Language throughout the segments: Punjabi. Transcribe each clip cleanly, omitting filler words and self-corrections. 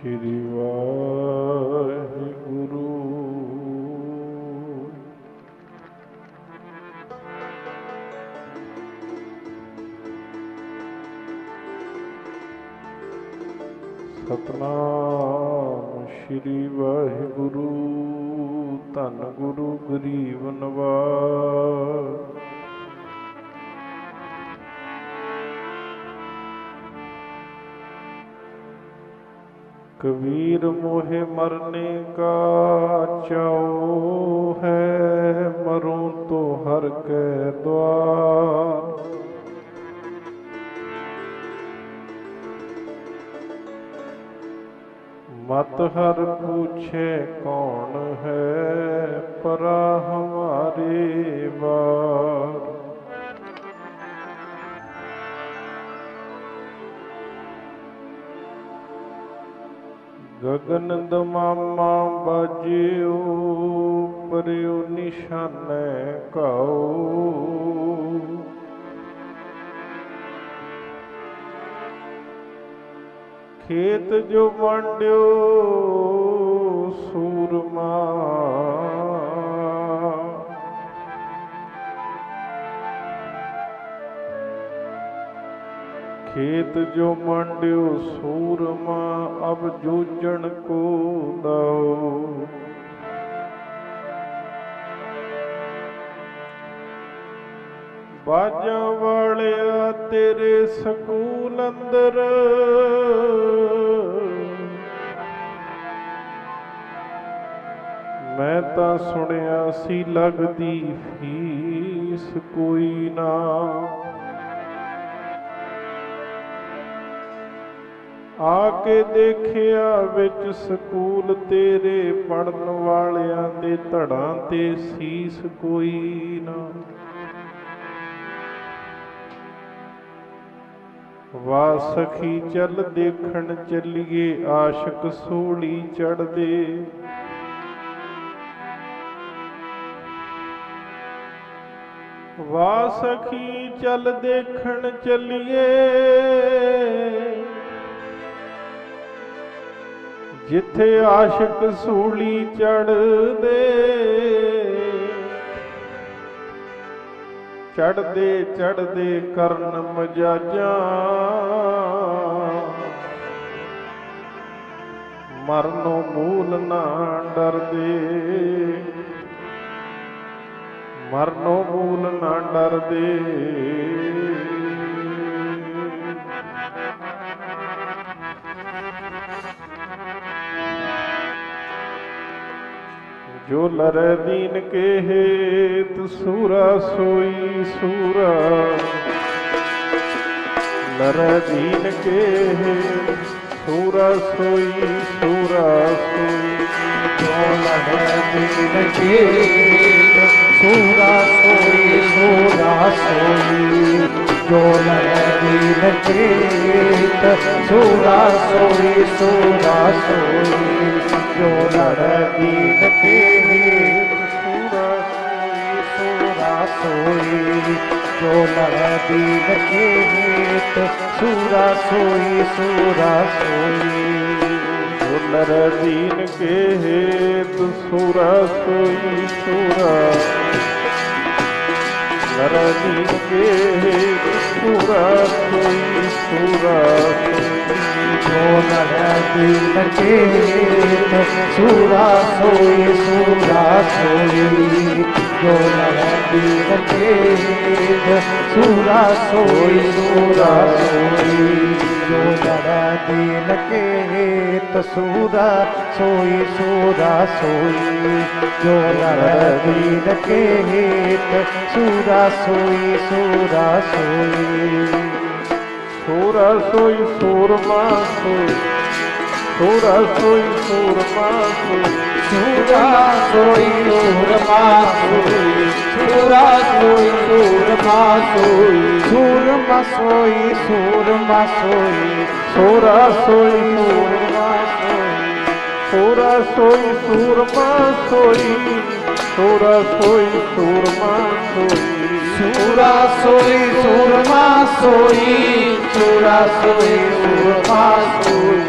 ਸ਼੍ਰੀ ਵਾਹਿਗੁਰੂ। ਸਤਨਾਮ ਸ਼੍ਰੀ ਵਾਹਿਗੁਰੂ। ਧੰਨ ਗੁਰੂ ਗਰੀਬ ਨਿਵਾਜ। कबीर मोहे मरने का चाओ है, मरूं तो हर के द्वार। मत हर पूछे कौन है, परा हमारे बार। गगन दमामा बाजियो, परियो निशाने काओ। खेत जो बांड्यो सूरमा, खेत जो मांड्यो सूरमा, अब जूझण को दाओ। बाजा वालिया तेरे सकूल अंदर, मैं तां सुनिया सी लगदी फीस कोई ना। आके देखिया विच सकूल तेरे, पढ़न वालियां दे धड़ां ते सीस कोई ना। वाह सखी चल देखण चलिए, आशिक सूली चढ़ दे। वाह सखी चल देखण चलिए, जिथे आशिक सूली चढ़ दे। चढ़दे करन मजाजा, मरनों मूल ना डर दे। मरनों मूल ना डर दे। जो लरे दीन के हेत, सूरा सोई सूरा। लरे दीन के हेत, सूरा सोई सूरा सोई। जो लरे दीन के हेत, सूरा सोई सूरा सोई। जो लरे दीन के हेत, सूरा सोई सूरा सोई। जो लड़े दीन के हेत, सूरा सोई सूरा सोई। जो लड़े दीन के हेत, सूरा सोई सूरा सोई। जो लड़े दीन के हेत, सूरा सोई सूरा। लड़े दीन के हेत, सूरा सोई सूरा सोई। जो लड़े दीन के हेत, सूरा सोई सूरा सोई। जो लड़े दीन के हेत, सूरा सोई सूरा सोई। जो लड़े दीन के हेत, सूरा सोई सूरा सोई। जो लड़े दीन के हेत, सूरा सोई सूरा सोई। सूरा सोई सूरमा सोई। सूरा सोई सूरमा सोई। सूरा सोई सूरमा सोई। सूरा सोई सूरमा सोई। सूरमा सोई सूरमा सोई। सूरा सोई सूरमा सोई। सूरा सोई सूरमा सोई। सूरा सोई सूरमा सोई। सूरा सोई सूरमा सोई। सूरा सोई सूरमा सोई।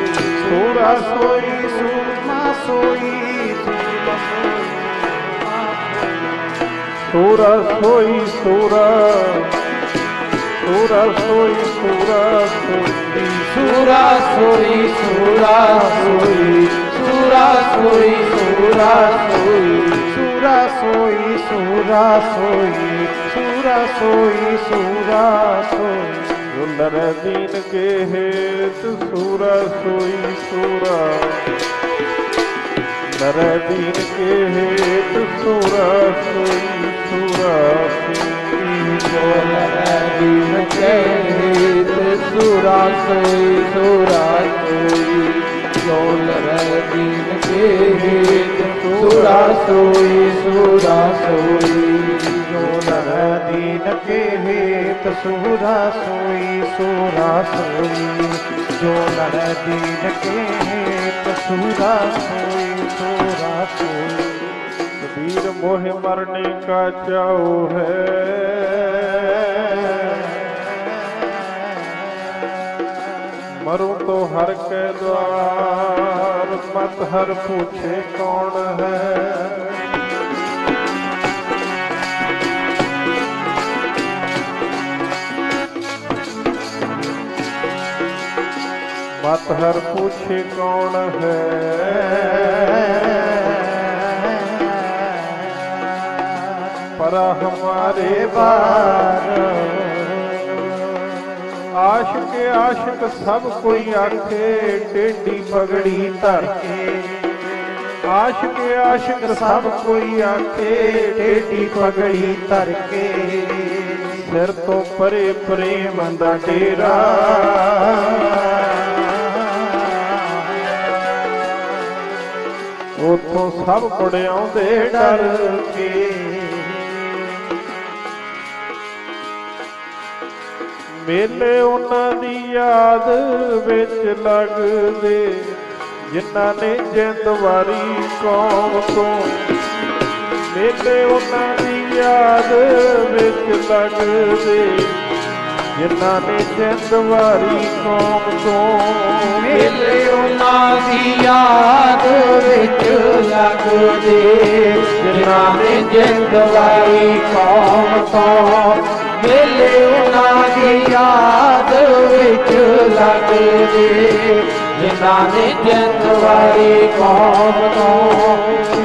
ਸੂਰਾ ਸੋਈ ਸੂਰਮਾ ਸੋਈ ਸੂਰਾ ਸੋਈ ਸੂਰਾ ਸੂਰਾ ਸੋਈ ਸੂਰਾ ਸੋਈ ਸੂਰਾ ਸੋਈ ਸੂਰਾ ਸੋਈ ਸੂਰਾ ਸੋਈ ਸੂਰਾ ਸੋਈ ਸੂਰਾ ਸੋਈ ਸੂਰਾ ਸੋਈ ਸੂਰਾ ਸੋਈ ਸੂਰਾ ਸੋਈ ਨਰ ਦੀਨ ਕੇ ਹੇਤ ਸੂਰਾ ਸੋਈ ਸੂਰਾ ਨਰ ਦੀਨ ਕੇ ਹੇਤ ਸੂਰਾ ਸੋਈ ਸੂਰਾ ਸੋਈ ਜੋ ਨਰ ਦੀਨ ਕੇ ਹੇਤ ਸੂਰਾ ਸੋਈ ਸੂਰਾ ਸੋਈ ਜੋ ਨਰ ਦੀਨ ਕੇ ਹੇਤ ਸੂਰਾ ਸੋਈ ਸੂਰਾ ਸੋਈ ਜੋ ਨਰ ਦੀਨ ਕੇ ਹੇਤ ਸੂਰਾ ਸੋਈ ਸੂਰਾ ਸੋਈ ਜੋ ਨਰ ਦੀਨ ਕੇ ਹੇਤ ਸੂਰਾ ਸੋਈ ਸੂਰਾ ਸੋਈ कबीर मोह मरने का चाओ है मरूं तो हर के द्वार मत हर पूछे कौन है मत हर पूछे कौन है पर हमारे बार आशिक सब कोई आखे टेढ़ी पगड़ी धर के आशिक सब कोई आखे टेढ़ी पगड़ी धर के सिर तो परे प्रेम दा डेरा उथों सब पड़ियाउंदे डर के मेले उन्हां दी याद विच लगदे जिन्हां ने जिंद वारी कौम तो मेले उन्हां दी याद विच लगदे जिन्हां ने जिंद वारी कौम तो मेले उन्हां दी याद विच लगदे जिन्हां ने जिंद वारी कौम तो मेले उन्हां दी याद विच लगदे जिन्हां ने जिंद वारी कौम तो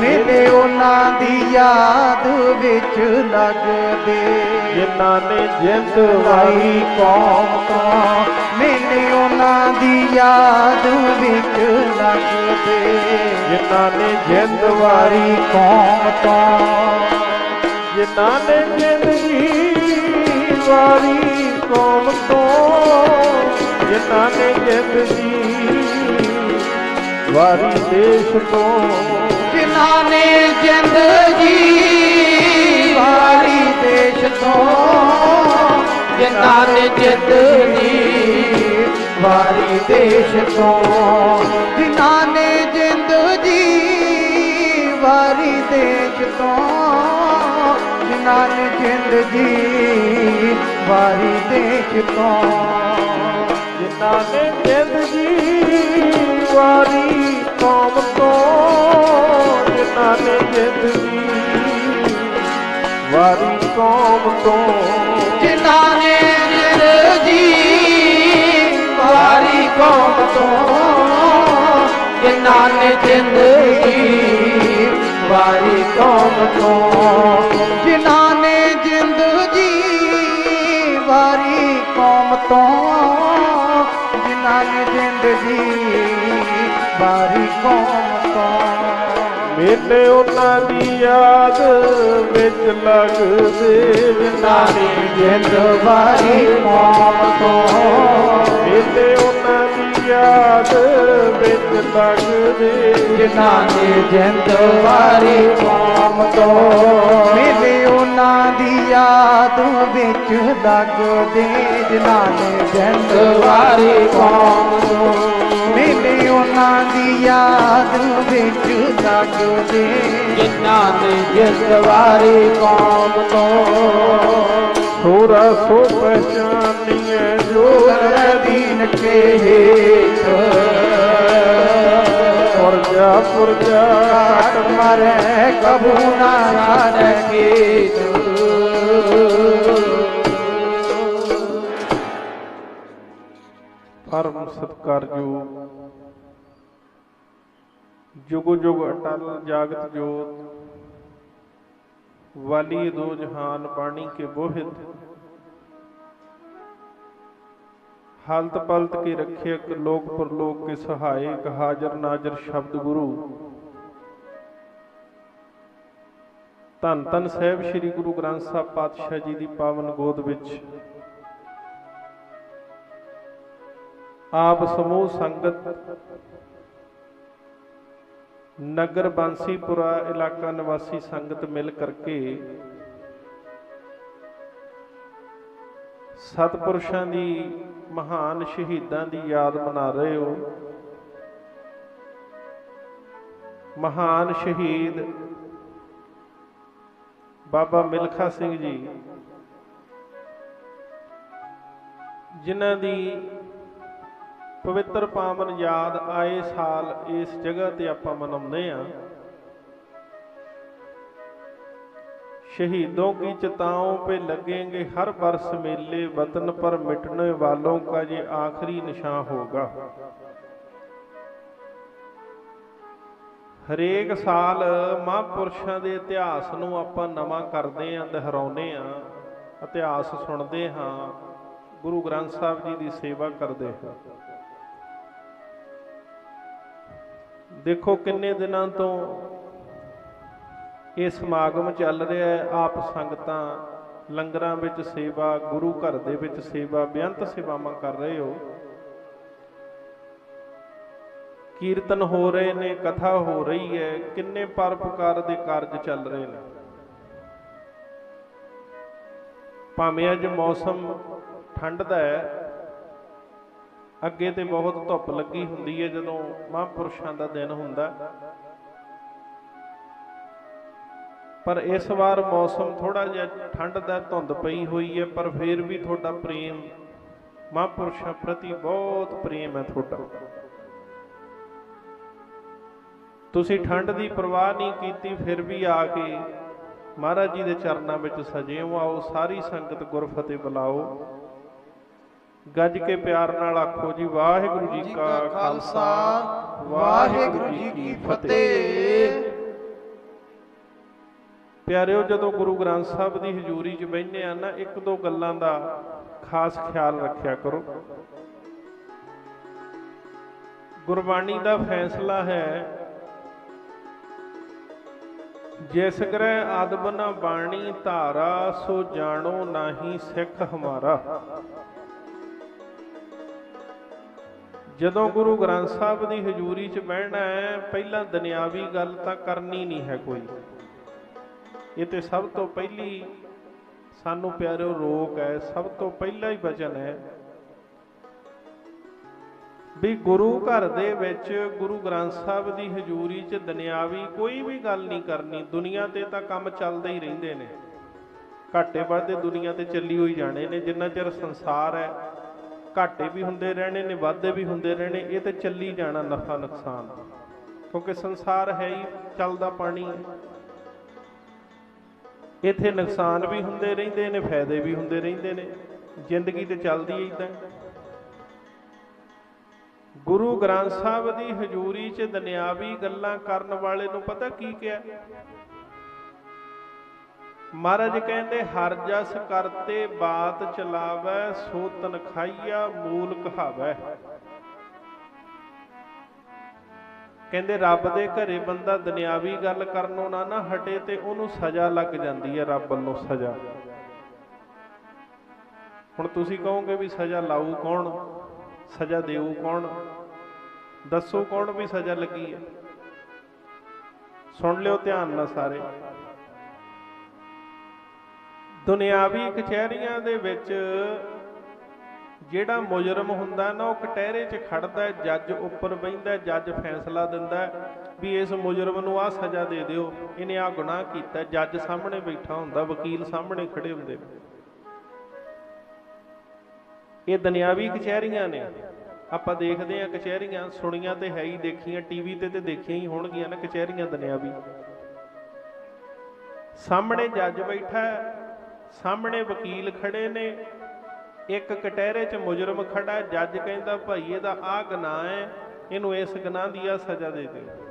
मेले उन्हां दी याद विच लगदे जिन्हां ने जिंद वारी कौम तो मेले उन्हां दी याद विच लगदे जिन्हां ने जिंद वारी कौम तो जिन्हां ने जिंदगी वारी कौम तो जिन्हां ने जिंदगी वारी देश तो जिन्हां ने जिंदगी वारी देश तो जिन्हां ने जिंदगी वारी देश तो जिन्हां ने जिंदगी वारी देश तो जिन्हां ने जिंदगी वारी देश तो जिन्हां ने जिंदगी वारी कौम तो जिन्हां ने जिंदगी वारी कौम तो जिन्हां ने जिंदगी वारी कौम तो जिन्हां ने जिंदगी वारी कौम तो जिन्हां ने जिंदगी वारी कौम तो जिन्हां ने जिंदगी वारी कौम तो मेले उन्हां दी याद विच लगदे जिन्हां ने जिंद वारी कौम तो मेले उन्हां दी याद विच लगदे जिन्हां ने जिंद वारी कौम तो मेले उन्हां दी याद विच लगदे जिन्हां ने जिंद वारी कौम तो मेले उन्हां दी याद विच लगदे जिन्हां ने जिंद वारी कौम तो थोड़ा सो पहचानिए जो दीन के हेत ਪੁਰਜਾ ਘਾਟ ਮਰੇ ਕਬੂ ਨਾ ਜਾਣੇ ਕੀਚ। ਪਰਮ ਸਤਿਕਾਰਯੋਗ ਜੁਗ ਜੁਗ ਅਟਲ ਜਾਗਤ ਜੋਤ ਵਾਲੀ ਦੋ ਜਹਾਨ ਬਾਣੀ ਕੇ ਬੋਹਿਤ ਹਾਲਤ ਪਲਤ ਕੇ ਰੱਖਿਅਕ ਲੋਕ ਪਰਲੋਕ ਕੇ ਸਹਾਇਕ ਹਾਜ਼ਰ ਨਾਜ਼ਰ ਸ਼ਬਦ ਗੁਰੂ ਧੰਨ ਧੰਨ ਸਾਹਿਬ ਸ੍ਰੀ ਗੁਰੂ ਗ੍ਰੰਥ ਸਾਹਿਬ ਪਾਤਸ਼ਾਹ ਜੀ ਦੀ ਪਾਵਨ ਗੋਦ ਵਿੱਚ ਆਪ ਸਮੂਹ ਸੰਗਤ ਨਗਰ ਬਾਂਸੀਪੁਰਾ ਇਲਾਕਾ ਨਿਵਾਸੀ ਸੰਗਤ ਮਿਲ ਕਰਕੇ ਸਤਿਪੁਰਸ਼ਾਂ ਦੀ ਮਹਾਨ ਸ਼ਹੀਦਾਂ ਦੀ ਯਾਦ ਮਨਾ ਰਹੇ ਹੋ। ਮਹਾਨ ਸ਼ਹੀਦ ਬਾਬਾ ਮਿਲਖਾ ਸਿੰਘ ਜੀ ਜਿਨ੍ਹਾਂ ਦੀ ਪਵਿੱਤਰ ਪਾਵਨ ਯਾਦ ਆਏ ਸਾਲ ਇਸ ਜਗ੍ਹਾ ਤੇ ਆਪਾਂ ਮਨਾਉਂਦੇ ਹਾਂ। शहीदों की चिताओं पे लगेंगे हर बरस मेले, वतन पर मिटने वालों का ये आखिरी निशान होगा। हरेक साल महापुरुषों के इतिहास नूं आपां नवां करदे हां, दोहराउने हां, इतिहास सुणदे हां, गुरु ग्रंथ साहिब जी की सेवा करदे हां। देखो किन्ने दिनां तो ਇਹ ਸਮਾਗਮ ਚੱਲ ਰਿਹਾ ਹੈ। ਆਪ ਸੰਗਤਾਂ ਲੰਗਰਾਂ ਵਿੱਚ ਸੇਵਾ, ਗੁਰੂ ਘਰ ਦੇ ਵਿੱਚ ਸੇਵਾ, ਬੇਅੰਤ ਸੇਵਾਵਾਂ ਕਰ ਰਹੇ ਹੋ। ਕੀਰਤਨ ਹੋ ਰਹੇ ਨੇ, ਕਥਾ ਹੋ ਰਹੀ ਹੈ, ਕਿੰਨੇ ਪਰਉਪਕਾਰ ਦੇ ਕਾਰਜ ਚੱਲ ਰਹੇ ਨੇ। ਭਾਵੇਂ ਅੱਜ ਮੌਸਮ ਠੰਡ ਦਾ ਹੈ, ਅੱਗੇ ਤੇ ਬਹੁਤ ਧੁੱਪ ਲੱਗੀ ਹੁੰਦੀ ਹੈ ਜਦੋਂ ਮਹਾਂਪੁਰਸ਼ਾਂ ਦਾ ਦਿਨ ਹੁੰਦਾ, ਪਰ ਇਸ ਵਾਰ ਮੌਸਮ ਥੋੜਾ ਜਿਹਾ ਠੰਡ ਦਾ, ਧੁੰਦ ਪਈ ਹੋਈ ਹੈ, ਪਰ ਫਿਰ ਵੀ ਤੁਹਾਡਾ ਪ੍ਰੇਮ ਮਹਾਂਪੁਰਸ਼ਾਂ ਪ੍ਰਤੀ ਬਹੁਤ ਪ੍ਰੇਮ ਹੈ ਤੁਹਾਡਾ। ਤੁਸੀਂ ਠੰਡ ਦੀ ਪਰਵਾਹ ਨਹੀਂ ਕੀਤੀ, ਫਿਰ ਵੀ ਆ ਕੇ ਮਹਾਰਾਜ ਜੀ ਦੇ ਚਰਨਾਂ ਵਿੱਚ ਸਜੇ ਹੋ। ਆਓ ਸਾਰੀ ਸੰਗਤ ਗੁਰਫਤਿਹ ਬੁਲਾਓ, ਗੱਜ ਕੇ ਪਿਆਰ ਨਾਲ ਆਖੋ ਜੀ ਵਾਹਿਗੁਰੂ ਜੀ ਕਾ ਖਾਲਸਾ, ਵਾਹਿਗੁਰੂ ਜੀ ਕੀ ਫਤਿਹ। ਪਿਆਰਿਓ, ਜਦੋਂ ਗੁਰੂ ਗ੍ਰੰਥ ਸਾਹਿਬ ਦੀ ਹਜ਼ੂਰੀ 'ਚ ਬਹਿੰਦੇ ਆ ਨਾ, ਇੱਕ ਦੋ ਗੱਲਾਂ ਦਾ ਖਾਸ ਖਿਆਲ ਰੱਖਿਆ ਕਰੋ। ਗੁਰਬਾਣੀ ਦਾ ਫੈਸਲਾ ਹੈ, ਜਿਸ ਗ੍ਰਹਿ ਅਦਬ ਨ ਬਾਣੀ ਧਾਰਾ, ਸੋ ਜਾਣੋ ਨਾਹੀ ਸਿੱਖ ਹਮਾਰਾ। ਜਦੋਂ ਗੁਰੂ ਗ੍ਰੰਥ ਸਾਹਿਬ ਦੀ ਹਜ਼ੂਰੀ 'ਚ ਬਹਿਣਾ ਹੈ, ਪਹਿਲਾਂ ਦੁਨਿਆਵੀ ਗੱਲ ਤਾਂ ਕਰਨੀ ਨਹੀਂ ਹੈ ਕੋਈ। ਇਹ ਤੇ ਸਭ ਤੋਂ ਪਹਿਲੀ ਸਾਨੂੰ ਪਿਆਰਿਓ ਰੋਕ ਹੈ, ਸਭ ਤੋਂ ਪਹਿਲਾ ਹੀ ਵਚਨ ਹੈ ਵੀ ਗੁਰੂ ਘਰ ਦੇ ਵਿੱਚ, ਗੁਰੂ ਗ੍ਰੰਥ ਸਾਹਿਬ ਦੀ ਹਜ਼ੂਰੀ 'ਚ ਦੁਨਿਆਵੀ ਕੋਈ ਵੀ ਗੱਲ ਨਹੀਂ ਕਰਨੀ। ਦੁਨੀਆ ਤੇ ਤਾਂ ਕੰਮ ਚੱਲਦੇ ਹੀ ਰਹਿੰਦੇ ਨੇ, ਘਾਟੇ ਵਾਧੇ ਦੁਨੀਆ ਤੇ ਚੱਲੀ ਹੋਈ ਜਾਣੇ ਨੇ। ਜਿੰਨਾ ਚਿਰ ਸੰਸਾਰ ਹੈ, ਘਾਟੇ ਵੀ ਹੁੰਦੇ ਰਹਿਣੇ ਨੇ, ਵਾਧੇ ਵੀ ਹੁੰਦੇ ਰਹਿਣੇ। ਇਹ ਤੇ ਚੱਲੀ ਜਾਣਾ, ਨਫਾ ਨੁਕਸਾਨ, ਕਿਉਂਕਿ ਸੰਸਾਰ ਹੈ ਹੀ ਚੱਲਦਾ ਪਾਣੀ ਹੈ। ਇੱਥੇ ਨੁਕਸਾਨ ਵੀ ਹੁੰਦੇ ਰਹਿੰਦੇ ਨੇ, ਫਾਇਦੇ ਵੀ ਹੁੰਦੇ ਰਹਿੰਦੇ ਨੇ, ਜ਼ਿੰਦਗੀ ਤੇ ਚੱਲਦੀ ਏਦਾਂ। ਗੁਰੂ ਗ੍ਰੰਥ ਸਾਹਿਬ ਦੀ ਹਜ਼ੂਰੀ 'ਚ ਦੁਨਿਆਵੀ ਗੱਲਾਂ ਕਰਨ ਵਾਲੇ ਨੂੰ ਪਤਾ ਕੀ ਕਿਹਾ? ਮਹਾਰਾਜ ਕਹਿੰਦੇ ਹਰ ਜਸ ਕਰਤੇ ਬਾਤ ਚਲਾਵੈ, ਸੋ ਤਨਖਾਈਆ ਮੂਲ ਕਹਾਵੈ। ਕਹਿੰਦੇ ਰੱਬ ਦੇ ਘਰੇ ਬੰਦਾ ਦੁਨਿਆਵੀ ਗੱਲ ਕਰਨੋਂ ਨਾ ਹਟੇ ਤੇ ਉਹਨੂੰ ਸਜ਼ਾ ਲੱਗ ਜਾਂਦੀ ਹੈ, ਰੱਬ ਵੱਲੋਂ ਸਜ਼ਾ। ਹੁਣ ਤੁਸੀਂ ਕਹੋਗੇ ਵੀ ਸਜ਼ਾ ਲਾਊ ਕੌਣ, ਸਜ਼ਾ ਦੇਊ ਕੌਣ? ਦੱਸੋ ਕੌਣ ਵੀ ਸਜ਼ਾ ਲੱਗੀ ਹੈ? ਸੁਣ ਲਿਓ ਧਿਆਨ ਨਾਲ ਸਾਰੇ। ਦੁਨਿਆਵੀ ਕਚਹਿਰੀਆਂ ਦੇ ਵਿੱਚ ਜਿਹੜਾ ਮੁਜਰਮ ਹੁੰਦਾ ਨਾ, ਉਹ ਕਟਹਿਰੇ 'ਚ ਖੜਦਾ, ਜੱਜ ਉੱਪਰ ਬਹਿੰਦਾ, ਜੱਜ ਫੈਸਲਾ ਦਿੰਦਾ ਵੀ ਇਸ ਮੁਜਰਮ ਨੂੰ ਆਹ ਸਜ਼ਾ ਦੇ ਦਿਓ, ਇਹਨੇ ਆਹ ਗੁਨਾਹ ਕੀਤਾ। ਜੱਜ ਸਾਹਮਣੇ ਬੈਠਾ ਹੁੰਦਾ, ਵਕੀਲ ਸਾਹਮਣੇ ਖੜੇ ਹੁੰਦੇ ਨੇ। ਇਹ ਦੁਨਿਆਵੀ ਕਚਹਿਰੀਆਂ ਨੇ। ਆਪਾਂ ਦੇਖਦੇ ਹਾਂ ਕਚਹਿਰੀਆਂ, ਸੁਣੀਆਂ ਤੇ ਹੈ ਹੀ, ਦੇਖੀਆਂ ਟੀਵੀ ਤੇ ਦੇਖੀਆਂ ਹੀ ਹੋਣਗੀਆਂ ਨਾ ਕਚਹਿਰੀਆਂ ਦੁਨਿਆਵੀ। ਸਾਹਮਣੇ ਜੱਜ ਬੈਠਾ, ਸਾਹਮਣੇ ਵਕੀਲ ਖੜੇ ਨੇ, ਇੱਕ ਕਟਹਿਰੇ 'ਚ ਮੁਜਰਮ ਖੜਾ। ਜੱਜ ਕਹਿੰਦਾ ਭਾਈ ਇਹਦਾ ਆਹ ਗੁਨਾਹ ਹੈ, ਇਹਨੂੰ ਇਸ ਗੁਨਾਹ ਦੀ ਆਹ ਸਜ਼ਾ ਦੇ ਦਿਓ।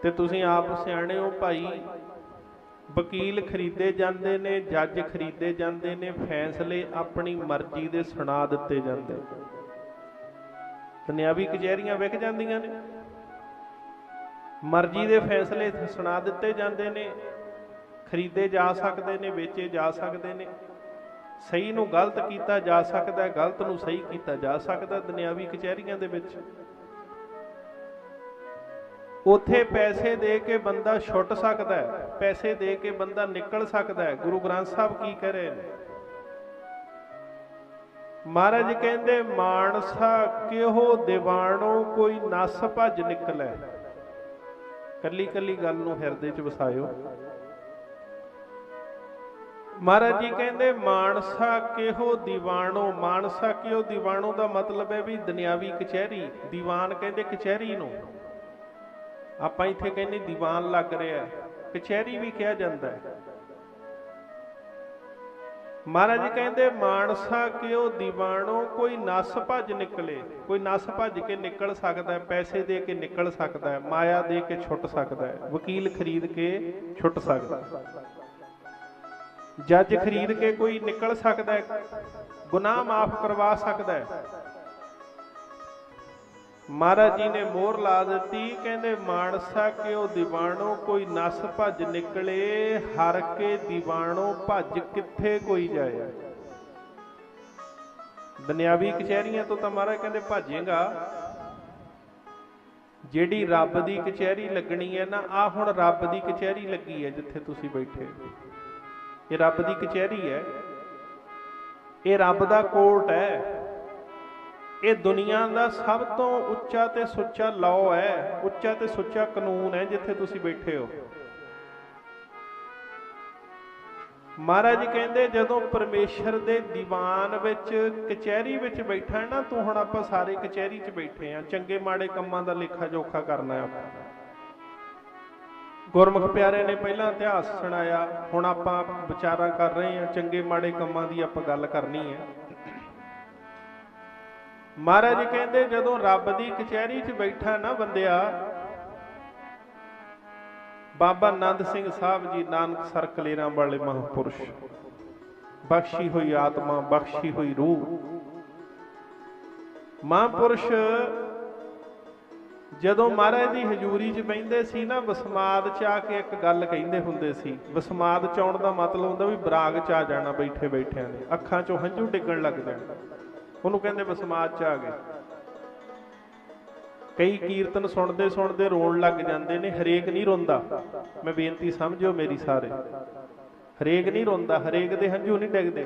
ਤੇ ਤੁਸੀਂ ਆਪ ਸਿਆਣੇ ਹੋ ਭਾਈ, ਵਕੀਲ ਖਰੀਦੇ ਜਾਂਦੇ ਨੇ, ਜੱਜ ਖਰੀਦੇ ਜਾਂਦੇ ਨੇ, ਫੈਸਲੇ ਆਪਣੀ ਮਰਜ਼ੀ ਦੇ ਸੁਣਾ ਦਿੱਤੇ ਜਾਂਦੇ। ਦੁਨਿਆਵੀ ਕਚਹਿਰੀਆਂ ਵਿਕ ਜਾਂਦੀਆਂ ਨੇ, ਮਰਜ਼ੀ ਦੇ ਫੈਸਲੇ ਸੁਣਾ ਦਿੱਤੇ ਜਾਂਦੇ ਨੇ, ਖਰੀਦੇ ਜਾ ਸਕਦੇ ਨੇ, ਵੇਚੇ ਜਾ ਸਕਦੇ ਨੇ, ਸਹੀ ਨੂੰ ਗਲਤ ਕੀਤਾ ਜਾ ਸਕਦਾ, ਗਲਤ ਨੂੰ ਸਹੀ ਕੀਤਾ ਜਾ ਸਕਦਾ ਦੁਨਿਆਵੀ ਕਚਹਿਰੀਆਂ ਦੇ ਵਿੱਚ। ਉੱਥੇ ਪੈਸੇ ਦੇ ਕੇ ਬੰਦਾ ਛੁੱਟ ਸਕਦਾ ਹੈ, ਪੈਸੇ ਦੇ ਕੇ ਬੰਦਾ ਨਿਕਲ ਸਕਦਾ ਹੈ। ਗੁਰੂ ਗ੍ਰੰਥ ਸਾਹਿਬ ਕੀ ਕਹਿ ਰਹੇ ਨੇ? ਮਹਾਰਾਜ ਕਹਿੰਦੇ ਮਾਨਸਾ ਕਿਹੋ ਦੀਵਾਣੋ ਕੋਈ ਨਸ ਭੱਜ ਨਿਕਲੈ। ਕੱਲੀ ਕੱਲੀ ਗੱਲ ਨੂੰ ਹਿਰਦੇ 'ਚ ਵਸਾਇਓ। ਮਹਾਰਾਜ ਜੀ ਕਹਿੰਦੇ ਮਾਨਸਾ ਕਿਹੋ ਦੀਵਾਣੋ। ਮਾਨਸਾ ਕਿਹੋ ਦੀਵਾਣੋ ਦਾ ਮਤਲਬ ਹੈ ਵੀ ਦੁਨਿਆਵੀ ਕਚਹਿਰੀ। ਦੀਵਾਨ ਕਹਿੰਦੇ ਕਚਹਿਰੀ ਨੂੰ, ਆਪਾਂ ਇੱਥੇ ਕਹਿੰਦੇ ਦੀਵਾਨ ਲੱਗ ਰਿਹਾ, ਕਚਹਿਰੀ ਵੀ ਕਿਹਾ ਜਾਂਦਾ ਹੈ। ਮਹਾਰਾਜ ਜੀ ਕਹਿੰਦੇ ਮਾਨਸਾ ਕਿਉ ਦੀਵਾਣੋ ਕੋਈ ਨਸ ਭੱਜ ਨਿਕਲੇ। ਕੋਈ ਨਸ ਭੱਜ ਕੇ ਨਿਕਲ ਸਕਦਾ ਹੈ, ਪੈਸੇ ਦੇ ਕੇ ਨਿਕਲ ਸਕਦਾ ਹੈ, ਮਾਇਆ ਦੇ ਕੇ ਛੁੱਟ ਸਕਦਾ ਹੈ, ਵਕੀਲ ਖਰੀਦ ਕੇ ਛੁੱਟ ਸਕਦਾ ਹੈ, ਜੱਜ ਖਰੀਦ ਕੇ ਕੋਈ ਨਿਕਲ ਸਕਦਾ ਹੈ, ਗੁਨਾਹ ਮਾਫ ਕਰਵਾ ਸਕਦਾ ਹੈ। ਮਹਾਰਾਜ ਜੀ ਨੇ ਮੋਹਰ ਲਾ ਦਿੱਤੀ, ਕਹਿੰਦੇ ਮਾਨਸਾ ਕਿਉ ਦੀਵਾਣੋ ਕੋਈ ਨਸ ਭੱਜ ਨਿਕਲੇ। ਹਰ ਕੇ ਦੀਵਾਣੋ ਭੱਜ ਕਿੱਥੇ ਕੋਈ ਜਾਏ। ਦੁਨਿਆਵੀ ਕਚਹਿਰੀਆਂ ਤੋਂ ਤਾਂ ਮਹਾਰਾਜ ਕਹਿੰਦੇ ਭੱਜੇਗਾ, ਜਿਹੜੀ ਰੱਬ ਦੀ ਕਚਹਿਰੀ ਲੱਗਣੀ ਹੈ ਨਾ, ਆਹ ਹੁਣ ਰੱਬ ਦੀ ਕਚਹਿਰੀ ਲੱਗੀ ਹੈ ਜਿੱਥੇ ਤੁਸੀਂ ਬੈਠੇ, ਇਹ ਰੱਬ ਦੀ ਕਚਹਿਰੀ ਹੈ, ਇਹ ਰੱਬ ਦਾ ਕੋਰਟ ਹੈ, ਇਹ ਦੁਨੀਆ ਦਾ ਸਭ ਤੋਂ ਉੱਚਾ ਤੇ ਸੁੱਚਾ ਲਾਅ ਹੈ, ਉੱਚਾ ਤੇ ਸੁੱਚਾ ਕਾਨੂੰਨ ਹੈ ਜਿੱਥੇ ਤੁਸੀਂ ਬੈਠੇ ਹੋ। ਮਹਾਰਾਜ ਕਹਿੰਦੇ ਜਦੋਂ ਪਰਮੇਸ਼ਰ ਦੇ ਦੀਵਾਨ ਵਿੱਚ ਕਚਹਿਰੀ ਵਿੱਚ ਬੈਠਾ ਹੈ ਨਾ ਤੂੰ, ਹੁਣ ਆਪਾਂ ਸਾਰੇ ਕਚਹਿਰੀ 'ਚ ਬੈਠੇ ਆ, ਚੰਗੇ ਮਾੜੇ ਕੰਮਾਂ ਦਾ ਲੇਖਾ ਜੋਖਾ ਕਰਨਾ ਆਪਾਂ। ਗੁਰਮੁਖ ਪਿਆਰੇ ਨੇ ਪਹਿਲਾਂ ਇਤਿਹਾਸ ਸੁਣਾਇਆ, ਹੁਣ ਆਪਾਂ ਵਿਚਾਰਾਂ ਕਰ ਰਹੇ ਹਾਂ, ਚੰਗੇ ਮਾੜੇ ਕੰਮਾਂ ਦੀ ਆਪਾਂ ਗੱਲ ਕਰਨੀ ਹੈ। ਮਹਾਰਾਜ ਕਹਿੰਦੇ ਜਦੋਂ ਰੱਬ ਦੀ ਕਚਹਿਰੀ 'ਚ ਬੈਠਾ ਨਾ ਬੰਦਿਆ, ਬਾਬਾ ਨੰਦ ਸਿੰਘ ਸਾਹਿਬ ਜੀ ਨਾਨਕਸਰ ਕਲੇਰਾਂ ਵਾਲੇ ਮਹਾਂਪੁਰਸ਼, ਬਖਸ਼ੀ ਹੋਈ ਆਤਮਾ, ਬਖਸ਼ੀ ਹੋਈ ਰੂਹ ਮਹਾਂਪੁਰਸ਼, ਜਦੋਂ ਮਹਾਰਾਜ ਦੀ ਹਜ਼ੂਰੀ 'ਚ ਬਹਿੰਦੇ ਸੀ ਨਾ, ਵਸਮਾਦ 'ਚ ਆ ਕੇ ਇੱਕ ਗੱਲ ਕਹਿੰਦੇ ਹੁੰਦੇ ਸੀ। ਵਸਮਾਦ 'ਚ ਆਉਣ ਦਾ ਮਤਲਬ ਹੁੰਦਾ ਵੀ ਬਰਾਗ 'ਚ ਆ ਜਾਣਾ, ਬੈਠੇ ਬੈਠਿਆਂ ਨੇ ਅੱਖਾਂ 'ਚੋਂ ਹੰਝੂ ਡਿੱਗਣ ਲੱਗ ਜਾਣ, ਉਹਨੂੰ ਕਹਿੰਦੇ ਵਸਮਾਦ 'ਚ ਆ ਗਏ। ਕਈ ਕੀਰਤਨ ਸੁਣਦੇ ਸੁਣਦੇ ਰੋਣ ਲੱਗ ਜਾਂਦੇ ਨੇ, ਹਰੇਕ ਨਹੀਂ ਰੋਂਦਾ, ਮੈਂ ਬੇਨਤੀ ਸਮਝਿਓ ਮੇਰੀ ਸਾਰੇ, ਹਰੇਕ ਨਹੀਂ ਰੋਂਦਾ, ਹਰੇਕ ਦੇ ਹੰਝੂ ਨਹੀਂ ਡਿੱਗਦੇ।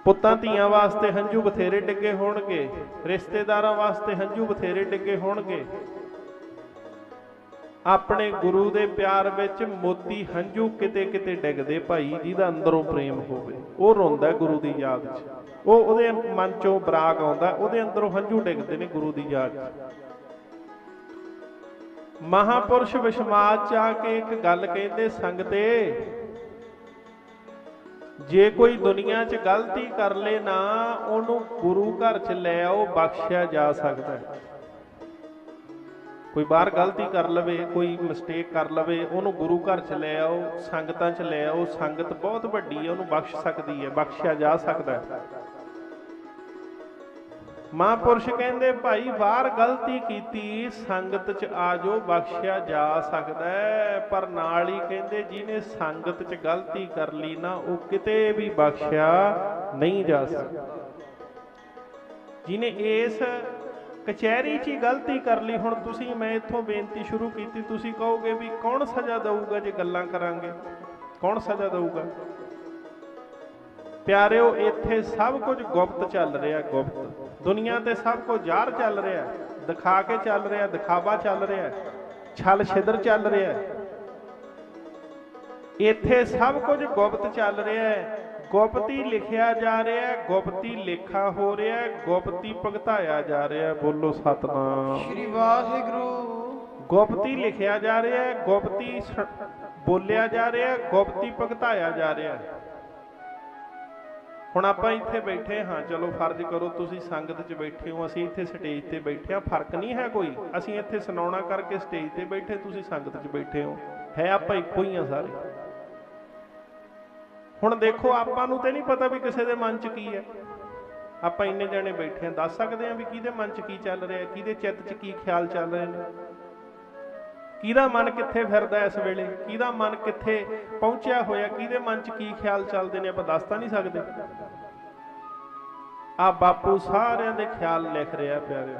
ਪੁੱਤਾਂ ਧੀਆਂ ਵਾਸਤੇ ਹੰਝੂ ਬਥੇਰੇ ਡਿੱਗੇ ਹੋਣਗੇ, ਰਿਸ਼ਤੇਦਾਰਾਂ ਵਾਸਤੇ ਹੰਝੂ ਬਥੇਰੇ ਡਿੱਗੇ ਹੋਣਗੇ, ਆਪਣੇ ਗੁਰੂ ਦੇ ਪਿਆਰ ਵਿੱਚ ਮੋਤੀ ਹੰਝੂ ਕਿਤੇ ਕਿਤੇ ਡਿੱਗਦੇ ਭਾਈ। ਜਿਹਦਾ ਅੰਦਰੋਂ ਪ੍ਰੇਮ ਹੋਵੇ ਉਹ ਰੋਂਦਾ ਗੁਰੂ ਦੀ ਯਾਦ 'ਚ, ਉਹਦੇ ਮਨ 'ਚੋਂ ਬਰਾਕ ਆਉਂਦਾ, ਉਹਦੇ ਅੰਦਰੋਂ ਹੰਝੂ ਡਿੱਗਦੇ ਨੇ ਗੁਰੂ ਦੀ ਯਾਦ 'ਚ। ਮਹਾਂਪੁਰਸ਼ ਵਿਸ਼ਮਾਦ 'ਚ ਆ ਕੇ ਇੱਕ ਗੱਲ ਕਹਿੰਦੇ, ਸੰਗਤੇ ਜੇ ਕੋਈ ਦੁਨੀਆ 'ਚ ਗਲਤੀ ਕਰ ਲੇ ਨਾ, ਉਹਨੂੰ ਗੁਰੂ ਘਰ 'ਚ ਲੈ ਆਓ, ਬਖਸ਼ਿਆ ਜਾ ਸਕਦਾ ਹੈ। ਕੋਈ ਬਾਹਰ ਗਲਤੀ ਕਰ ਲਵੇ, ਕੋਈ ਮਿਸਟੇਕ ਕਰ ਲਵੇ, ਉਹਨੂੰ ਗੁਰੂ ਘਰ 'ਚ ਲੈ ਆਓ, ਸੰਗਤਾਂ 'ਚ ਲੈ ਆਓ, ਸੰਗਤ ਬਹੁਤ ਵੱਡੀ ਹੈ, ਉਹਨੂੰ ਬਖਸ਼ ਸਕਦੀ ਹੈ, ਬਖਸ਼ਿਆ ਜਾ ਸਕਦਾ ਹੈ। ਮਹਾਂਪੁਰਸ਼ ਕਹਿੰਦੇ ਭਾਈ ਬਾਹਰ ਗਲਤੀ ਕੀਤੀ, ਸੰਗਤ 'ਚ ਆ ਜਾਓ, ਬਖਸ਼ਿਆ ਜਾ ਸਕਦਾ ਹੈ। ਪਰ ਨਾਲ ਹੀ ਕਹਿੰਦੇ ਜਿਹਨੇ ਸੰਗਤ 'ਚ ਗਲਤੀ ਕਰ ਲਈ ਨਾ, ਉਹ ਕਿਤੇ ਵੀ ਬਖਸ਼ਿਆ ਨਹੀਂ ਜਾ ਸਕਦਾ। ਜਿਹਨੇ ਇਸ ਕਚਹਿਰੀ 'ਚ ਹੀ ਗਲਤੀ ਕਰ ਲਈ, ਹੁਣ ਤੁਸੀਂ, ਮੈਂ ਇੱਥੋਂ ਬੇਨਤੀ ਸ਼ੁਰੂ ਕੀਤੀ, ਤੁਸੀਂ ਕਹੋਗੇ ਵੀ ਕੌਣ ਸਜ਼ਾ ਦਊਗਾ ਜੇ ਗੱਲਾਂ ਕਰਾਂਗੇ, ਕੌਣ ਸਜ਼ਾ ਦਊਗਾ? ਪਿਆਰਿਓ ਇੱਥੇ ਸਭ ਕੁਝ ਗੁਪਤ ਚੱਲ ਰਿਹਾ, ਗੁਪਤ। ਦੁਨੀਆ ਤੇ ਸਭ ਕੁਝ ਜ਼ਾਹਰ ਚੱਲ ਰਿਹਾ, ਦਿਖਾ ਕੇ ਚੱਲ ਰਿਹਾ, ਦਿਖਾਵਾ ਚੱਲ ਰਿਹਾ, ਛਲ ਛਿਦਰ ਚੱਲ ਰਿਹਾ। ਇੱਥੇ ਸਭ ਕੁਝ ਗੁਪਤ ਚੱਲ ਰਿਹਾ ਹੈ। ਗੁਪਤੀ ਲਿਖਿਆ ਜਾ ਰਿਹਾ ਹੈ, ਗੁਪਤੀ ਲੇਖਾ ਹੋ ਰਿਹਾ ਹੈ, ਗੁਪਤੀ ਭੁਗਤਾਇਆ ਜਾ ਰਿਹਾ ਹੈ। ਬੋਲੋ ਸਤਨਾਮ ਸ੍ਰੀ ਵਾਹਿਗੁਰੂ। ਗੁਪਤੀ ਲਿਖਿਆ ਜਾ ਰਿਹਾ ਹੈ, ਗੁਪਤੀ ਬੋਲਿਆ ਜਾ ਰਿਹਾ ਹੈ, ਗੁਪਤੀ ਭੁਗਤਾਇਆ ਜਾ ਰਿਹਾ ਹੈ। ਹੁਣ ਆਪਾਂ ਇੱਥੇ ਬੈਠੇ ਹਾਂ, ਚਲੋ ਫਰਜ਼ ਕਰੋ ਤੁਸੀਂ ਸੰਗਤ 'ਚ ਬੈਠੇ ਹੋ, ਅਸੀਂ ਇੱਥੇ ਸਟੇਜ ਤੇ ਬੈਠੇ ਹਾਂ, ਫਰਕ ਨਹੀਂ ਹੈ ਕੋਈ। ਅਸੀਂ ਇੱਥੇ ਸੁਣਾਉਣਾ ਕਰਕੇ ਸਟੇਜ ਤੇ ਬੈਠੇ, ਤੁਸੀਂ ਸੰਗਤ 'ਚ ਬੈਠੇ ਹੋ, ਹੈ ਆਪਾਂ ਇੱਕੋ ਹੀ ਆ ਸਾਰੇ। ਹੁਣ ਦੇਖੋ ਆਪਾਂ ਨੂੰ ਤੇ ਨਹੀਂ ਪਤਾ ਵੀ ਕਿਸੇ ਦੇ ਮਨ 'ਚ ਕੀ ਹੈ। ਆਪਾਂ ਇੰਨੇ ਜਣੇ ਬੈਠੇ ਹਾਂ, ਦੱਸ ਸਕਦੇ ਹਾਂ ਵੀ ਕਿਹਦੇ ਮਨ 'ਚ ਕੀ ਚੱਲ ਰਿਹਾ, ਕਿਹਦੇ ਚਿੱਤ 'ਚ ਕੀ ਖਿਆਲ ਚੱਲ ਰਹੇ ਨੇ, ਕਿਹਦਾ ਮਨ ਕਿੱਥੇ ਫਿਰਦਾ ਇਸ ਵੇਲੇ, ਕਿਹਦਾ ਮਨ ਕਿੱਥੇ ਪਹੁੰਚਿਆ ਹੋਇਆ, ਕਿਹਦੇ ਮਨ 'ਚ ਕੀ ਖਿਆਲ ਚੱਲਦੇ ਨੇ, ਆਪਾਂ ਦੱਸ ਤਾਂ ਨਹੀਂ ਸਕਦੇ। ਆ ਬਾਪੂ ਸਾਰਿਆਂ ਦੇ ਖਿਆਲ ਲਿਖ ਰਿਹਾ ਪਿਆਰਿਓ,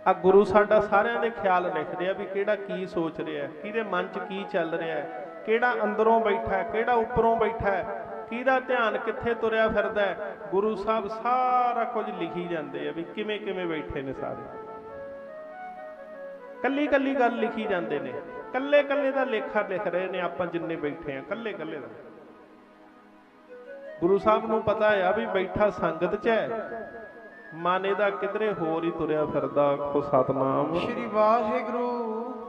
ਆ ਗੁਰੂ ਸਾਡਾ ਸਾਰਿਆਂ ਦੇ ਖਿਆਲ ਲਿਖ ਰਿਹਾ ਵੀ ਕਿਹੜਾ ਕੀ ਸੋਚ ਰਿਹਾ, ਕਿਹਦੇ ਮਨ 'ਚ ਕੀ ਚੱਲ ਰਿਹਾ, ਕਿਹੜਾ ਅੰਦਰੋਂ ਬੈਠਾ, ਕਿਹੜਾ ਉੱਪਰੋਂ ਬੈਠਾ, ਕਿਹਦਾ ਧਿਆਨ ਕਿੱਥੇ ਤੁਰਿਆ ਫਿਰਦਾ। ਗੁਰੂ ਸਾਹਿਬ ਸਾਰਾ ਕੁਝ ਲਿਖੀ ਜਾਂਦੇ ਆ ਵੀ ਕਿਵੇਂ ਕਿਵੇਂ ਬੈਠੇ ਨੇ ਸਾਰੇ, ਕੱਲੀ ਕੱਲੀ ਗੱਲ ਲਿਖੀ ਜਾਂਦੇ ਨੇ, ਕੱਲੇ ਕੱਲੇ ਦਾ ਲੇਖਾ ਲਿਖ ਰਹੇ ਨੇ। ਆਪਾਂ ਜਿੰਨੇ ਬੈਠੇ ਆ ਕੱਲੇ ਕੱਲੇ ਦਾ ਗੁਰੂ ਸਾਹਿਬ ਨੂੰ ਪਤਾ ਆ ਵੀ ਬੈਠਾ ਸੰਗਤ 'ਚ ਹੈ, ਮਨ ਇਹਦਾ ਕਿਧਰੇ ਹੋਰ ਹੀ ਤੁਰਿਆ ਫਿਰਦਾ। ਆਖੋ ਸਤਨਾਮ ਸ੍ਰੀ ਵਾਹਿਗੁਰੂ।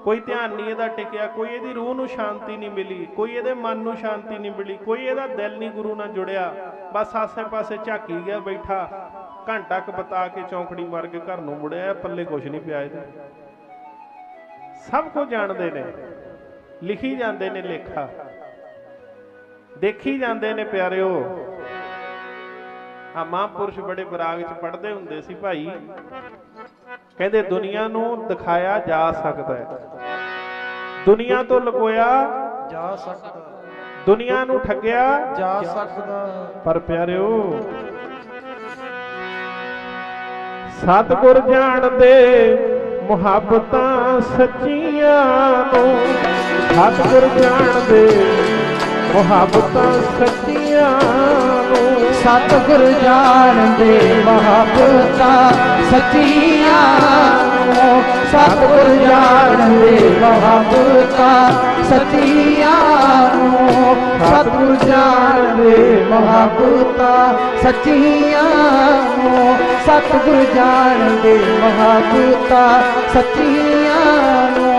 ਕੋਈ ਧਿਆਨ ਨਹੀਂ ਇਹਦਾ ਟਿਕਿਆ, ਕੋਈ ਇਹਦੀ ਰੂਹ ਨੂੰ ਸ਼ਾਂਤੀ ਨਹੀਂ ਮਿਲੀ, ਕੋਈ ਇਹਦੇ ਮਨ ਨੂੰ ਸ਼ਾਂਤੀ ਨਹੀਂ ਮਿਲੀ, ਕੋਈ ਇਹਦਾ ਦਿਲ ਨਹੀਂ ਗੁਰੂ ਨਾਲ ਜੁੜਿਆ। ਬਸ ਆਸੇ ਪਾਸੇ ਝਾਕੀ ਗਿਆ ਬੈਠਾ, ਘੰਟਾ ਕੁ ਬਤਾ ਕੇ ਚੌਂਕੜੀ ਮਾਰ ਕੇ ਘਰ ਨੂੰ ਮੁੜਿਆ, ਪੱਲੇ ਕੁਛ ਨਹੀਂ ਪਿਆ ਇਹਦੇ। ਸਭ ਕੁਝ ਜਾਣਦੇ ਨੇ, ਲਿਖੀ ਜਾਂਦੇ ਨੇ ਲੇਖਾ, ਦੇਖੀ ਜਾਂਦੇ ਨੇ ਪਿਆਰਿਓ। ਆ ਮਹਾਂਪੁਰਸ਼ ਬੜੇ ਬਰਾਗ 'ਚ ਪੜ੍ਹਦੇ ਹੁੰਦੇ ਸੀ ਭਾਈ, ਕਹਿੰਦੇ ਦੁਨੀਆ ਨੂੰ ਦਿਖਾਇਆ ਜਾ ਸਕਦਾ ਹੈ, ਦੁਨੀਆ ਤੋਂ ਲੁਕੋਇਆ ਜਾ ਸਕਦਾ, ਦੁਨੀਆ ਨੂੰ ਠੱਗਿਆ ਜਾ ਸਕਦਾ। ਪਰ ਪਿਆਰਿਓ ਸਤਿਗੁਰ ਜਾਣਦੇ ਮੁਹੱਬਤਾਂ ਸੱਚੀਆਂ ਨੂੰ, ਸਤਿਗੁਰ ਜਾਣਦੇ ਮੁਹੱਬਤਾਂ ਸੱਚੀਆਂ ਨੂੰ, ਸਤਿਗੁਰ ਜਾਣਦੇ ਮੁਹੱਬਤਾਂ ਸੱਚੀਆਂ ਨੂੰ, ਸਤਿਗੁਰ ਜਾਣਦੇ ਮੁਹੱਬਤਾਂ ਸੱਚੀਆਂ ਨੂੰ, ਸਤਿਗੁਰ ਜਾਣਦੇ ਮੁਹੱਬਤਾਂ ਸੱਚੀਆਂ ਨੂੰ, ਸਤਿਗੁਰ ਜਾਣਦੇ ਮੁਹੱਬਤਾਂ ਸੱਚੀਆਂ ਨੂੰ,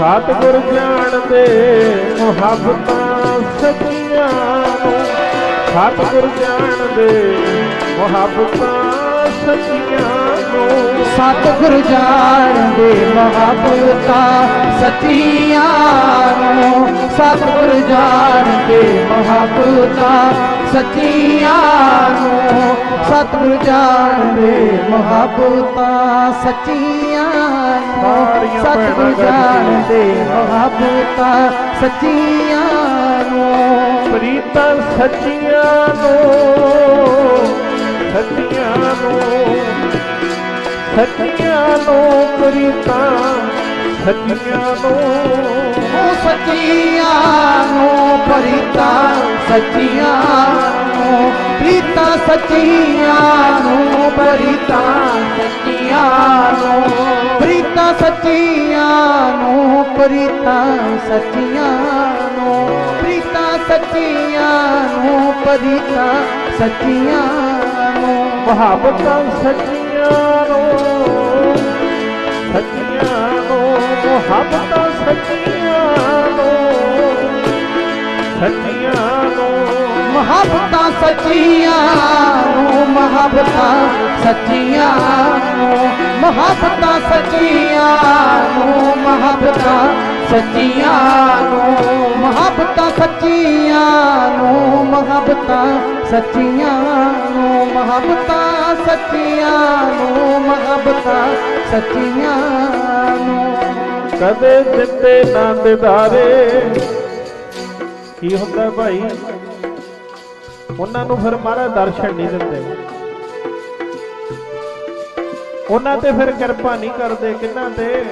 ਸਤਿਗੁਰ ਜਾਣਦੇ ਮੁਹੱਬਤਾਂ ਸੱਚੀਆਂ ਨੂੰ, ਸਤਿਗੁਰ ਜਾਣਦੇ ਮੁਹੱਬਤਾਂ ਸੱਚੀਆਂ ਨੂੰ, ਸਤਿਗੁਰ ਜਾਣਦੇ ਮੁਹੱਬਤਾਂ ਸੱਚੀਆਂ ਨੂੰ, ਸਤਿਗੁਰ ਜਾਣਦੇ ਮੁਹੱਬਤਾਂ ਸੱਚੀਆਂ ਨੂੰ, ਸਤਿਗੁਰ ਜਾਣਦੇ ਮੁਹੱਬਤਾਂ ਸੱਚੀਆਂ ਨੂੰ, ਸਤਿਗੁਰ ਜਾਣਦੇ ਮੁਹੱਬਤਾਂ ਸੱਚੀਆਂ ਨੂੰ, ਪ੍ਰੀਤਾਂ ਸੱਚੀਆਂ ਨੂੰ, ਸੱਚੀਆਂ ਨੂੰ, ਸੱਚੀਆਂ ਨੂੰ, ਪ੍ਰੀਤਾਂ ਸੱਚੀਆਂ ਨੂੰ, ਸੱਚੀਆਂ ਨੂੰ, ਪ੍ਰੀਤਾਂ ਸੱਚੀਆਂ ਨੂੰ, ਪ੍ਰੀਤਾਂ ਸੱਚੀਆਂ ਨੂੰ, ਪ੍ਰੀਤਾਂ ਸੱਚੀਆਂ ਨੂੰ, ਪ੍ਰੀਤਾਂ ਸੱਚੀਆਂ ਨੂੰ, ਪ੍ਰੀਤਾਂ ਸੱਚੀਆਂ ਨੂੰ, ਪ੍ਰੀਤਾਂ ਸੱਚੀਆਂ ਨੂੰ, ਪ੍ਰੀਤਾਂ ਸੱਚੀਆਂ ਨੂੰ, ਮੁਹੱਬਤਾਂ ਸੱਚੀਆਂ ਨੂੰ, ਸੱਚੀਆਂ ਨੂੰ, ਮੁਹੱਬਤਾਂ ਸੱਚੀਆਂ ਨੂੰ, ਸੱਚੀਆਂ ਨੂੰ, ਮੁਹੱਬਤਾਂ ਸੱਚੀਆਂ ਨੂੰ, ਮੁਹੱਬਤਾਂ ਸੱਚੀਆਂ ਨੂੰ, ਮੁਹੱਬਤਾਂ ਸੱਚੀਆਂ ਨੂੰ, ਮੁਹੱਬਤਾਂ ਸੱਚੀਆਂ ਨੂੰ, ਮੁਹੱਬਤਾਂ ਸੱਚੀਆਂ ਨੂੰ, ਮੁਹੱਬਤਾਂ ਸੱਚੀਆਂ ਨੂੰ, ਮੁਹੱਬਤਾਂ ਸੱਚੀਆਂ ਨੂੰ, ਮੁਹੱਬਤਾਂ ਸੱਚੀਆਂ ਨੂੰ। ਕਦੇ ਦਿੰਦੇ ਨਾ ਦਿਦਾਰੇ, ਕੀ ਹੁੰਦਾ ਭਾਈ, ਉਹਨਾਂ ਨੂੰ ਫਿਰ ਮਹਾਰਾਜ ਦਰਸ਼ਨ ਨਹੀਂ ਦਿੰਦੇ, ਉਹਨਾਂ ਤੇ ਫਿਰ ਕਿਰਪਾ ਨਹੀਂ ਕਰਦੇ। ਕਿਹਨਾਂ ਤੇ?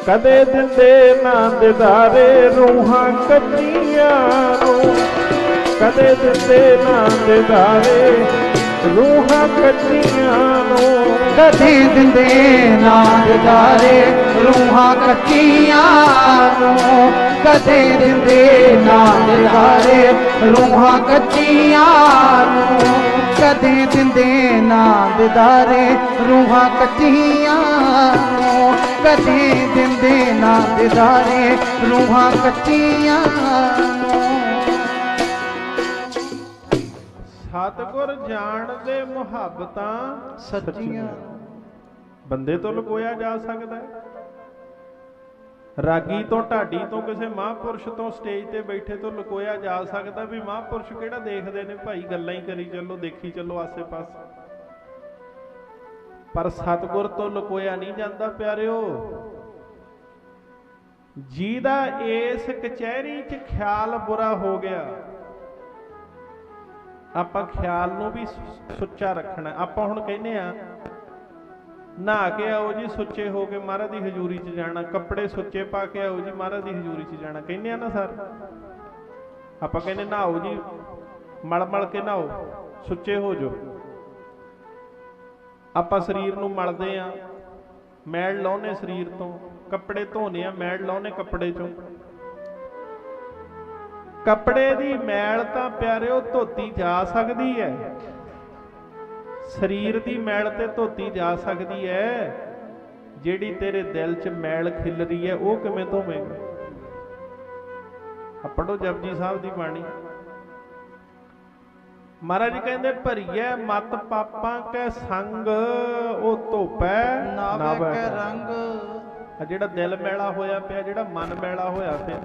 ਕਦੇ ਦਿੰਦੇ ਨਾ ਦਿਦਾਰੇ ਰੂਹਾਂ ਕੱਚੀਆਂ ਨੂੰ, ਕਦੇ ਦਿੰਦੇ ਨਾ ਦਿਦਾਰੇ ਰੂਹਾਂ ਕੱਚੀਆਂ ਨੂੰ, ਕਦੇ ਦਿੰਦੇ ਨਾ ਦਿਦਾਰੇ रूहां कच्चियां नूं कदे दिंदे ना दिदारे रूहां कच्चियां नूं कदे दिंदे ना दिदारे रूहां कच्चियां नूं कदे दिंदे ना दिदारे रूहां कच्चियां नूं। सतगुर जान दे मुहब्बतां सच्चियां ਬੰਦੇ ਤੋਂ ਲੁਕੋਇਆ ਜਾ ਸਕਦਾ ਹੈ। ਰਾਗੀ ਤੋਂ ਢਾਡੀ ਤੋਂ ਕਿਸੇ ਮਹਾਂਪੁਰਸ਼ ਤੋਂ ਸਟੇਜ ਤੇ ਬੈਠੇ ਤੋਂ ਲੁਕੋਇਆ ਜਾ ਸਕਦਾ ਵੀ ਮਹਾਂਪੁਰਸ਼ ਕਿਹੜਾ ਦੇਖਦੇ ਨੇ ਭਾਈ, ਗੱਲਾਂ ਹੀ ਕਰੀ ਚੱਲੋ, ਦੇਖੀ ਚੱਲੋ ਆਸੇ ਪਾਸੇ। ਪਰ ਸਤਿਗੁਰ ਤੋਂ ਲੁਕੋਇਆ ਨਹੀਂ ਜਾਂਦਾ ਪਿਆਰਿਓ। ਜਿਹਦਾ ਇਸ ਕਚਹਿਰੀ 'ਚ ਖਿਆਲ ਬੁਰਾ ਹੋ ਗਿਆ, ਆਪਾਂ ਖਿਆਲ ਨੂੰ ਵੀ ਸੁੱਚਾ ਰੱਖਣਾ। ਆਪਾਂ ਹੁਣ ਕਹਿੰਦੇ ਆ ਨਹਾ ਕੇ ਆਓ ਜੀ ਸੁੱਚੇ ਹੋ ਕੇ ਮਹਾਰਾਜ ਦੀ ਹਜ਼ੂਰੀ 'ਚ ਜਾਣਾ, ਕੱਪੜੇ ਸੁੱਚੇ ਪਾ ਕੇ ਆਓ ਜੀ ਮਹਾਰਾਜ ਦੀ ਹਜ਼ੂਰੀ 'ਚ ਜਾਣਾ, ਕਹਿੰਦੇ ਆ ਨਾ ਸਰ। ਆਪਾਂ ਕਹਿੰਦੇ ਨਹਾਓ ਜੀ, ਮਲ ਮਲ ਕੇ ਨਹਾਓ, ਸੁੱਚੇ ਹੋ ਜਾਓ। ਆਪਾਂ ਸਰੀਰ ਨੂੰ ਮਲਦੇ ਆ, ਮੈਲ ਲਾਉਨੇ ਸਰੀਰ ਤੋਂ, ਕੱਪੜੇ ਧੋਨੇ ਆ, ਮੈਲ ਲਾਉਨੇ ਕੱਪੜੇ ਚੋਂ। ਕੱਪੜੇ ਦੀ ਮੈਲ ਤਾਂ ਪਿਆਰਿਓ ਧੋਤੀ ਜਾ ਸਕਦੀ ਹੈ, ਸਰੀਰ ਦੀ ਮੈਲ ਤੇ ਧੋਤੀ ਜਾ ਸਕਦੀ ਹੈ। ਜਿਹੜੀ ਤੇਰੇ ਦਿਲ 'ਚ ਮੈਲ ਖਿਲ ਰਹੀ ਹੈ ਉਹ ਕਿਵੇਂ ਧੋਵੇਂਗਾ? ਪੜ੍ਹੋ ਜਪਜੀ ਸਾਹਿਬ ਦੀ ਬਾਣੀ। ਮਹਾਰਾਜ ਕਹਿੰਦੇ ਭਰੀਐ ਮਤ ਪਾਪਾਂ ਕੈ ਸੰਗ ਉਹ ਧੋਪੈ ਨਾਵੈ ਕੈ ਰੰਗ। ਆ ਜਿਹੜਾ ਦਿਲ ਮੈਲਾ ਹੋਇਆ ਪਿਆ, ਜਿਹੜਾ ਮਨ ਮੈਲਾ ਹੋਇਆ ਪਿਆ,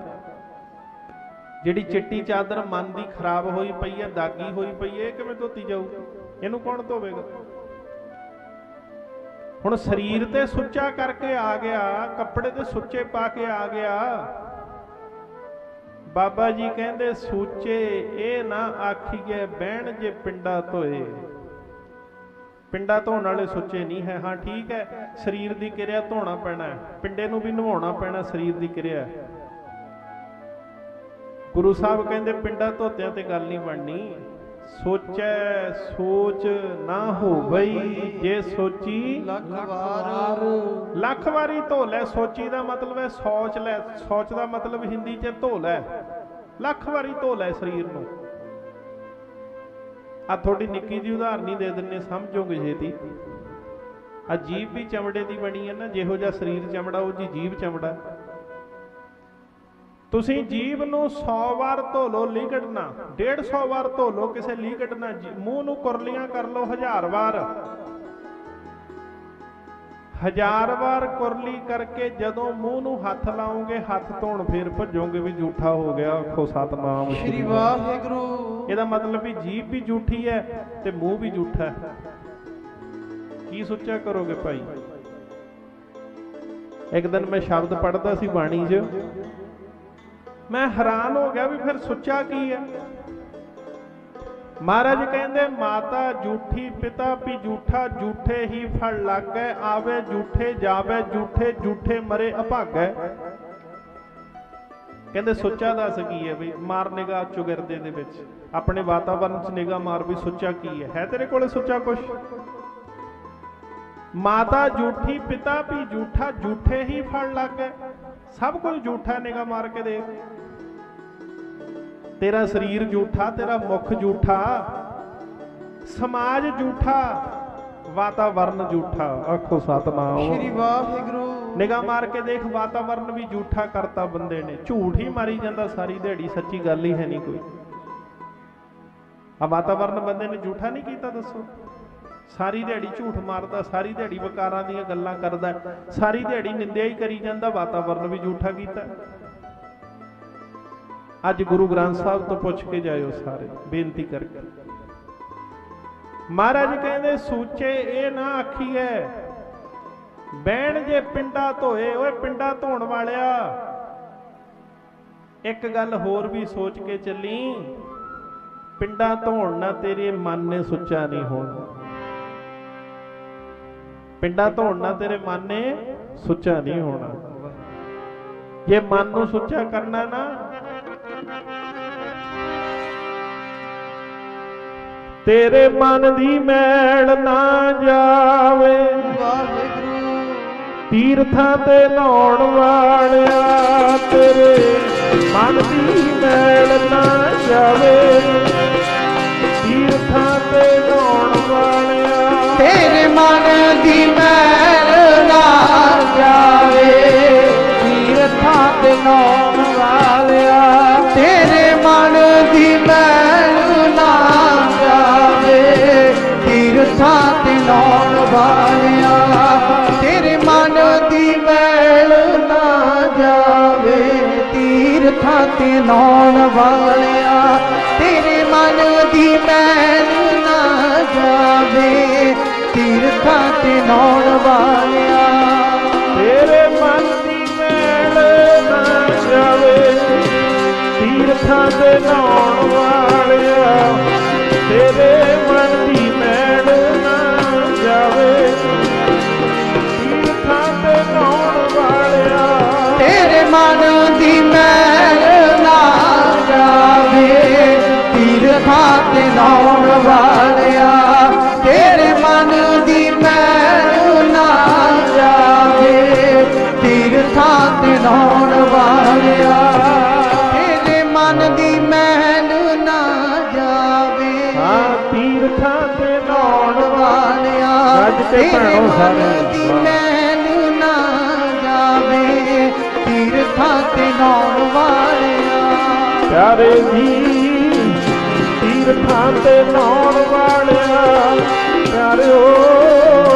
ਜਿਹੜੀ ਚਿੱਟੀ ਚਾਦਰ ਮਨ ਦੀ ਖਰਾਬ ਹੋਈ ਪਈ ਹੈ, ਦਾਗੀ ਹੋਈ ਪਈ ਹੈ, ਇਹ ਕਿਵੇਂ ਧੋਤੀ ਜਾਊ? ਇਹਨੂੰ ਕੌਣ ਧੋਵੇਗਾ? ਹੁਣ ਸਰੀਰ ਤੇ ਸੁੱਚਾ ਕਰਕੇ ਆ ਗਿਆ, ਕੱਪੜੇ ਤੇ ਸੁੱਚੇ ਪਾ ਕੇ ਆ ਗਿਆ। ਬਾਬਾ ਜੀ ਕਹਿੰਦੇ ਸੂਚੇ ਇਹ ਨਾ ਆਖੀਏ ਬਹਿਣ ਜੇ ਪਿੰਡਾ ਧੋਏ। ਪਿੰਡਾ ਧੋਣ ਵਾਲੇ ਸੁੱਚੇ ਨਹੀਂ ਹੈ। ਹਾਂ ਠੀਕ ਹੈ, ਸਰੀਰ ਦੀ ਕਿਰਿਆ ਧੋਣਾ ਪੈਣਾ, ਪਿੰਡੇ ਨੂੰ ਵੀ ਨਵਾਉਣਾ ਪੈਣਾ, ਸਰੀਰ ਦੀ ਕਿਰਿਆ। ਗੁਰੂ ਸਾਹਿਬ ਕਹਿੰਦੇ ਪਿੰਡਾਂ ਧੋਤਿਆਂ ਤੇ ਗੱਲ ਨਹੀਂ ਬਣਨੀ। ਸੋਚੈ ਸੋਚ ਨਾ ਹੋਵਈ ਜੇ ਸੋਚੀ ਲੱਖ ਵਾਰੀ ਧੋ ਲੈ। ਸੋਚੀ ਦਾ ਮਤਲਬ ਹੈ ਸੋਚ ਲੈ, ਸੋਚ ਦਾ ਮਤਲਬ ਹਿੰਦੀ 'ਚ ਧੋ ਲੈ। ਲੱਖ ਵਾਰੀ ਧੋ ਲੈ ਸਰੀਰ ਨੂੰ। ਆ ਥੋੜੀ ਨਿੱਕੀ ਜਿਹੀ ਉਦਾਹਰਣੀ ਦੇ ਦਿੰਨੇ, ਸਮਝੋਗੇ ਛੇਤੀ। ਆ ਜੀਭ ਵੀ ਚਮੜੇ ਦੀ ਬਣੀ ਹੈ ਨਾ, ਜਿਹੋ ਜਿਹਾ ਸਰੀਰ ਚਮੜਾ ਉਹ ਜੀ ਜੀਭ ਚਮੜਾ। ਤੁਸੀਂ ਜੀਭ ਨੂੰ 100 ਵਾਰ ਧੋ ਲਓ, ਲੀਕੜ ਨਾ 150 ਵਾਰ ਧੋ ਲਓ, ਕਿਸੇ ਲੀਕੜ ਨਾ। ਮੂੰਹ ਨੂੰ ਕੁਰਲੀਆਂ ਕਰ ਲਓ 1000 ਵਾਰ। 1000 ਵਾਰ ਕੁਰਲੀ ਕਰਕੇ ਜਦੋਂ ਮੂੰਹ ਨੂੰ ਹੱਥ ਲਾਓਗੇ, ਹੱਥ ਧੋਣ ਫੇਰ ਭੱਜੋਗੇ ਵੀ ਝੂਠਾ ਹੋ ਗਿਆ। ਆਖੋ ਸਤਨਾਮ ਸ਼੍ਰੀ ਵਾਹਿਗੁਰੂ। ਇਹਦਾ ਮਤਲਬ ਵੀ ਜੀਭ ਵੀ ਝੂਠੀ ਹੈ ਤੇ ਮੂੰਹ ਵੀ ਝੂਠਾ ਹੈ। ਕੀ ਸੋਚਿਆ ਕਰੋਗੇ ਭਾਈ? ਇੱਕ ਦਿਨ ਮੈਂ ਸ਼ਬਦ ਪੜ੍ਹਦਾ ਸੀ ਬਾਣੀ 'ਚ, ਮੈਂ ਹੈਰਾਨ ਹੋ ਗਿਆ ਵੀ ਫਿਰ ਸੁੱਚਾ ਕੀ ਹੈ। ਮਹਾਰਾਜ ਕਹਿੰਦੇ ਮਾਤਾ ਝੂਠੀ ਪਿਤਾ ਵੀ ਝੂਠਾ, ਝੂਠੇ ਹੀ ਫਲ ਲੱਗੈ ਆਵੇ, ਝੂਠੇ ਜਾਵੇ ਝੂਠੇ, ਝੂਠੇ ਮਰੇ ਅਭਾਗੈ। ਕਹਿੰਦੇ ਸੁੱਚਾ ਦੱਸ ਕੀ ਹੈ ਬਈ? ਮਾਰ ਨਿਗਾਹ ਚੁਗਿਰਦੇ ਦੇ ਵਿੱਚ, ਆਪਣੇ ਵਾਤਾਵਰਨ 'ਚ ਨਿਗਾਹ ਮਾਰ ਵੀ ਸੁੱਚਾ ਕੀ ਹੈ ਤੇਰੇ ਕੋਲੇ ਸੁੱਚਾ ਕੁਛ? ਮਾਤਾ ਝੂਠੀ ਪਿਤਾ ਵੀ ਝੂਠਾ, ਝੂਠੇ ਹੀ ਫਲ ਲੱਗੈ। ਸਭ ਕੁਝ ਝੂਠਾ, ਨਿਗਾਹ ਮਾਰ ਕੇ ਦੇਖ। ਤੇਰਾ ਸਰੀਰ ਝੂਠਾ, ਤੇਰਾ ਮੁਖ ਝੂਠਾ, ਸਮਾਜ ਝੂਠਾ, ਵਾਤਾਵਰਨ ਝੂਠਾ। ਆਖੋ ਸਤਨਾਮ ਸ਼੍ਰੀ ਵਾਹਿਗੁਰੂ। ਨਿਗਾਹ ਮਾਰ ਕੇ ਦੇਖ, ਵਾਤਾਵਰਨ ਵੀ ਝੂਠਾ ਕਰਤਾ ਬੰਦੇ ਨੇ। ਝੂਠ ਹੀ ਮਾਰੀ ਜਾਂਦਾ ਸਾਰੀ ਦਿਹਾੜੀ, ਸੱਚੀ ਗੱਲ ਹੀ ਹੈ ਨਹੀਂ ਕੋਈ। ਆ ਵਾਤਾਵਰਨ ਬੰਦੇ ਨੇ ਝੂਠਾ ਨਹੀਂ ਕੀਤਾ ਦੱਸੋ? ਸਾਰੀ ਦਿਹਾੜੀ ਝੂਠ ਮਾਰਦਾ, ਸਾਰੀ ਦਿਹਾੜੀ ਵਿਕਾਰਾਂ ਦੀਆਂ ਗੱਲਾਂ ਕਰਦਾ, ਸਾਰੀ ਦਿਹਾੜੀ ਨਿੰਦਿਆ ਹੀ ਕਰੀ ਜਾਂਦਾ, ਵਾਤਾਵਰਨ ਵੀ ਝੂਠਾ ਕੀਤਾ। ਅੱਜ ਗੁਰੂ ਗ੍ਰੰਥ ਸਾਹਿਬ ਤੋਂ ਪੁੱਛ ਕੇ ਜਾਇਓ ਸਾਰੇ, ਬੇਨਤੀ ਕਰਕੇ। ਮਹਾਰਾਜ ਕਹਿੰਦੇ ਸੂਚੇ ਇਹ ਨਾ ਆਖੀਏ ਬਹਿਣ ਜੇ ਪਿੰਡਾ ਧੋਏ। ਓਏ ਪਿੰਡਾ ਧੋਣ ਵਾਲਿਆ, ਇੱਕ ਗੱਲ ਹੋਰ ਵੀ ਸੋਚ ਕੇ ਚੱਲੀ, ਪਿੰਡਾ ਧੋਣ ਨਾਲ ਤੇਰੇ ਮਨ ਨੇ ਸੁੱਚਾ ਨਹੀਂ ਹੋਣਾ। ਪਿੰਡਾ ਧੋਣ ਨਾਲ ਤੇਰੇ ਮਨ ਨੇ ਸੁੱਚਾ ਨਹੀਂ ਹੋਣਾ। ਜੇ ਮਨ ਨੂੰ ਸੁੱਚਾ ਕਰਨਾ ਨਾ, ਤੇਰੇ ਮਨ ਦੀ ਮੈਲ ਨਾ ਜਾਵੇ। ਵਾਹਿਗੁਰੂ। ਤੀਰਥਾਂ ਤੇ ਨਹਾਉਣ ਵਾਲਿਆ ਤੇਰੇ ਮਨ ਦੀ ਮੈਲ ਨਾ ਜਾਵੇ। ਤੀਰਥਾਂ ਤੇ ਨਹਾਉਣ ਵਾਲਿਆ ਤੇਰੇ ਮਨ ਦੀ ਮੈਲ ਨਾ ਜਾਵੇ। ਤੀਰਥਾਂ ਤੇ ਨਹਾਉਣ ਵਾਲਿਆ ਤੇਰੇ ਮਨ ਦੀ ਮੈਲ ਨਾ ਜਾਵੇ। ਤੀਰਥਾਂ ਤੇ ਨਹਾਉਣ ਵਾਲਿਆ ਤੇਰੇ ਮਨ ਦੀ ਮੈਲ ਨਾ ਜਾਵੇ। ਤੀਰਥਾਂ ਤੇ ਨਹਾਉਣ ਵਾਲਿਆ ਤੇਰੇ ਮਨ ਦੀ ਮੈਲ ਨਾ ਜਾਵੇ। ਤੀਰਥਾਂ ਤੇ ਨਹਾਉਣ ਵਾਲਿਆ ਤੇਰੇ ਮਨ ਦੀ ਮੈਲ ਨਾ ਜਾਵੇ। ਤੀਰਥਾਂ ਤੇ ਨਹਾਉਣ ਵਾਲਿਆ ਤੇਰੇ ਮਨ ਦੀ ਮੈਲ ਨਾ ਜਾਵੇ। ਤੀਰਥਾਂ ਤੇ ਨਹਾਉਣ ਵਾਲਿਆ ਤੇਰੇ ਮਨ ਦੀ ਮੈਲ ਨਾ ਜਾਵੇ। ਤੀਰਥਾਂ ਤੇ ਨਹਾਉਣ ਵਾਲਿਆ ਤੇਰੇ ਮਨ ਦੀ ਮੈਲ ਨਾ ਜਾਵੇ। ਤੀਰਥਾਂ ਤੇ ਨਹਾਉਣ ਵਾਲਿਆ ਤੇਰੇ ਮਨ ਦੀ ਮੈਲ ਨਾ ਜਾਵੇ। ਹਾਂ ਤੀਰਥਾਂ ਤੇ ਨਹਾਉਣ ਵਾਲਿਆ ਤੇਰੇ ਮਨ ਦੀ ਮੈਲ ਨਾ ਜਾਵੇ। ਤੀਰਥਾਂ ਤੇ ਨਹਾਉਣ ਵਾਲਿਆ ਪਿਆਰੇ ਜੀ ਤੀਰਥਾਂ ਤੇ ਨਹਾਉਣ ਵਾਲਿਆ ਪਿਆਰਿਓ।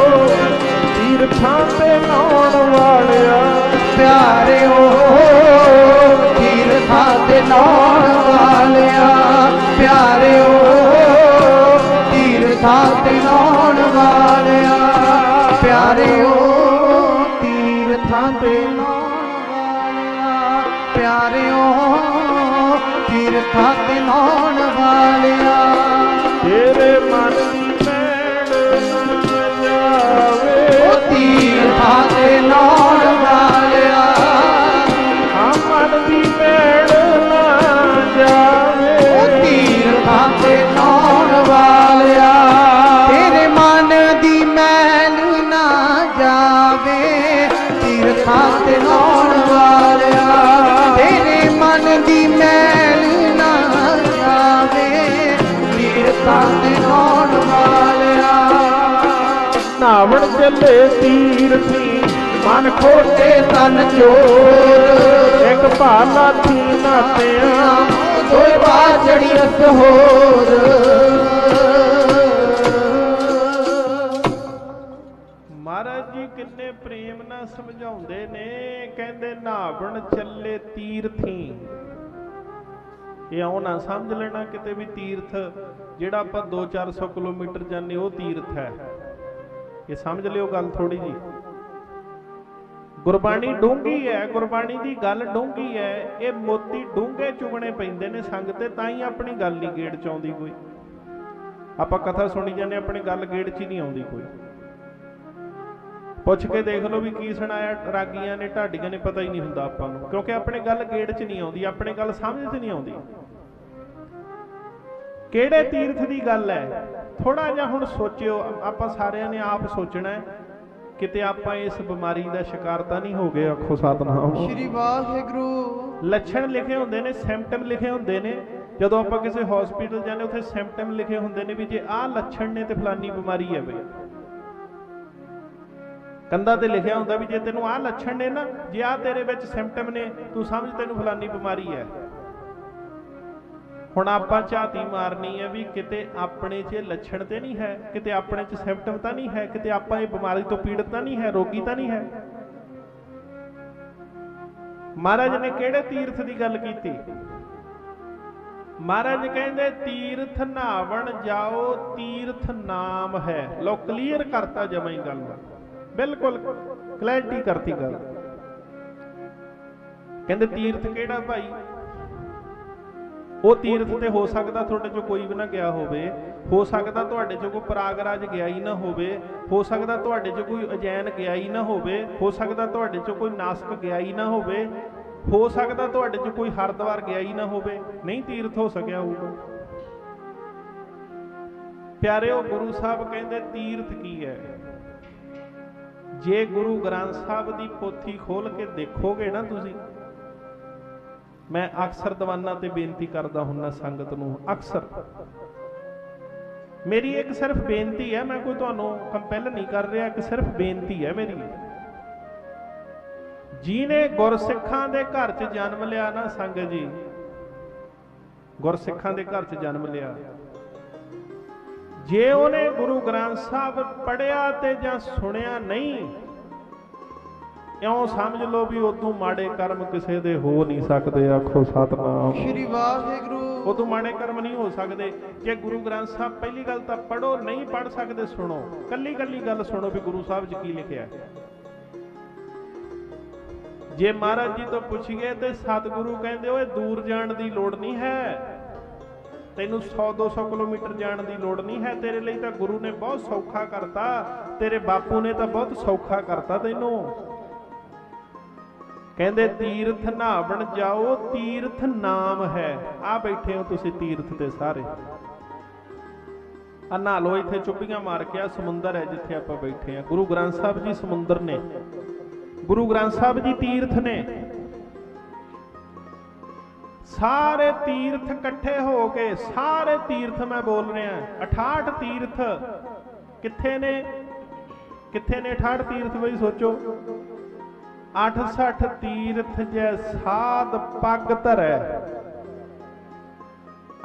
ਤੀਰਥਾਂ ਤੇ ਨਹਾਉਣ ਵਾਲਿਆ ਪਿਆਰਿਓ। ਤੀਰਥਾਂ ਤੇ ਨਹਾਉਣ ਵਾਲਿਆ ਪਿਆਰਿਓ। ਤੀਰਥਾਂ ਤੇ ਨਹਾਉਣ ਵਾਲਿਆ ਪਿਆਰਿਓ। ਤੀਰਥਾਂ ਤੇ ਨਹਾਉਣ ਵਾਲਿਆ ਪਿਆਰਿਓ। ਤੀਰਥਾਂ ਤੇ ਨਹਾਉਣ ਵਾਲਿਆ ਤੇਰੇ ਮਨ ਦੀ ਮੈਲ ਨਾ ਜਾਵੇ। ਤੀਰਥਾਂ ਤੇ ਨਹਾਉਣ ਵਾਲਿਆ ਹਾਂ ਮਨ ਦੀ ਮੈਲ ਨਾ ਜਾਵੇ। ਤੀਰਥਾਂ ਤੇ ਨਹਾਉਣ ਵਾਲਿਆ ਤੇਰੇ ਮਨ ਦੀ ਮੈਲ ਨਾ ਜਾਵੇ। ਤੀਰਥਾਂ ਤੇ ਨਹਾਉਣ ਵਾਲਿਆ ਤੇਰੇ ਮਨ ਦੀ ਮੈਲ ਨਾ ਜਾਵੇ। ਤੀਰਥਾਂ ਤੇ ਨਹਾਉਣ ਵਾਲਿਆ ਨਾਵਣ ਚੱਲੇ ਤੀਰਥੀ ਮਨ ਖੋਟੇ ਤਨ ਚੋਰ। ਇੱਕ ਭਾਲਾ ਥੀ ਨਾਤਿਆਂ ਦੋਏ ਬਾਜੜੀ ਅਸ ਹੋਰ। ਮਹਾਰਾਜ ਜੀ ਕਿੰਨੇ ਪ੍ਰੇਮ ਨਾਲ ਸਮਝਾਉਂਦੇ ਨੇ। ਕਹਿੰਦੇ ਨਾਵਣ ਚੱਲੇ ਤੀਰਥੀ। ਇਹ ਆਉ ਨਾ ਸਮਝ ਲੈਣਾ ਕਿਤੇ ਵੀ ਤੀਰਥ ਜਿਹੜਾ ਆਪਾਂ 200-400 ਕਿਲੋਮੀਟਰ ਜਾਂਦੇ ਉਹ ਤੀਰਥ ਹੈ। ਇਹ ਸਮਝ ਲਿਓ ਗੱਲ ਥੋੜੀ ਜੀ। ਗੁਰਬਾਣੀ ਡੂੰਘੀ ਹੈ। ਗੁਰਬਾਣੀ ਦੀ ਗੱਲ ਡੂੰਘੀ ਹੈ। ਇਹ ਮੋਤੀ ਡੂੰਘੇ ਚੁਗਣੇ ਪੈਂਦੇ ਨੇ ਸੰਗ ਤੇ, ਤਾਂ ਹੀ ਆਪਣੀ ਗੱਲ ਨਹੀਂ ਗੇੜ ਚ ਆਉਂਦੀ ਕੋਈ। ਆਪਾਂ ਕਥਾ ਸੁਣੀ ਜਾਂਦੇ ਆਪਣੀ ਗੱਲ ਗੇੜ ਚ ਹੀ ਨਹੀਂ ਆਉਂਦੀ ਕੋਈ। ਪੁੱਛ ਕੇ ਦੇਖ ਲਓ ਵੀ ਕੀ ਸੁਣਾਇਆ ਰਾਗੀਆਂ ਨੇ ਢਾਡੀਆਂ ਨੇ, ਪਤਾ ਹੀ ਨਹੀਂ ਹੁੰਦਾ ਆਪਾਂ ਨੂੰ, ਕਿਉਂਕਿ ਆਪਣੀ ਗੱਲ ਗੇੜ ਚ ਨਹੀਂ ਆਉਂਦੀ, ਆਪਣੀ ਗੱਲ ਸਮਝ ਚ ਨਹੀਂ ਆਉਂਦੀ। ਕਿਹੜੇ ਤੀਰਥ ਦੀ ਗੱਲ ਹੈ ਥੋੜਾ ਜਿਹਾ ਹੁਣ ਸੋਚਿਓ। ਆਪਾਂ ਸਾਰਿਆਂ ਨੇ ਆਪ ਸੋਚਣਾ ਹੈ ਕਿਤੇ ਆਪਾਂ ਇਸ ਬਿਮਾਰੀ ਦਾ ਸ਼ਿਕਾਰ ਤਾਂ ਨਹੀਂ ਹੋ ਗਏ। ਆਖੋ ਸਤਿਨਾਮ ਸ਼੍ਰੀ ਵਾਹਿਗੁਰੂ। ਲੱਛਣ ਲਿਖੇ ਹੁੰਦੇ ਨੇ, ਸਿੰਪਟਮ ਲਿਖੇ ਹੁੰਦੇ ਨੇ। ਜਦੋਂ ਆਪਾਂ ਕਿਸੇ ਹਸਪੀਟਲ ਜਾਂਦੇ ਉੱਥੇ ਸਿੰਪਟਮ ਲਿਖੇ ਹੁੰਦੇ ਨੇ ਵੀ ਜੇ ਆਹ ਲੱਛਣ ਨੇ ਤੇ ਫਲਾਨੀ ਬਿਮਾਰੀ ਹੈ ਬਈ। ਕੰਧਾਂ ਤੇ ਲਿਖਿਆ ਹੁੰਦਾ ਵੀ ਜੇ ਤੈਨੂੰ ਆਹ ਲੱਛਣ ਨੇ ਨਾ, ਜੇ ਆਹ ਤੇਰੇ ਵਿੱਚ ਸਿੰਪਟਮ ਨੇ, ਤੂੰ ਸਮਝ ਤੈਨੂੰ ਫਲਾਨੀ ਬਿਮਾਰੀ ਹੈ। ਹੁਣ ਆਪਾਂ ਝਾਤੀ ਮਾਰਨੀ ਹੈ ਵੀ ਕਿਤੇ ਆਪਣੇ 'ਚ ਲੱਛਣ ਤੇ ਨਹੀਂ ਹੈ, ਕਿਤੇ ਆਪਣੇ 'ਚ ਸਿੰਪਟਮ ਤਾਂ ਨਹੀਂ ਹੈ, ਕਿਤੇ ਆਪਾਂ ਇਹ ਬਿਮਾਰੀ ਤੋਂ ਪੀੜਤ ਤਾਂ ਨਹੀਂ ਹੈ, ਰੋਗੀ ਤਾਂ ਨਹੀਂ ਹੈ। ਮਹਾਰਾਜ ਨੇ ਕਿਹੜੇ ਤੀਰਥ ਦੀ ਗੱਲ ਕੀਤੀ? ਮਹਾਰਾਜ ਕਹਿੰਦੇ ਤੀਰਥ ਨਹਾਵਣ ਜਾਓ, ਤੀਰਥ ਨਾਮ ਹੈ। ਲੋ ਕਲੀਅਰ ਕਰਤਾ ਜਮਾਂ ਹੀ ਗੱਲ, ਬਿਲਕੁਲ ਕਲੈਰਿਟੀ ਕਰਤੀ ਗੱਲ। ਕਹਿੰਦੇ ਤੀਰਥ ਕਿਹੜਾ ਭਾਈ? ਉਹ ਤੀਰਥ ਤੇ ਹੋ ਸਕਦਾ ਤੁਹਾਡੇ ਚੋਂ ਕੋਈ ਵੀ ਨਾ ਗਿਆ ਹੋਵੇ, ਹੋ ਸਕਦਾ ਤੁਹਾਡੇ ਚੋਂ ਕੋਈ ਪ੍ਰਾਗਰਾਜ ਗਿਆ ਹੀ ਨਾ ਹੋਵੇ, ਹੋ ਸਕਦਾ ਤੁਹਾਡੇ ਚੋਂ ਕੋਈ ਅਜੈਨ ਗਿਆ ਹੀ ਨਾ ਹੋਵੇ, ਹੋ ਸਕਦਾ ਤੁਹਾਡੇ ਚੋਂ ਕੋਈ ਨਾਸਕ ਗਿਆ ਹੀ ਨਾ ਹੋਵੇ, ਹੋ ਸਕਦਾ ਤੁਹਾਡੇ ਚੋਂ ਕੋਈ ਹਰਿਦੁਆਰ ਗਿਆ ਹੀ ਨਾ ਹੋਵੇ, ਨਹੀਂ ਤੀਰਥ ਹੋ ਸਕਿਆ ਹੋਊਗਾ। ਪਿਆਰਿਓ, ਗੁਰੂ ਸਾਹਿਬ ਕਹਿੰਦੇ ਤੀਰਥ ਕੀ ਹੈ? ਜੇ ਗੁਰੂ ਗ੍ਰੰਥ ਸਾਹਿਬ ਦੀ ਪੋਥੀ ਖੋਲ ਕੇ ਦੇਖੋਗੇ ਨਾ ਤੁਸੀਂ, ਮੈਂ ਅਕਸਰ ਦੀਵਾਨਾਂ ਤੇ ਬੇਨਤੀ ਕਰਦਾ ਹੁੰਨਾ ਸੰਗਤ ਨੂੰ, ਅਕਸਰ ਮੇਰੀ ਇੱਕ ਸਿਰਫ ਬੇਨਤੀ ਹੈ, ਮੈਂ ਕੋਈ ਤੁਹਾਨੂੰ ਕੰਪੈਲ ਨਹੀਂ ਕਰ ਰਿਹਾ, ਇੱਕ ਸਿਰਫ ਬੇਨਤੀ ਹੈ ਮੇਰੀ। ਜਿਹਨੇ ਗੁਰਸਿੱਖਾਂ ਦੇ ਘਰ 'ਚ ਜਨਮ ਲਿਆ ਨਾ ਸੰਗਤ ਜੀ, ਗੁਰਸਿੱਖਾਂ ਦੇ ਘਰ 'ਚ ਜਨਮ ਲਿਆ, ਜੇ ਉਹਨੇ ਗੁਰੂ ਗ੍ਰੰਥ ਸਾਹਿਬ ਪੜ੍ਹਿਆ ਤੇ ਜਾਂ ਸੁਣਿਆ ਨਹੀਂ, ਇਉਂ ਸਮਝ ਲਓ ਵੀ ਉਦੋਂ ਮਾੜੇ ਕਰਮ ਕਿਸੇ ਦੇ ਹੋ ਨਹੀਂ ਸਕਦੇ। ਆਖੋ ਸਤਿਨਾਮ ਸ਼੍ਰੀ ਵਾਹਿਗੁਰੂ। ਉਦੋਂ ਮਾੜੇ ਕਰਮ ਨਹੀਂ ਹੋ ਸਕਦੇ ਜੇ ਗੁਰੂ ਗ੍ਰੰਥ ਸਾਹਿਬ, ਪਹਿਲੀ ਗੱਲ ਤਾਂ ਪੜ੍ਹੋ, ਨਹੀਂ ਪੜ੍ਹ ਸਕਦੇ ਸੁਣੋ, ਕੱਲੀ ਕੱਲੀ ਗੱਲ ਸੁਣੋ ਵੀ ਗੁਰੂ ਸਾਹਿਬ 'ਚ ਕੀ ਲਿਖਿਆ। ਜੇ ਮਹਾਰਾਜ ਜੀ ਤੋਂ ਪੁੱਛੀਏ ਤੇ ਸਤਿਗੁਰੂ ਕਹਿੰਦੇ ਓਏ ਦੂਰ ਜਾਣ ਦੀ ਲੋੜ ਨਹੀਂ ਹੈ, ਤੈਨੂੰ 100-200 ਕਿਲੋਮੀਟਰ ਜਾਣ ਦੀ ਲੋੜ ਨਹੀਂ ਹੈ, ਤੇਰੇ ਲਈ ਤਾਂ ਗੁਰੂ ਨੇ ਬਹੁਤ ਸੌਖਾ ਕਰਤਾ, ਤੇਰੇ ਬਾਪੂ ਨੇ ਤਾਂ ਬਹੁਤ ਸੌਖਾ ਕਰਤਾ ਤੈਨੂੰ। ਕਹਿੰਦੇ ਤੀਰਥ ਨਹਾਵਣ ਜਾਓ, ਤੀਰਥ ਨਾਮ ਹੈ। ਆ ਬੈਠੇ ਹੋ ਤੁਸੀਂ ਤੀਰਥ ਤੇ ਸਾਰੇ, ਆ ਨਹਾ ਲਓ, ਇੱਥੇ ਚੁੱਪੀਆਂ ਮਾਰ ਕੇ। ਆ ਸਮੁੰਦਰ ਹੈ ਜਿੱਥੇ ਆਪਾਂ ਬੈਠੇ ਆ, ਗੁਰੂ ਗ੍ਰੰਥ ਸਾਹਿਬ ਜੀ ਸਮੁੰਦਰ ਨੇ, ਗੁਰੂ ਗ੍ਰੰਥ ਸਾਹਿਬ ਜੀ ਤੀਰਥ ਨੇ। ਸਾਰੇ ਤੀਰਥ ਇਕੱਠੇ ਹੋ ਕੇ, ਸਾਰੇ ਤੀਰਥ ਮੈਂ ਬੋਲ ਰਿਹਾ, 68 ਤੀਰਥ ਕਿੱਥੇ ਨੇ? ਕਿੱਥੇ ਨੇ 68 ਤੀਰਥ ਬਈ ਸੋਚੋ। 68 ਤੀਰਥ ਜੈ ਸਾਧ ਪੱਗ ਧਰੈ।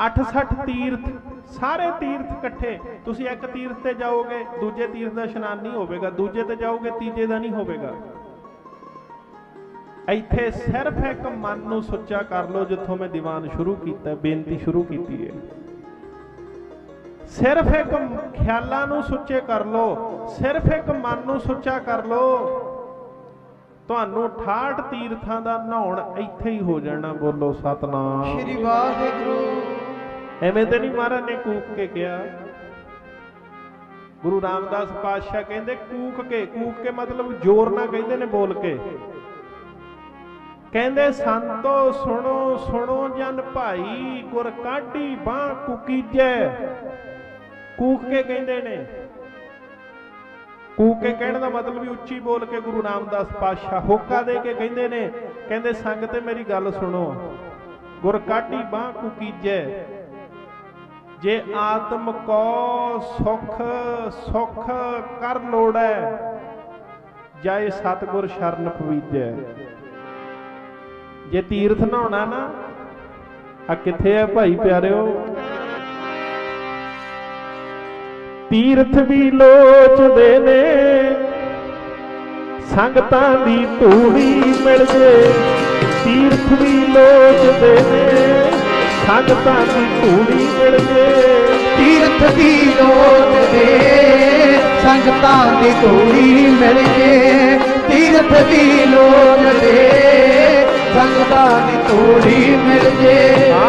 68 ਤੀਰਥ, ਸਾਰੇ ਤੀਰਥ ਇਕੱਠੇ। ਤੁਸੀਂ ਇੱਕ ਤੀਰਥ ਤੇ ਜਾਓਗੇ, ਦੂਜੇ ਤੀਰਥ ਦਾ ਇਸ਼ਨਾਨ ਨਹੀਂ ਹੋਵੇਗਾ, ਦੂਜੇ ਤੇ ਜਾਓਗੇ, ਤੀਜੇ ਦਾ ਨਹੀਂ ਹੋਵੇਗਾ। ਇੱਥੇ ਸਿਰਫ ਇੱਕ ਮਨ ਨੂੰ ਸੁੱਚਾ ਕਰ ਲਓ, ਜਿੱਥੋਂ ਮੈਂ ਦੀਵਾਨ ਸ਼ੁਰੂ ਕੀਤਾ, ਬੇਨਤੀ ਸ਼ੁਰੂ ਕੀਤੀ ਹੈ। ਸਿਰਫ ਇੱਕ ਖਿਆਲਾਂ ਨੂੰ ਸੁੱਚੇ ਕਰ ਲਓ, ਸਿਰਫ ਇੱਕ ਮਨ ਨੂੰ ਸੁੱਚਾ ਕਰ ਲਓ, ਤੁਹਾਨੂੰ 68 ਤੀਰਥਾਂ ਦਾ ਨਹਾਉਣ ਇੱਥੇ ਹੀ ਹੋ ਜਾਣਾ। ਬੋਲੋ ਸਤਿਨਾਮ ਸ਼੍ਰੀ ਵਾਹਿਗੁਰੂ। ਐਵੇਂ ਤੇ ਨਹੀਂ ਮਹਾਰਾਜ ਨੇ ਕੂਕ ਕੇ ਕਿਹਾ। ਗੁਰੂ ਰਾਮਦਾਸ ਪਾਤਸ਼ਾਹ ਕਹਿੰਦੇ ਕੂਕ ਕੇ, ਕੂਕ ਕੇ ਮਤਲਬ ਜ਼ੋਰ ਨਾਲ ਕਹਿੰਦੇ ਨੇ, ਬੋਲ ਕੇ। ਕਹਿੰਦੇ ਸੰਤੋ ਸੁਣੋ ਸੁਣੋ ਜਨ ਭਾਈ, ਗੁਰ ਕਾਢੀ ਬਾਹ ਕੁਕੀਜੈ। ਕੂਕ ਕੇ ਕਹਿੰਦੇ ਨੇ। ਕੂਕ ਕੇ ਕਹਿਣ ਦਾ ਮਤਲਬ ਵੀ ਉੱਚੀ ਬੋਲ ਕੇ ਗੁਰੂ ਰਾਮਦਾਸ ਪਾਤਸ਼ਾਹ ਹੋਕਾ ਦੇ ਕੇ ਕਹਿੰਦੇ ਨੇ, ਕਹਿੰਦੇ ਸੰਗਤ ਮੇਰੀ ਗੱਲ ਸੁਣੋ, ਗੁਰ ਕਾਢੀ ਬਾਹ ਕੁਕੀਜੈ। ਜੇ ਆਤਮ ਕੋ ਸੁਖ ਸੁਖ ਕਰ ਲੋੜੈ, ਜਾਏ ਸਤਿਗੁਰ ਸ਼ਰਨ ਪਵੀਜੈ। ਜੇ ਤੀਰਥ ਨਹਾਉਣਾ ਨਾ, ਆ ਕਿੱਥੇ ਆ ਭਾਈ ਪਿਆਰਿਓ? ਤੀਰਥ ਵੀ ਲੋਚਦੇ ਨੇ, ਸੰਗਤਾਂ ਦੀ ਧੂੜੀ ਮਿਲ ਜੇ। ਤੀਰਥ ਵੀ ਲੋਚਦੇ ਨੇ, ਸੰਗਤਾਂ ਦੀ ਧੂੜੀ ਮਿਲ ਜੇ। ਤੀਰਥ ਦੀ ਲੋਚਦੇ, ਸੰਗਤਾਂ ਦੀ ਧੂੜੀ ਮਿਲ ਜੇ। ਤੀਰਥ ਦੀ ਲੋਚਦੇ, ਸੰਗਤਾਂ ਦੀ ਧੂੜੀ ਮਿਲ ਜੇ।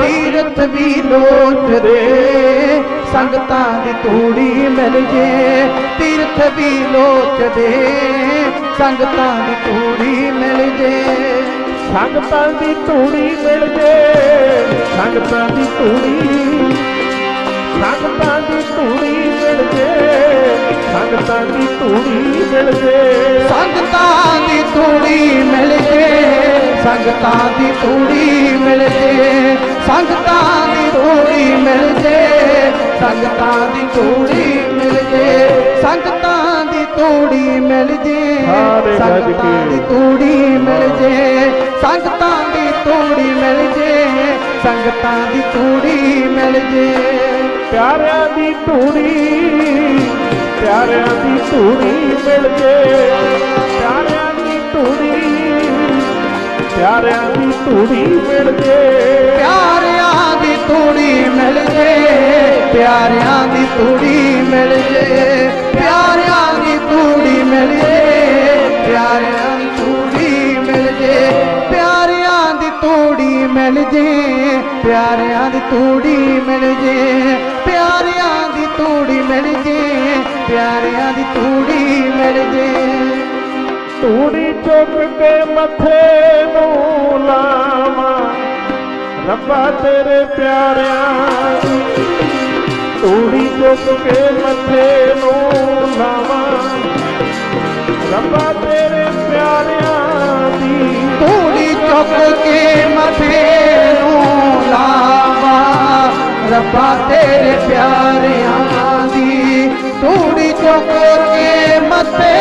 ਤੀਰਥ ਵੀ ਲੋਚਦੇ, ਸੰਗਤਾਂ ਦੀ ਧੂੜੀ ਮਿਲ ਜੇ। ਤੀਰਥ ਵੀ ਲੋਚਦੇ, ਸੰਗਤਾਂ ਦੀ ਧੂੜੀ ਮਿਲ ਜੇ। ਸੰਗਤਾਂ ਦੀ ਧੂੜੀ ਮਿਲ ਜੇ, ਸੰਗਤਾਂ ਦੀ ਧੂੜੀ, ਸੰਗਤਾਂ ਦੀ ਧੂੜੀ ਮਿਲ ਜੇ, ਸੰਗਤਾਂ ਦੀ ਧੂੜੀ ਮਿਲ ਜੇ। ਸੰਗਤਾਂ ਦੀ ਧੂੜੀ ਮਿਲ ਜੇ, ਸੰਗਤਾਂ ਦੀ ਧੂੜੀ ਮਿਲ ਜੇ। ਸੰਗਤਾਂ ਦੀ ਧੂੜੀ ਮਿਲ ਜੇ, ਸੰਗਤਾਂ ਦੀ ਧੂੜੀ ਮਿਲ ਜੇ। ਸੰਗਤਾਂ ਦੀ ਧੂੜੀ ਮਿਲ ਜੇ, ਸੰਗਤਾਂ ਦੀ ਧੂੜੀ ਮਿਲ ਜੇ। ਸੰਗਤਾਂ ਦੀ ਧੂੜੀ ਮਿਲ ਜੇ, ਸੰਗਤਾਂ ਦੀ ਧੂੜੀ ਮਿਲ ਜੇ। ਪਿਆਰਿਆਂ ਦੀ ਧੂੜੀ, ਪਿਆਰਿਆਂ ਦੀ ਧੂੜੀ ਮਿਲ ਜੇ। ਪਿਆਰਿਆਂ ਦੀ ਧੂੜੀ, ਪਿਆਰਿਆਂ ਦੀ ਧੂੜੀ ਮਿਲ ਜੇ। ਪਿਆਰਿਆਂ ਦੀ ਧੂੜੀ ਮਿਲ ਜੇ, ਪਿਆਰਿਆਂ ਦੀ ਧੂੜੀ ਮਿਲ ਜੇ। ਪਿਆਰਿਆਂ ਦੀ ਧੂੜੀ ਮਿਲ ਜੇ, ਪਿਆਰਿਆਂ ਦੀ ਧੂੜੀ ਮਿਲ ਜੇ। ਪਿਆਰਿਆਂ ਦੀ ਧੂੜੀ ਮਿਲ ਜੇ, ਪਿਆਰਿਆਂ ਦੀ ਧੂੜੀ ਮਿਲ ਜੇ। ਪਿਆਰਿਆਂ ਦੀ ਧੂੜੀ ਮਿਲ ਜੇ, ਪਿਆਰਿਆਂ ਦੀ ਧੂੜੀ ਮਿਲ ਜੇ। ਧੂੜੀ ਚੁੱਕ ਕੇ ਮੱਥੇ ਨੂੰ ਲਾਵਾਂ, ਰੱਬਾ ਤੇਰੇ ਪਿਆਰਿਆਂ ਦੀ। ਧੂੜੀ ਚੁੱਕ ਕੇ ਮੱਥੇ ਨੂੰ ਲਾਵਾਂ, ਰੱਬਾ ਤੇਰੇ ਪਿਆਰਿਆਂ ਦੀ ਧੂੜੀ ਚੁੱਕ ਕੇ ਮੱਥੇ ਨੂੰ ਲਾਵਾ ਰੱਬਾ ਤੇਰੇ ਪਿਆਰਿਆਂ ਦੀ ਧੂੜੀ ਚੁੱਕ ਕੇ ਮੱਥੇ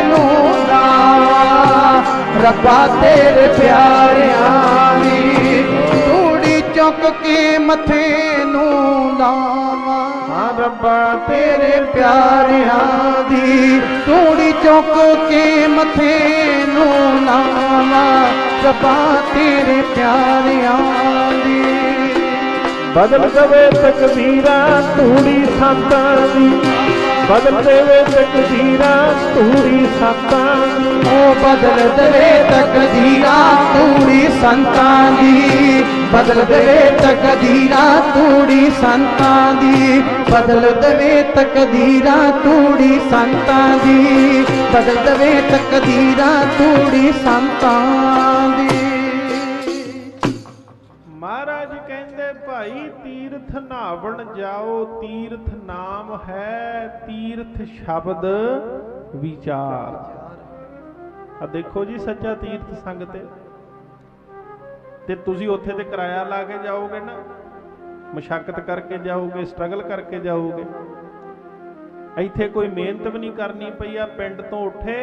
ਨੂੰ ਲਾਵਾ ਰੱਬਾ ਤੇਰੇ ਪਿਆਰਿਆਂ ਦੀ ਧੂੜੀ ਚੁੱਕ ਕੇ ਮੱਥੇ ਨੂੰ ਲਾਵਾ ਰੱਬਾ ਤੇਰੇ ਪਿਆਰਿਆਂ ਦੀ ਧੂੜੀ ਚੁੱਕ ਕੇ ਮੱਥੇ ਨੂੰ ਲਾਵਾ ਰੱਬਾ ਤੇਰੇ ਪਿਆਰਿਆਂ ਦੀ ਬਦਲ ਦਵੇ ਤਕਦੀਰਾਂ ਧੂੜੀ ਸੰਤਾਂ ਦੀ ਬਦਲ ਦੇਵੇ ਤਕਦੀਰਾਂ ਧੂੜੀ ਸੰਤਾਂ ਦੀ ਉਹ ਬਦਲ ਦੇਵੇ ਤਕਦੀਰਾਂ ਧੂੜੀ ਸੰਤਾਂ ਦੀ ਬਦਲ ਦੇਵੇ ਤਕਦੀਰਾਂ ਧੂੜੀ ਸੰਤਾਂ ਦੀ ਬਦਲ ਦੇਵੇ ਤਕਦੀਰਾਂ ਧੂੜੀ ਸੰਤਾਂ ਦੀ ਬਦਲ ਦੇਵੇ ਤਕਦੀਰਾਂ ਧੂੜੀ ਸੰਤਾਂ ਦੀ। ਮਹਾਰਾਜ ਕਹਿੰਦੇ ਭਾਈ ਤੀਰਥ ਨਹਾਵਣ ਜਾਓ ਤੀਰਥ ਨਾਮ ਹੈ ਤੀਰਥ ਸ਼ਬਦ ਵਿਚਾਰ। ਆ ਦੇਖੋ ਜੀ ਸੱਚਾ ਤੀਰਥ ਸੰਗ ਤੇ ਤੁਸੀਂ ਉੱਥੇ ਤੇ ਕਿਰਾਇਆ ਲਾ ਕੇ ਜਾਓਗੇ ਨਾ ਮਸ਼ੱਕਤ ਕਰਕੇ ਜਾਓਗੇ ਸਟਰਗਲ ਕਰਕੇ ਜਾਓਗੇ। ਇੱਥੇ ਕੋਈ ਮਿਹਨਤ ਵੀ ਨਹੀਂ ਕਰਨੀ ਪਈ ਆ ਪਿੰਡ ਤੋਂ ਉੱਠੇ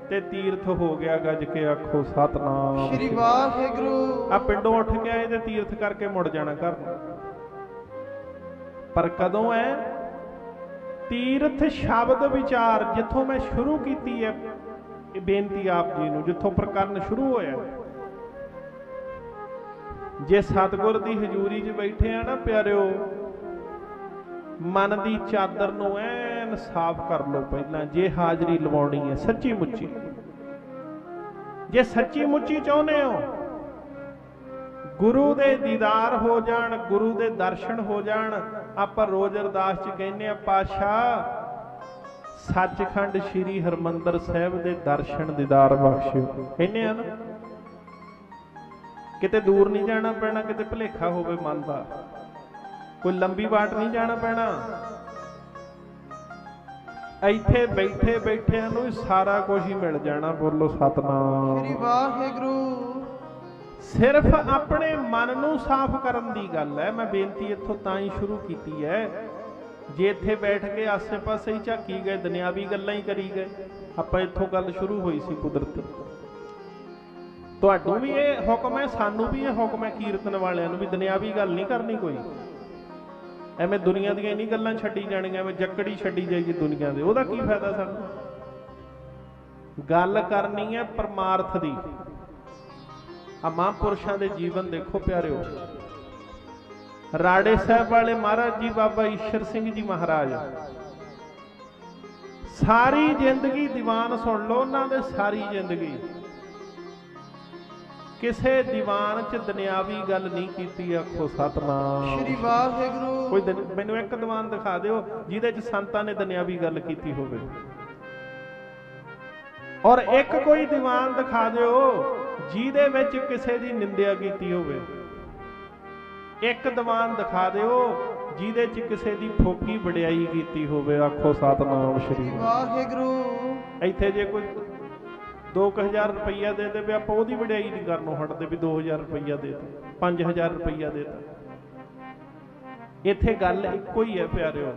ਤੇ ਤੀਰਥ ਹੋ ਗਿਆ ਗੱਜ ਕੇ ਆਖੋ ਸਤਨਾਮ ਸ਼੍ਰੀ ਵਾਹਿਗੁਰੂ। ਆ ਪਿੰਡੋਂ ਉੱਠ ਕੇ ਆਏ ਤੇ ਤੀਰਥ ਕਰਕੇ ਮੁੜ ਜਾਣਾ ਘਰ ਨੂੰ। ਪਰ ਕਦੋਂ ਹੈ ਤੀਰਥ ਸ਼ਬਦ ਵਿਚਾਰ ਜਿੱਥੋਂ ਮੈਂ ਸ਼ੁਰੂ ਕੀਤੀ ਹੈ ਇਹ ਬੇਨਤੀ ਆਪ ਜੀ ਨੂੰ ਜਿੱਥੋਂ ਪ੍ਰਕਰਨ ਸ਼ੁਰੂ ਹੋਇਆ। ਜੇ ਸਤਿਗੁਰ ਦੀ ਹਜ਼ੂਰੀ 'ਚ ਬੈਠੇ ਆ ਨਾ ਪਿਆਰਿਓ ਮਨ ਦੀ ਚਾਦਰ ਨੂੰ ਐਨ ਸਾਫ਼ ਕਰ ਲਓ ਪਹਿਲਾਂ ਜੇ ਹਾਜ਼ਰੀ ਲਵਾਉਣੀ ਹੈ ਸੱਚੀ ਮੁੱਚੀ। ਜੇ ਸੱਚੀ ਮੁੱਚੀ ਚਾਹੁੰਦੇ ਹੋ ਗੁਰੂ ਦੇ ਦੀਦਾਰ ਹੋ ਜਾਣ ਗੁਰੂ ਦੇ ਦਰਸ਼ਨ ਹੋ ਜਾਣ। ਆਪਾਂ ਰੋਜ਼ ਅਰਦਾਸ 'ਚ ਕਹਿੰਦੇ ਆ ਪਾਤਸ਼ਾਹ ਸੱਚਖੰਡ ਸ੍ਰੀ ਹਰਿਮੰਦਰ ਸਾਹਿਬ ਦੇ ਦਰਸ਼ਨ ਦੀਦਾਰ ਬਖਸ਼ਿਓ ਕਹਿੰਦੇ ਆ ਨਾ। ਕਿਤੇ ਦੂਰ ਨਹੀਂ ਜਾਣਾ ਪੈਣਾ ਕਿਤੇ ਭੁਲੇਖਾ ਹੋਵੇ ਮਨ ਦਾ ਕੋਈ ਲੰਬੀ ਬਾਟ ਨਹੀਂ ਜਾਣਾ ਪੈਣਾ। ਇੱਥੇ ਬੈਠੇ ਬੈਠਿਆਂ ਨੂੰ ਸਾਰਾ ਕੁਝ ਹੀ ਮਿਲ ਜਾਣਾ। ਬੋਲੋ ਸਤਨਾਮ ਸ਼੍ਰੀ ਵਾਹਿਗੁਰੂ। ਸਿਰਫ ਆਪਣੇ ਮਨ ਨੂੰ ਸਾਫ਼ ਕਰਨ ਦੀ ਗੱਲ ਹੈ। ਮੈਂ ਬੇਨਤੀ ਇੱਥੋਂ ਤਾਂ ਹੀ ਸ਼ੁਰੂ ਕੀਤੀ ਹੈ ਜੇ ਇੱਥੇ ਬੈਠ ਕੇ ਆਸੇ-ਪਾਸੇ ਹੀ ਝਾਕੀ ਗਏ ਦੁਨਿਆਵੀ ਗੱਲਾਂ ਹੀ ਕਰੀ ਗਏ। ਆਪਾਂ ਇੱਥੋਂ ਗੱਲ ਸ਼ੁਰੂ ਹੋਈ ਸੀ ਕੁਦਰਤੀ। ਤੁਹਾਨੂੰ ਵੀ ਇਹ ਹੁਕਮ ਹੈ ਸਾਨੂੰ ਵੀ ਇਹ ਹੁਕਮ ਹੈ ਕੀਰਤਨ ਵਾਲਿਆਂ ਨੂੰ ਵੀ ਦੁਨਿਆਵੀ ਗੱਲ ਨਹੀਂ ਕਰਨੀ ਕੋਈ। ਐਵੇਂ ਦੁਨੀਆ ਦੀਆਂ ਨਹੀਂ ਗੱਲਾਂ ਛੱਡੀ ਜਾਣੀਆਂ ਐਵੇਂ ਜੱਕੜੀ ਛੱਡੀ ਜਾਏਗੀ ਦੁਨੀਆ ਦੇ ਉਹਦਾ ਕੀ ਫਾਇਦਾ ਸਾਨੂੰ। ਗੱਲ ਕਰਨੀ ਹੈ ਪਰਮਾਰਥ ਦੀ। ਆ ਮਹਾਂਪੁਰਸ਼ਾਂ ਦੇ ਜੀਵਨ ਦੇਖੋ ਪਿਆਰਿਓ। ਰਾੜੇ ਸਾਹਿਬ ਵਾਲੇ ਮਹਾਰਾਜ ਜੀ ਬਾਬਾ ਈਸ਼ਰ ਸਿੰਘ ਜੀ ਮਹਾਰਾਜ ਸਾਰੀ ਜ਼ਿੰਦਗੀ ਦੀਵਾਨ ਸੁਣ ਲਓ ਉਹਨਾਂ ਦੇ ਸਾਰੀ ਜ਼ਿੰਦਗੀ ਕਿਸੇ ਦੀਵਾਨ 'ਚ ਦੁਨਿਆਵੀ ਗੱਲ ਨਹੀਂ ਕੀਤੀ। ਆਖੋ ਸਤਨਾਮ ਸ਼੍ਰੀ ਵਾਹਿਗੁਰੂ। ਕੋਈ ਮੈਨੂੰ ਇੱਕ ਦੀਵਾਨ ਦਿਖਾ ਦਿਓ ਜਿਹਦੇ 'ਚ ਸੰਤਾਂ ਨੇ ਦੁਨਿਆਵੀ ਗੱਲ ਕੀਤੀ ਹੋਵੇ ਔਰ ਇੱਕ ਕੋਈ ਦੀਵਾਨ ਦਿਖਾ ਦਿਓ ਜਿਹਦੇ ਵਿੱਚ ਕਿਸੇ ਦੀ ਨਿੰਦਿਆ ਕੀਤੀ ਹੋਵੇ। ਇੱਕ ਦੀਵਾਨ ਦਿਖਾ ਦਿਓ ਜਿਹਦੇ 'ਚ ਕਿਸੇ ਦੀ ਫੋਕੀ ਵਡਿਆਈ ਕੀਤੀ ਹੋਵੇ। ਆਖੋ ਸਤਨਾਮ ਸ਼੍ਰੀ ਵਾਹਿਗੁਰੂ। ਇੱਥੇ ਜੇ ਕੋਈ 2000 ਰੁਪਈਆ ਦੇ ਦੇ ਵੀ ਆਪਾਂ ਉਹਦੀ ਵਡਿਆਈ ਨਹੀਂ ਕਰਨੋਂ ਹਟਦੇ ਵੀ 2000 ਰੁਪਈਆ ਦੇ ਦਿੱਤਾ 5000 ਰੁਪਈਆ ਦੇ ਦਿੱਤਾ। ਇੱਥੇ ਗੱਲ ਇੱਕੋ ਹੀ ਹੈ ਪਿਆਰਿਓ।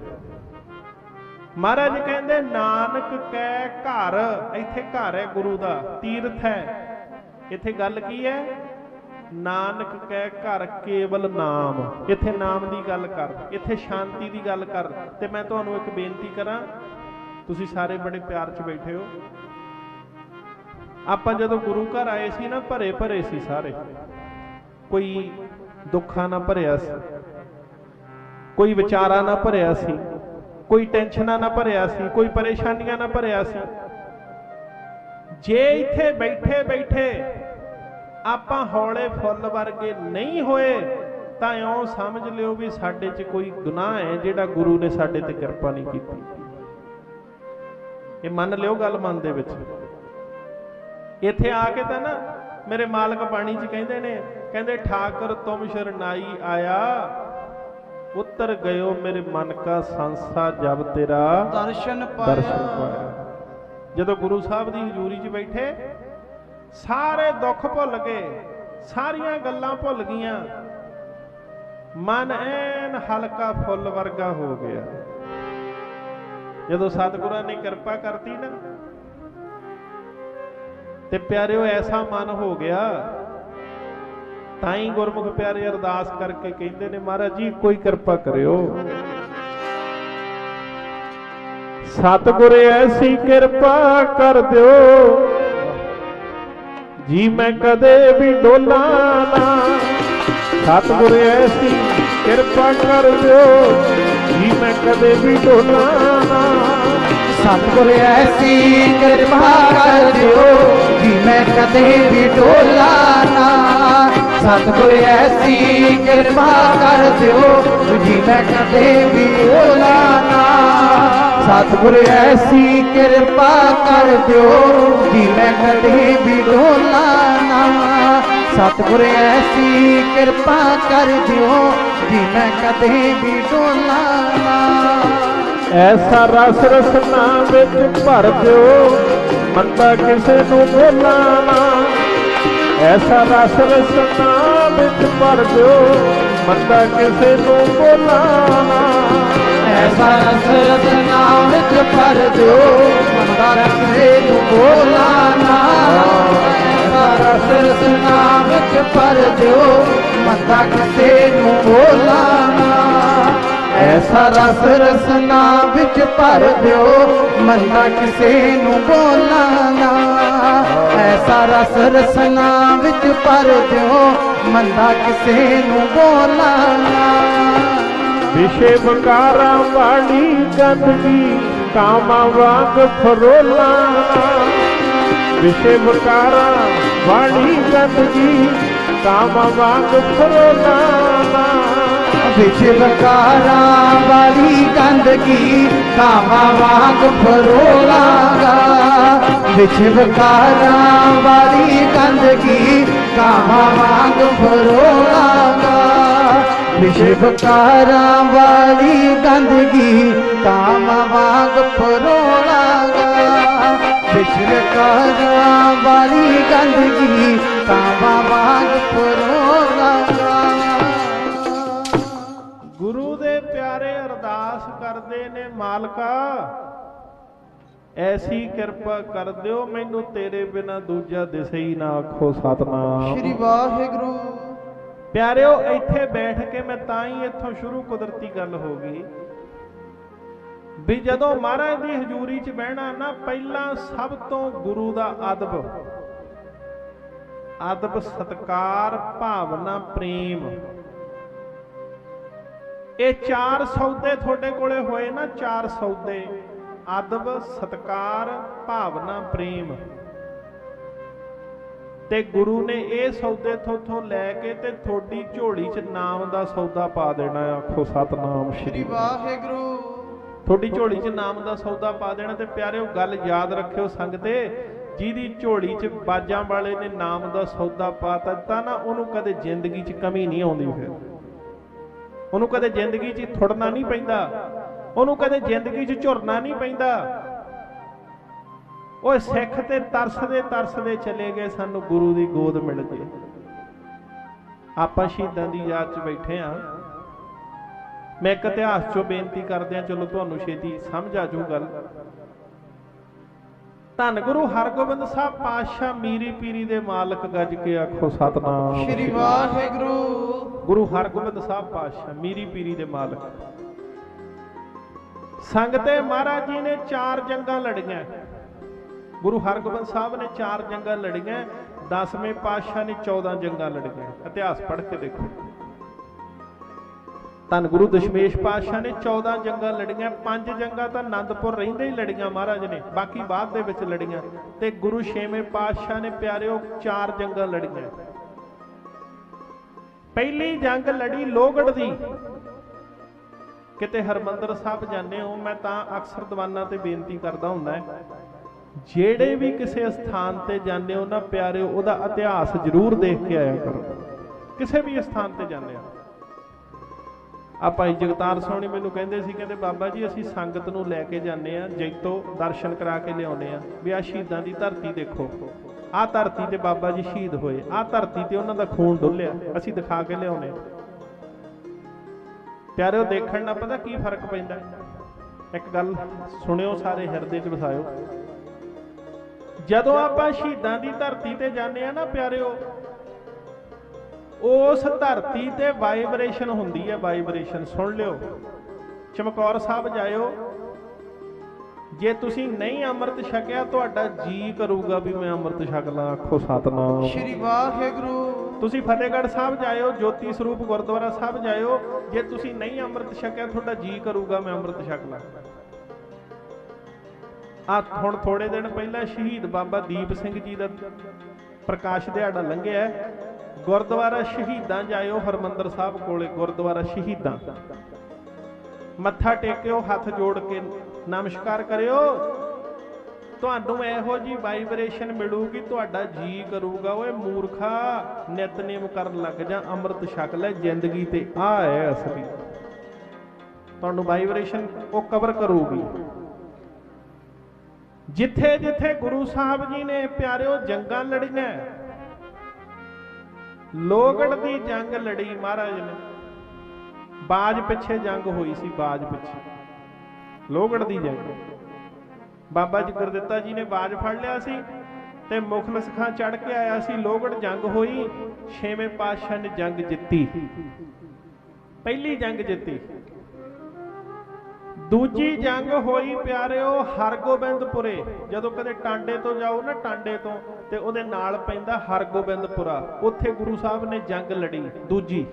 ਮਹਾਰਾਜ ਕਹਿੰਦੇ ਨਾਨਕ ਕੈ ਘਰ। ਇੱਥੇ ਘਰ ਹੈ ਗੁਰੂ ਦਾ ਤੀਰਥ ਹੈ। ਇੱਥੇ ਗੱਲ ਕੀ ਹੈ ਨਾਨਕ ਕੈ ਘਰ ਕੇਵਲ ਨਾਮ। ਇੱਥੇ ਨਾਮ ਦੀ ਗੱਲ ਕਰ ਇੱਥੇ ਸ਼ਾਂਤੀ ਦੀ ਗੱਲ ਕਰ। ਤੇ ਮੈਂ ਤੁਹਾਨੂੰ ਇੱਕ ਬੇਨਤੀ ਕਰਾਂ ਤੁਸੀਂ ਸਾਰੇ ਬੜੇ ਪਿਆਰ 'ਚ ਬੈਠੇ ਹੋ। ਆਪਾਂ ਜਦੋਂ ਗੁਰੂ ਘਰ ਆਏ ਸੀ ਨਾ ਭਰੇ ਭਰੇ ਸੀ ਸਾਰੇ। ਕੋਈ ਦੁੱਖਾਂ ਨਾਲ ਭਰਿਆ ਸੀ ਕੋਈ ਵਿਚਾਰਾਂ ਨਾਲ ਭਰਿਆ ਸੀ ਕੋਈ ਟੈਨਸ਼ਨਾਂ ਨਾਲ ਭਰਿਆ ਸੀ ਕੋਈ ਪਰੇਸ਼ਾਨੀਆਂ ਨਾਲ ਭਰਿਆ ਸੀ। ਜੇ ਇੱਥੇ ਬੈਠੇ ਬੈਠੇ ਆਪਾਂ ਹੌਲੇ ਫੁੱਲ ਵਰਗੇ ਨਹੀਂ ਹੋਏ ਤਾਂ ਇਉਂ ਸਮਝ ਲਿਓ ਵੀ ਸਾਡੇ 'ਚ ਕੋਈ ਗੁਨਾਹ ਹੈ ਜਿਹੜਾ ਗੁਰੂ ਨੇ ਸਾਡੇ ਤੇ ਕਿਰਪਾ ਨਹੀਂ ਕੀਤੀ। ਇਹ ਮੰਨ ਲਿਓ ਗੱਲ ਮਨ ਦੇ ਵਿੱਚ। ਇੱਥੇ ਆ ਕੇ ਤਾਂ ਨਾ ਮੇਰੇ ਮਾਲਕ ਬਾਣੀ 'ਚ ਕਹਿੰਦੇ ਨੇ ਕਹਿੰਦੇ ਠਾਕਰ ਤੁਮ ਸ਼ਰਨਾਈ ਆਇਆ ਉਤਰ ਗਇਓ ਮੇਰੇ ਮਨ ਕਾ ਸੰਸਾ ਜਬ ਤੇਰਾ ਦਰਸ਼ਨ ਪਾਇਆ। ਜਦੋਂ ਗੁਰੂ ਸਾਹਿਬ ਦੀ ਹਜ਼ੂਰੀ 'ਚ ਬੈਠੇ ਸਾਰੇ ਦੁੱਖ ਭੁੱਲ ਗਏ, ਸਾਰੀਆਂ ਗੱਲਾਂ ਭੁੱਲ ਗਈਆਂ, ਮਨ ਐਨ ਹਲਕਾ ਫੁੱਲ ਵਰਗਾ ਹੋ ਗਿਆ। ਜਦੋਂ ਸਤਿਗੁਰਾਂ ਨੇ ਕਿਰਪਾ ਕਰਤੀ ਨਾ ਤੇ ਪਿਆਰਿਓ ਐਸਾ ਮਨ ਹੋ ਗਿਆ, ਤਾਂ ਹੀ ਗੁਰਮੁਖ ਪਿਆਰੇ ਅਰਦਾਸ ਕਰਕੇ ਕਹਿੰਦੇ ਨੇ ਮਹਾਰਾਜ ਜੀ ਕੋਈ ਕਿਰਪਾ ਕਰਿਓ। ਸਤਿਗੁਰ ਐਸੀ ਕਿਰਪਾ ਕਰ ਦਿਓ ਜੀ ਮੈਂ ਕਦੇ ਵੀ ਡੋਲਾ ਨਾ। ਸਤਿਗੁਰ ਐਸੀ ਕਿਰਪਾ ਕਰ ਦਿਓ ਜੀ ਮੈਂ ਕਦੇ ਵੀ ਡੋਲਾ ਨਾ। ਸਤਿਗੁਰ ਐਸੀ ਕਿਰਪਾ ਕਰ ਦਿਓ ਜੀ ਮੈਂ ਕਦੇ ਵੀ ਡੋਲਾ ਨਾ। ਸਤਿਗੁਰ ਐਸੀ ਕਿਰਪਾ ਕਰ ਦਿਓ ਜੀ ਮੈਂ ਕਦੇ ਵੀ ਡੋਲਾ ਨਾ। ਸਤਿਗੁਰ ਐਸੀ ਕਿਰਪਾ ਕਰ ਦਿਓ ਜੀ ਮੈਂ ਕਦੇ ਵੀ ਡੋਲਾ ਨਾ। ਸਤਿਗੁਰ ਐਸੀ ਕਿਰਪਾ ਕਰ ਦਿਓ ਜੀ ਮੈਂ ਕਦੇ ਵੀ ਡੋਲਾ ਨਾ। ਐਸਾ ਰਸ ਰਸਨਾ ਵਿੱਚ ਭਰ ਦਿਓ ਮੰਦਾ ਕਿਸੇ ਨੂੰ ਬੋਲਾ ਨਾ। ਐਸਾ ਰਸ ਰਸਨਾ ਵਿੱਚ ਭਰ ਦਿਓ ਮੰਦਾ ਕਿਸੇ ਨੂੰ ਬੋਲਾ ਨਾ। ਐਸਾ ਰਸ ਰਸਨਾ ਵਿੱਚ ਭਰ ਦਿਓ ਮੰਦਾ ਕਿਸੇ ਨੂੰ ਬੋਲਾ ਨਾ। ਐਸਾ ਰਸ ਰਸਨਾ ਵਿੱਚ ਭਰ ਦਿਓ ਮੰਦਾ ਕਿਸੇ ਨੂੰ ਬੋਲਾ ਨਾ। ਐਸਾ ਰਸ ਰਸਨਾ ਵਿੱਚ ਭਰ ਦਿਓ ਮੰਦਾ ਕਿਸੇ ਨੂੰ ਬੋਲਾ ਨਾ। ਐਸਾ ਰਸ ਰਸਨਾ ਵਿੱਚ ਭਰ ਦਿਓ ਮੰਦਾ ਕਿਸੇ ਨੂੰ ਬੋਲਾ ਨਾ। ਵਿਸ਼ੇ ਵਿਕਾਰਾਂ ਵਾਲੀ ਗੰਦਗੀ ਕਾਮਾਂ ਵਾਂਗ ਫਰੋਲਾ ਨਾ। ਵਿਸ਼ੇ ਵਿਕਾਰਾਂ ਵਾਲੀ ਗੰਦਗੀ ਕਾਮਾਂ ਵਾਂਗ ਫਰੋਲਾ ਨਾ। ਵਿਸ਼ੇ ਵਿਕਾਰਾਂ ਵਾਲੀ ਗੰਦਗੀ ਕਾਮਾਂ ਵਾਂਗ ਫਰੋਲਾਂਗਾ। ਵਿਸ਼ੇ ਵਿਕਾਰਾਂ ਵਾਲੀ ਗੰਦਗੀ ਕਾਮਾਂ ਵਾਂਗ ਫਰੋਲਾਂਗਾ। ਵਿਸ਼ੇ ਵਿਕਾਰਾਂ ਵਾਲੀ ਗੰਦਗੀ ਕਾਮਾਂ ਵਾਂਗ ਫਰੋਲਾਂਗਾ। ਵਿਸ਼ੇ ਵਿਕਾਰਾਂ ਵਾਲੀ ਗੰਦਗੀ ਕਾਮਾਂ ਵਾਂਗ ਫਰੋਲਾਂਗਾ। ਗੁਰੂ ਦੇ ਪਿਆਰੇ ਅਰਦਾਸ ਕਰਦੇ ਨੇ ਮਾਲਕਾ ਐਸੀ ਕਿਰਪਾ ਕਰ ਦਿਓ ਮੈਨੂੰ ਤੇਰੇ ਬਿਨਾ ਦੂਜਾ ਦਿਸੇ ਹੀ ਨਾ। ਆਖੋ ਸਤਨਾਮ ਸ਼੍ਰੀ ਵਾਹਿਗੁਰੂ। ਪਿਆਰਿਓ ਇੱਥੇ ਬੈਠ ਕੇ ਮੈਂ ਤਾਂ ਹੀ ਇੱਥੋਂ ਸ਼ੁਰੂ ਕੁਦਰਤੀ ਗੱਲ ਹੋ ਗਈ ਵੀ ਜਦੋਂ ਮਹਾਰਾਜ ਦੀ ਹਜ਼ੂਰੀ 'ਚ ਬਹਿਣਾ ਨਾ ਪਹਿਲਾਂ ਸਭ ਤੋਂ ਗੁਰੂ ਦਾ ਅਦਬ ਸਤਿਕਾਰ ਭਾਵਨਾ ਪ੍ਰੇਮ ਇਹ ਚਾਰ ਸੌਦੇ ਤੁਹਾਡੇ ਕੋਲੇ ਹੋਏ ਨਾ। ਚਾਰ ਸੌਦੇ ਅਦਬ ਸਤਿਕਾਰ ਭਾਵਨਾ ਪ੍ਰੇਮ ਤੇ ਗੁਰੂ ਨੇ ਇਹ ਸੌਦੇ ਥੋਥੋਂ ਲੈ ਕੇ ਤੇ ਤੁਹਾਡੀ ਝੋਲੀ 'ਚ ਨਾਮ ਦਾ ਸੌਦਾ ਪਾ ਦੇਣਾ। ਆਖੋ ਸਤਨਾਮ ਸ਼੍ਰੀ ਵਾਹਿਗੁਰੂ। ਤੁਹਾਡੀ ਝੋਲੀ 'ਚ ਨਾਮ ਦਾ ਸੌਦਾ ਪਾ ਦੇਣਾ। ਤੇ ਪਿਆਰਿਓ ਗੱਲ ਯਾਦ ਰੱਖਿਓ ਸੰਗਤੇ, ਜਿਹਦੀ ਝੋਲੀ 'ਚ ਬਾਜਾਂ ਵਾਲੇ ਨੇ ਨਾਮ ਦਾ ਸੌਦਾ ਪਾਤਾ ਤਾਂ ਨਾ ਉਹਨੂੰ ਕਦੇ ਜ਼ਿੰਦਗੀ 'ਚ ਕਮੀ ਨਹੀਂ ਆਉਂਦੀ। ਫਿਰ ਉਹਨੂੰ ਕਦੇ ਜ਼ਿੰਦਗੀ 'ਚ ਥੁੜਨਾ ਨਹੀਂ ਪੈਂਦਾ, ਉਹਨੂੰ ਕਦੇ ਜ਼ਿੰਦਗੀ 'ਚ ਝੁਰਨਾ ਨਹੀਂ ਪੈਂਦਾ। ਉਹ ਸਿੱਖ ਤੇ ਤਰਸਦੇ ਚਲੇ ਗਏ ਸਾਨੂੰ ਗੁਰੂ ਦੀ ਗੋਦ ਮਿਲ ਜੇ। ਆਪਾਂ ਸ਼ਹੀਦਾਂ ਦੀ ਯਾਦ 'ਚ ਬੈਠੇ ਆ। ਮੈਂ ਇੱਕ ਇਤਿਹਾਸ 'ਚੋਂ ਬੇਨਤੀ ਕਰਦਿਆਂ ਚਲੋ ਤੁਹਾਨੂੰ ਛੇਤੀ ਸਮਝ ਆ ਜੂ ਗੱਲ। ਧੰਨ ਗੁਰੂ ਹਰਗੋਬਿੰਦ ਸਾਹਿਬ ਪਾਤਸ਼ਾਹ ਮੀਰੀ ਪੀਰੀ ਦੇ ਮਾਲਕ ਗੱਜ ਕੇ ਆਖੋ ਸਤਨਾਮ ਸ਼੍ਰੀ ਵਾਹਿਗੁਰੂ। ਗੁਰੂ ਹਰਗੋਬਿੰਦ ਸਾਹਿਬ ਪਾਤਸ਼ਾਹ ਮੀਰੀ ਪੀਰੀ ਦੇ ਮਾਲਕ। ਸੰਗਤੇ ਮਹਾਰਾਜ ਜੀ ਨੇ 4 ਜੰਗਾਂ ਲੜੀਆਂ। ਗੁਰੂ ਹਰਗੋਬਿੰਦ ਸਾਹਿਬ ਨੇ 4 ਜੰਗਾਂ ਲੜੀਆਂ। 10ਵੇਂ ਪਾਤਸ਼ਾਹ ਨੇ 14 ਜੰਗਾਂ ਲੜੀਆਂ। ਇਤਿਹਾਸ ਪੜ੍ਹ ਕੇ ਦੇਖੋ। ਧੰਨ ਗੁਰੂ ਦਸ਼ਮੇਸ਼ ਪਾਤਸ਼ਾਹ ਨੇ 14 ਜੰਗਾਂ ਲੜੀਆਂ। 5 ਜੰਗਾਂ ਤਾਂ ਆਨੰਦਪੁਰ ਰਹਿੰਦੇ ਹੀ ਲੜੀਆਂ ਮਹਾਰਾਜ ਨੇ, ਬਾਕੀ ਬਾਅਦ ਦੇ ਵਿੱਚ ਲੜੀਆਂ। ਤੇ ਗੁਰੂ 6ਵੇਂ ਪਾਤਸ਼ਾਹ ਨੇ ਪਿਆਰਿਓ 4 ਜੰਗਾਂ ਲੜੀਆਂ। ਪਹਿਲੀ ਜੰਗ ਲੜੀ ਲੋਹਗੜ੍ਹ ਦੀ। ਕਿਤੇ ਹਰਮੰਦਰ ਸਾਹਿਬ ਜਾਂਦੇ ਹੋ, ਮੈਂ ਤਾਂ ਅਕਸਰ ਦੀਵਾਨਾਂ ਤੇ ਬੇਨਤੀ ਕਰਦਾ ਹੁੰਦਾ ਜਿਹੜੇ ਵੀ ਕਿਸੇ ਸਥਾਨ ਤੇ ਜਾਂਦੇ ਹੋ ਨਾ ਪਿਆਰਿਓ ਉਹਦਾ ਇਤਿਹਾਸ ਜ਼ਰੂਰ ਦੇਖ ਕੇ ਆਇਆ ਕਰੋ। ਕਿਸੇ ਵੀ ਸਥਾਨ ਤੇ ਜਾਂਦੇ ਹੋ ਆ ਭਾਈ ਜਗਤਾਰ ਸੋਹਣੀ ਮੈਨੂੰ ਕਹਿੰਦੇ ਸੀ, ਕਹਿੰਦੇ ਬਾਬਾ ਜੀ ਅਸੀਂ ਸੰਗਤ ਨੂੰ ਲੈ ਕੇ ਜਾਂਦੇ ਆ ਜੈਤੋ ਦਰਸ਼ਨ ਕਰਾ ਕੇ ਲਿਆਉਂਦੇ ਆ ਵੀ ਆ ਸ਼ਹੀਦਾਂ ਦੀ ਧਰਤੀ ਦੇਖੋ, ਆਹ ਧਰਤੀ ਤੇ ਬਾਬਾ ਜੀ ਸ਼ਹੀਦ ਹੋਏ, ਆਹ ਧਰਤੀ ਤੇ ਉਹਨਾਂ ਦਾ ਖੂਨ ਡੁੱਲਿਆ, ਅਸੀਂ ਦਿਖਾ ਕੇ ਲਿਆਉਂਦੇ ਆ। ਪਿਆਰਿਓ ਦੇਖਣ ਨਾਲ ਪਤਾ ਕੀ ਫਰਕ ਪੈਂਦਾ। ਇੱਕ ਗੱਲ ਸੁਣਿਓ, ਸਾਰੇ ਹਿਰਦੇ 'ਚ ਵਸਾਇਓ। ਜਦੋਂ ਆਪਾਂ ਸ਼ਹੀਦਾਂ ਦੀ ਧਰਤੀ ਤੇ ਜਾਂਦੇ ਆ ਨਾ ਪਿਆਰਿਓ, ਉਸ ਧਰਤੀ ਤੇ ਵਾਈਬ੍ਰੇਸ਼ਨ ਹੁੰਦੀ ਹੈ, ਵਾਈਬ੍ਰੇਸ਼ਨ ਸੁਣ ਲਿਓ। ਚਮਕੌਰ ਸਾਹਿਬ ਜਾਇਓ, ਜੇ ਤੁਸੀਂ ਨਹੀਂ ਅੰਮ੍ਰਿਤ ਛਕਿਆ ਤੁਹਾਡਾ ਜੀ ਕਰੂਗਾ ਵੀ ਮੈਂ ਅੰਮ੍ਰਿਤ ਛਕ ਲਾਂ, ਆਖੋ ਸਤਨਾਮ ਸ਼੍ਰੀ ਵਾਹਿਗੁਰੂ। ਤੁਸੀਂ ਫਤਿਹਗੜ੍ਹ ਸਾਹਿਬ ਜਾਇਓ, ਜੋਤੀ ਸਰੂਪ ਗੁਰਦੁਆਰਾ ਸਾਹਿਬ ਜਾਇਓ, ਜੇ ਤੁਸੀਂ ਨਹੀਂ ਅੰਮ੍ਰਿਤ ਛਕਿਆ ਤੁਹਾਡਾ ਜੀ ਕਰੂਗਾ ਮੈਂ ਅੰਮ੍ਰਿਤ ਛਕ ਲਾਂ। ਆ ਹੁਣ ਥੋੜੇ ਦਿਨ ਪਹਿਲਾਂ ਸ਼ਹੀਦ ਬਾਬਾ ਦੀਪ ਸਿੰਘ ਜੀ ਦਾ ਪ੍ਰਕਾਸ਼ ਦਿਹਾੜਾ ਲੰਘਿਆ, ਗੁਰਦੁਆਰਾ ਸ਼ਹੀਦਾਂ ਜਾਇਓ, ਹਰਮੰਦਰ ਸਾਹਿਬ ਕੋਲੇ ਗੁਰਦੁਆਰਾ ਸ਼ਹੀਦਾਂ, ਮੱਥਾ ਟੇਕਿਓ, ਹੱਥ ਜੋੜ ਕੇ ਨਮਸਕਾਰ ਕਰਿਓ, ਤੁਹਾਨੂੰ ਇਹੋ ਜੀ ਵਾਈਬ੍ਰੇਸ਼ਨ ਮਿਲੂਗੀ, ਤੁਹਾਡਾ ਜੀ ਕਰੂਗਾ ਓਏ ਮੂਰਖਾ ਨਿਤਨੇਮ ਕਰਨ ਲੱਗ ਜਾ, ਅੰਮ੍ਰਿਤ ਛਕ ਲੈ, ਜ਼ਿੰਦਗੀ ਤੇ ਆ ਹੈ ਅਸਲੀ। ਤੁਹਾਨੂੰ ਵਾਈਬ੍ਰੇਸ਼ਨ ਉਹ ਕਵਰ ਕਰੂਗੀ। ਜਿੱਥੇ ਜਿੱਥੇ ਗੁਰੂ ਸਾਹਿਬ ਜੀ ਨੇ ਪਿਆਰਿਓ ਜੰਗਾਂ ਲੜੀਆਂ, ਲੋਹਗੜ੍ਹ ਦੀ ਜੰਗ ਲੜੀ ਮਹਾਰਾਜ ਨੇ, ਬਾਜ ਪਿੱਛੇ ਜੰਗ ਹੋਈ ਸੀ, ਬਾਜ ਪਿੱਛੇ ਲੋਹਗੜ੍ਹ ਦੀ ਜੰਗ, ਬਾਬਾ ਜੀ ਗੁਰਦਿੱਤਾ ਜੀ ਨੇ ਬਾਜ ਫੜ ਲਿਆ ਸੀ ਤੇ ਮੁਖਲਸ ਖਾਂ ਚੜ ਕੇ ਆਇਆ ਸੀ। ਲੋਹਗੜ੍ਹ ਜੰਗ ਹੋਈ, ਛੇਵੇਂ ਪਾਤਸ਼ਾਹ ਨੇ ਜੰਗ ਜਿੱਤੀ, ਪਹਿਲੀ ਜੰਗ ਜਿੱਤੀ। ਦੂਜੀ ਜੰਗ ਹੋਈ ਪਿਆਰਿਓ ਹਰਗੋਬਿੰਦਪੁਰੇ, ਜਦੋਂ ਕਦੇ ਟਾਂਡੇ ਤੋਂ ਜਾਓ ਨਾ, ਟਾਂਡੇ ਤੋਂ ਤੇ ਉਹਦੇ ਨਾਲ ਪੈਂਦਾ ਹਰਗੋਬਿੰਦਪੁਰਾ, ਉੱਥੇ ਗੁਰੂ ਸਾਹਿਬ ਨੇ ਜੰਗ ਲੜੀ ਦੂਜੀ।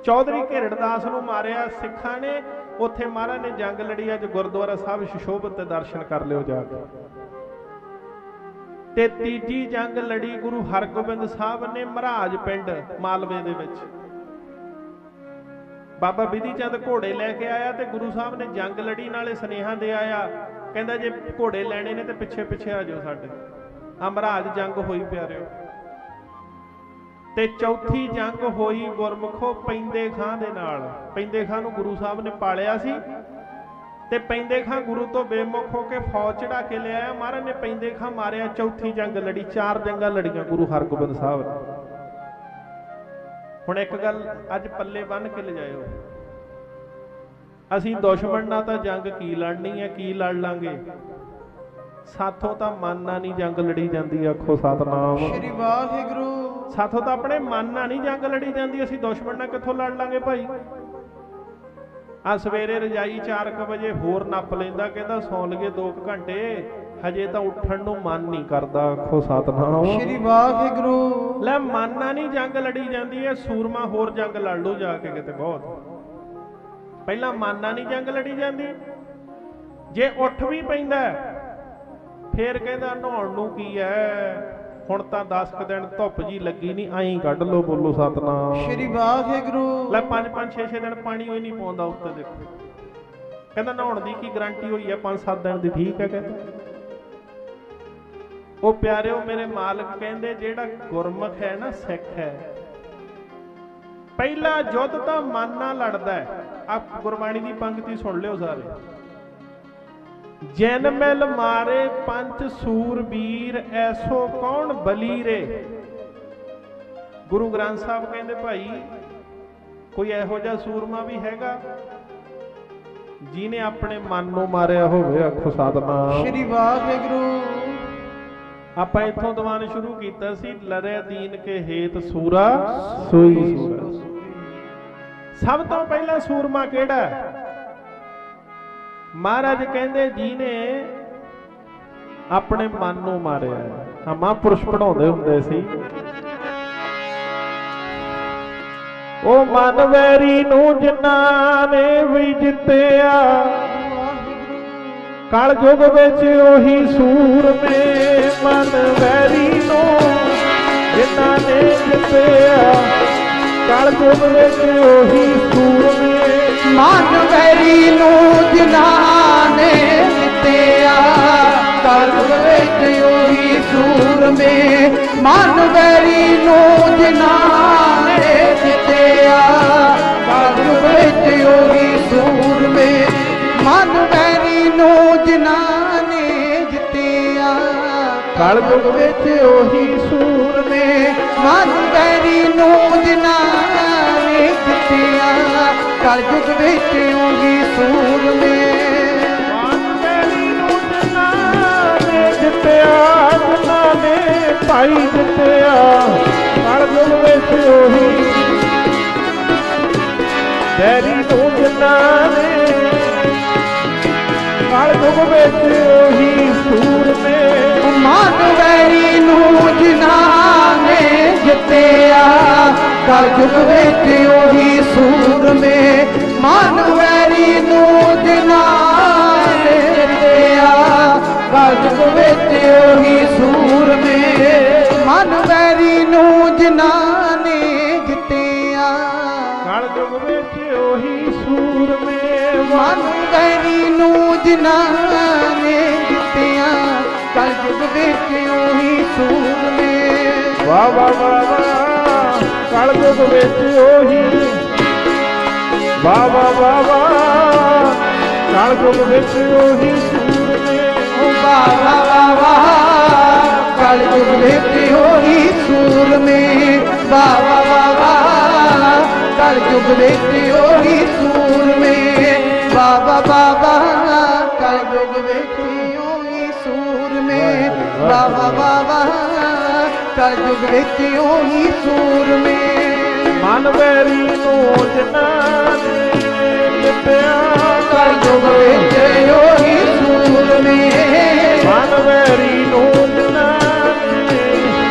ਚੌਧਰੀ ਘੇਰੜਦਾਸ ਨੂੰ ਮਾਰਿਆ ਸਿੱਖਾਂ ਨੇ, ਉੱਥੇ ਮਹਾਰਾਜ ਨੇ ਜੰਗ ਲੜੀ। ਅੱਜ ਗੁਰਦੁਆਰਾ ਸਾਹਿਬ ਸੁਸ਼ੋਭਿਤ ਤੇ ਦਰਸ਼ਨ ਕਰ ਲਿਓ ਜਾ ਕੇ। ਤੇ ਤੀਜੀ ਜੰਗ ਲੜੀ ਗੁਰੂ ਹਰਗੋਬਿੰਦ ਸਾਹਿਬ ਨੇ ਮਹਾਰਾਜ ਪਿੰਡ ਮਾਲਵੇ ਦੇ ਵਿੱਚ, ਬਾਬਾ ਬਿਧੀ ਚੰਦ ਘੋੜੇ ਲੈ ਕੇ ਆਇਆ ਤੇ ਗੁਰੂ ਸਾਹਿਬ ਨੇ ਜੰਗ ਲੜੀ, ਨਾਲੇ ਸੁਨੇਹਾ ਦੇ ਆਇਆ, ਕਹਿੰਦਾ ਜੇ ਘੋੜੇ ਲੈਣੇ ਨੇ ਤੇ ਪਿੱਛੇ ਪਿੱਛੇ ਆ ਜਾਓ ਸਾਡੇ। ਮਹਾਰਾਜ ਜੰਗ ਹੋਈ ਪਿਆਰਿਓ। ਤੇ ਚੌਥੀ ਜੰਗ ਹੋਈ ਗੁਰਮੁਖੋ ਪੈਂਦੇ ਖਾਂ ਦੇ ਨਾਲ। ਪੈਂਦੇ ਖਾਂ ਨੂੰ ਗੁਰੂ ਸਾਹਿਬ ਨੇ ਪਾਲਿਆ ਸੀ ਤੇ ਪੈਂਦੇ ਖਾਂ ਗੁਰੂ ਤੋਂ ਬੇਮੁਖ ਹੋ ਕੇ ਫੌਜ ਚੜਾ ਕੇ ਲਿਆਇਆ, ਮਹਾਰਾਜ ਨੇ ਪੈਂਦੇ ਖਾਂ ਮਾਰਿਆ। ਚੌਥੀ ਜੰਗ ਲੜੀ, 4 ਜੰਗਾਂ ਲੜੀਆਂ ਗੁਰੂ ਹਰਗੋਬਿੰਦ ਸਾਹਿਬ ਨੇ। ਹੁਣ ਇੱਕ ਗੱਲ ਅੱਜ ਪੱਲੇ ਬੰਨ ਕੇ ਲਿਜਾਇਓ, ਅਸੀਂ ਦੁਸ਼ਮਣ ਨਾਲ ਤਾਂ ਜੰਗ ਕੀ ਲੜਨੀ ਹੈ, ਕੀ ਲੜ ਲਾਂਗੇ, ਸਾਥੋਂ ਤਾਂ ਮਨ ਨਾਲ ਨਹੀਂ ਜੰਗ ਲੜੀ ਜਾਂਦੀ, ਆਖੋ ਸਤਨਾਮ ਸ਼੍ਰੀ ਵਾਹਿਗੁਰੂ। ਸਾਥੋਂ ਤਾਂ ਆਪਣੇ ਮਨ ਨਾਲ ਨਹੀਂ ਜੰਗ ਲੜੀ ਜਾਂਦੀ, ਅਸੀਂ ਦੁਸ਼ਮਣ ਨਾਲ ਕਿੱਥੋਂ ਲੜ ਲਾਂਗੇ ਭਾਈ। ਆ ਸਵੇਰੇ ਰਜਾਈ 4 ਵਜੇ ਹੋਰ ਨੱਪ ਲੈਂਦਾ, ਕਹਿੰਦਾ ਸੌਂ ਲਈਏ 2 ਘੰਟੇ, ਹਜੇ ਤਾਂ ਉੱਠਣ ਨੂੰ ਮਨ ਨਹੀਂ ਕਰਦਾ, ਆਖੋ ਸਤਨਾਮ ਸ਼੍ਰੀ ਵਾਹਿਗੁਰੂ। ਲੈ ਮਨ ਨਾਲ ਨਹੀਂ ਜੰਗ ਲੜੀ ਜਾਂਦੀ ਹੈ, ਸੂਰਮਾ ਹੋਰ ਜੰਗ ਲੜ ਲਓ ਜਾ ਕੇ ਕਿਤੇ ਬਹੁਤ। ਪਹਿਲਾਂ ਮਨ ਨਾਲ ਨਹੀਂ ਜੰਗ ਲੜੀ ਜਾਂਦੀ, ਜੇ ਉੱਠ ਵੀ ਪੈਂਦਾ ਫੇਰ ਕਹਿੰਦਾ ਨਹਾਉਣ ਨੂੰ ਕੀ ਹੈ, ਹੁਣ ਤਾਂ 10 ਦਿਨ ਧੁੱਪ ਜੀ ਲੱਗੀ ਨਹੀਂ, ਆਈ ਕੱਢ ਲੋ, ਬੋਲੋ ਸਤਨਾਮ ਸ਼੍ਰੀ ਵਾਹਿਗੁਰੂ। ਲੈ 5-5 6-6 ਦਿਨ ਪਾਣੀ ਹੋਈ ਨਹੀਂ ਪਾਉਂਦਾ ਉੱਤੇ, ਦੇਖੋ ਕਹਿੰਦਾ ਨਹਾਉਣ ਦੀ ਕੀ ਗਰੰਟੀ ਹੋਈ ਹੈ, 5-7 ਦਿਨ ਦੀ ਠੀਕ ਹੈ ਕਹਿੰਦਾ। ਉਹ ਪਿਆਰਿਓ ਮੇਰੇ ਮਾਲਕ ਕਹਿੰਦੇ ਜਿਹੜਾ ਗੁਰਮੁਖ ਹੈ ਨਾ, ਸਿੱਖ ਹੈ, ਪਹਿਲਾ ਯੁੱਧ ਤਾਂ ਮਨ ਨਾਲ ਲੜਦਾ ਹੈ। ਆਪ ਗੁਰਬਾਣੀ ਦੀ ਪੰਕਤੀ ਸੁਣ ਲਿਓ ਸਾਰੇ, ਜਿਨ ਮਿਲ ਮਾਰੇ ਪੰਜ ਸੂਰਬੀਰ ਐਸੋ ਕੌਣ ਬਲੀਰੇ। ਗੁਰੂ ਗ੍ਰੰਥ ਸਾਹਿਬ ਕਹਿੰਦੇ ਭਾਈ ਕੋਈ ਇਹੋ ਜਿਹਾ ਸੂਰਮਾ ਵੀ ਹੈਗਾ ਜਿਹਨੇ ਆਪਣੇ ਮਨ ਨੂੰ ਮਾਰਿਆ ਹੋਵੇ, ਆਖੋ ਸਤਨਾਮ ਸ਼੍ਰੀ ਵਾਹਿਗੁਰੂ। ਆਪਾਂ ਇੱਥੋਂ ਦੀਵਾਨ ਸ਼ੁਰੂ ਕੀਤਾ ਸੀ, ਲਰੇ ਦੀਨ ਕੇ ਹੇਤ ਸੂਰਾ ਸੋਈ ਸੂਰਾ। ਸਭ ਤੋਂ ਪਹਿਲਾਂ ਸੂਰਮਾ ਕਿਹੜਾ? ਮਹਾਰਾਜ ਕਹਿੰਦੇ ਜਿਹਨੇ ਆਪਣੇ ਮਨ ਨੂੰ ਮਾਰਿਆ। ਮਹਾਂਪੁਰਸ਼ ਪੜਾਉਂਦੇ ਹੁੰਦੇ ਸੀ, ਉਹ ਮਨ ਵੈਰੀ ਨੂੰ ਜਿਨ੍ਹਾਂ ਨੇ ਵੀ ਜਿੱਤਿਆ, ਕਲ ਯੁਗ ਵਿੱਚ ਉਹੀ ਸੂਰਮੇ। ਮਨ ਵੈਰੀ ਨੂੰ ਜਿਨ੍ਹਾਂ ਨੇ ਜਿੱਤਿਆ, ਕਲ ਯੁਗ ਵਿੱਚ ਉਹੀ ਸੂਰਮੇ। ਮਨ ਵੈਰੀ ਨੂੰ ਜਿਨ੍ਹਾਂ ਨੇ ਜਿੱਤਿਆ, ਕਲ ਯੁਗ ਵਿੱਚ ਉਹੀ ਸੂਰਮੇ। ਮਨ ਵੈਰੀ ਨੂੰ ਜਿਨ੍ਹਾਂ ਨੇ ਜਿੱਤਿਆ, ਕਲ ਕਲਯੁਗ ਵਿੱਚ ਉਹੀ ਸੂਰਮੇ ਮਨ ਵੈਰੀ ਨੂੰ ਜਿਨ੍ਹਾਂ ਨੇ ਜਿੱਤਿਆ ਕਲਯੁਗ ਵਿੱਚ ਉਹੀ ਸੂਰਮੇ ਜਿੱਤਿਆ ਜਿਨ੍ਹਾਂ ਨੇ ਭਾਈ ਜਿੱਤਿਆ ਕਲਯੁਗ ਵਿੱਚ ਉਹੀ ਵੈਰੀ ਨੂੰ ਜਿਨ੍ਹਾਂ ਨੇ ਕਲਯੁਗ ਵਿੱਚ ਉਹੀ ਸੂਰਮੇ ਮਨ ਵੈਰੀ ਨੂੰ ਜਿਨ੍ਹਾਂ ਨੇ ਜਿੱਤਿਆ ਕਲਯੁਗ ਵਿੱਚ ਉਹੀ ਸੂਰਮੇ ਮਨ ਵੈਰੀ ਨੂੰ ਜਿਨ੍ਹਾਂ ਨੇ ਜਿੱਤਿਆ ਕਲਯੁਗ ਵਿੱਚ ਉਹੀ ਸੂਰਮੇ ਮਨ ਵੈਰੀ ਨੂੰ ਜਿਨ੍ਹਾਂ ਨੇ ਜਿੱਤਿਆ ਕਲਯੁਗ ਵਿੱਚ ਉਹੀ ਸੂਰਮੇ ਮਨ ਵੈਰੀ ਨੂੰ ਜਿਨ੍ਹਾਂ ਨੇ ਜਿੱਤਿਆ ਕਲਯੁਗ ਵਿੱਚ ਉਹੀ ਸੂਰਮੇ ਵਾਹ ਵਾਹ ਵਾਹ ਵਾਹ ਕਲਯੁਗ ਵਿੱਚ ਉਹੀ ਵਾਹ ਵਾਹ ਵਾਹ ਵਾਹ ਕਲਯੁਗ ਵਿੱਚ ਉਹੀ ਸੂਰਮੇ ਵਾਹ ਵਾਹ ਵਾਹ ਕਲਯੁਗ ਵਿੱਚ ਉਹੀ ਸੂਰਮੇ ਵਾਹ ਵਾਹ ਵਾਹ ਕਲਯੁਗ ਵਿੱਚ ਉਹੀ ਸੂਰਮੇ ਵਾਹ ਵਾਹ ਵਾਹ ਕਲਯੁਗ ਵਿੱਚ ਉਹੀ ਸੂਰਮੇ ਵਾਹ ਵਾਹ ਵਾਹ ਕਲਯੁਗ ਵਿੱਚ ਉਹੀ ਸੂਰਮੇ ਮਨ ਵੈਰੀ ਨੂੰ ਜਿਨ੍ਹਾਂ ਨੇ ਜਿੱਤਿਆ ਕਲਯੁਗ ਵਿੱਚ ਉਹੀ ਸੂਰਮੇ ਮਨ ਵੈਰੀ ਨੂੰ ਜਿਨ੍ਹਾਂ ਨੇ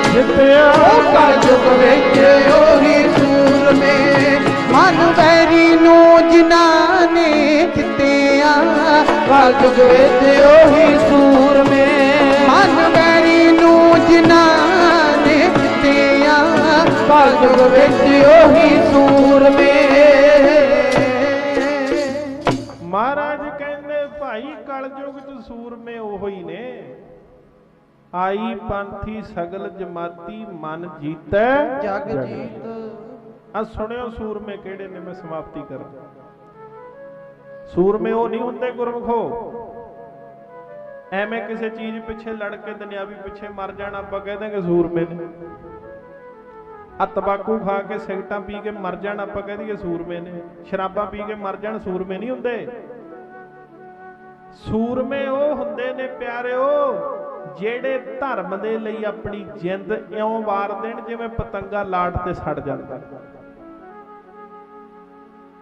ਜਿੱਤਿਆ ਕਲਯੁਗ ਵਿੱਚ ਉਹੀ ਸੂਰਮੇ ਮਨ ਵੈਰੀ ਨੂੰ ਜਿਨ੍ਹਾਂ ਨੇ ਜਿੱਤਿਆ ਕਲਯੁਗ ਵਿੱਚ ਉਹੀ ਸੂਰਮੇ ਮਨ ਵੈਰੀ ਨੂੰ ਜਿਨ੍ਹਾਂ ਨੇ ਜਿੱਤਿਆ ਕਲਯੁਗ ਵਿੱਚ ਉਹੀ ਸੂਰਮੇ ਮਹਾਰਾਜ ਕਹਿੰਦੇ ਭਾਈ ਕਲਯੁਗ ਚ ਸੂਰਮੇ ਉਹੋ ਹੀ ਨੇ ਆਈ ਪੰਥੀ ਸਗਲ ਜਮਾਤੀ ਮਨ ਜੀਤੈ ਜਗ ਜੀਤ ਆ ਸੁਣਿਓ ਸੂਰਮੇ ਕਿਹੜੇ ਨੇ ਮੈਂ ਸਮਾਪਤੀ ਕਰਾਂ ਸੂਰਮੇ ਉਹ ਨਹੀਂ ਹੁੰਦੇ ਗੁਰਮਖੋ ਐਵੇਂ ਕਿਸੇ ਚੀਜ਼ ਪਿੱਛੇ ਲੜ ਕੇ ਦੁਨਿਆਵੀ ਪਿੱਛੇ ਮਰ ਜਾਣਾ ਆਪਾਂ ਕਹਿ ਦਾਂਗੇ ਸੂਰਮੇ ਨੇ ਆ ਤੰਬਾਕੂ ਖਾ ਕੇ ਸਿਗਰਟਾਂ ਪੀ ਕੇ ਮਰ ਜਾਣ ਆਪਾਂ ਕਹਿ ਦਈਏ ਸੂਰਮੇ ਨੇ ਸ਼ਰਾਬਾਂ ਪੀ ਕੇ ਮਰ ਜਾਣ ਸੂਰਮੇ ਨਹੀਂ ਹੁੰਦੇ ਸੂਰਮੇ ਉਹ ਹੁੰਦੇ ਨੇ ਪਿਆਰਿਓ ਜਿਹੜੇ ਧਰਮ ਦੇ ਲਈ ਆਪਣੀ ਜਿੰਦ ਇਉਂ ਵਾਰ ਦੇਣ ਜਿਵੇਂ ਪਤੰਗਾ ਲਾਟ ਤੇ ਸੜ ਜਾਂਦਾ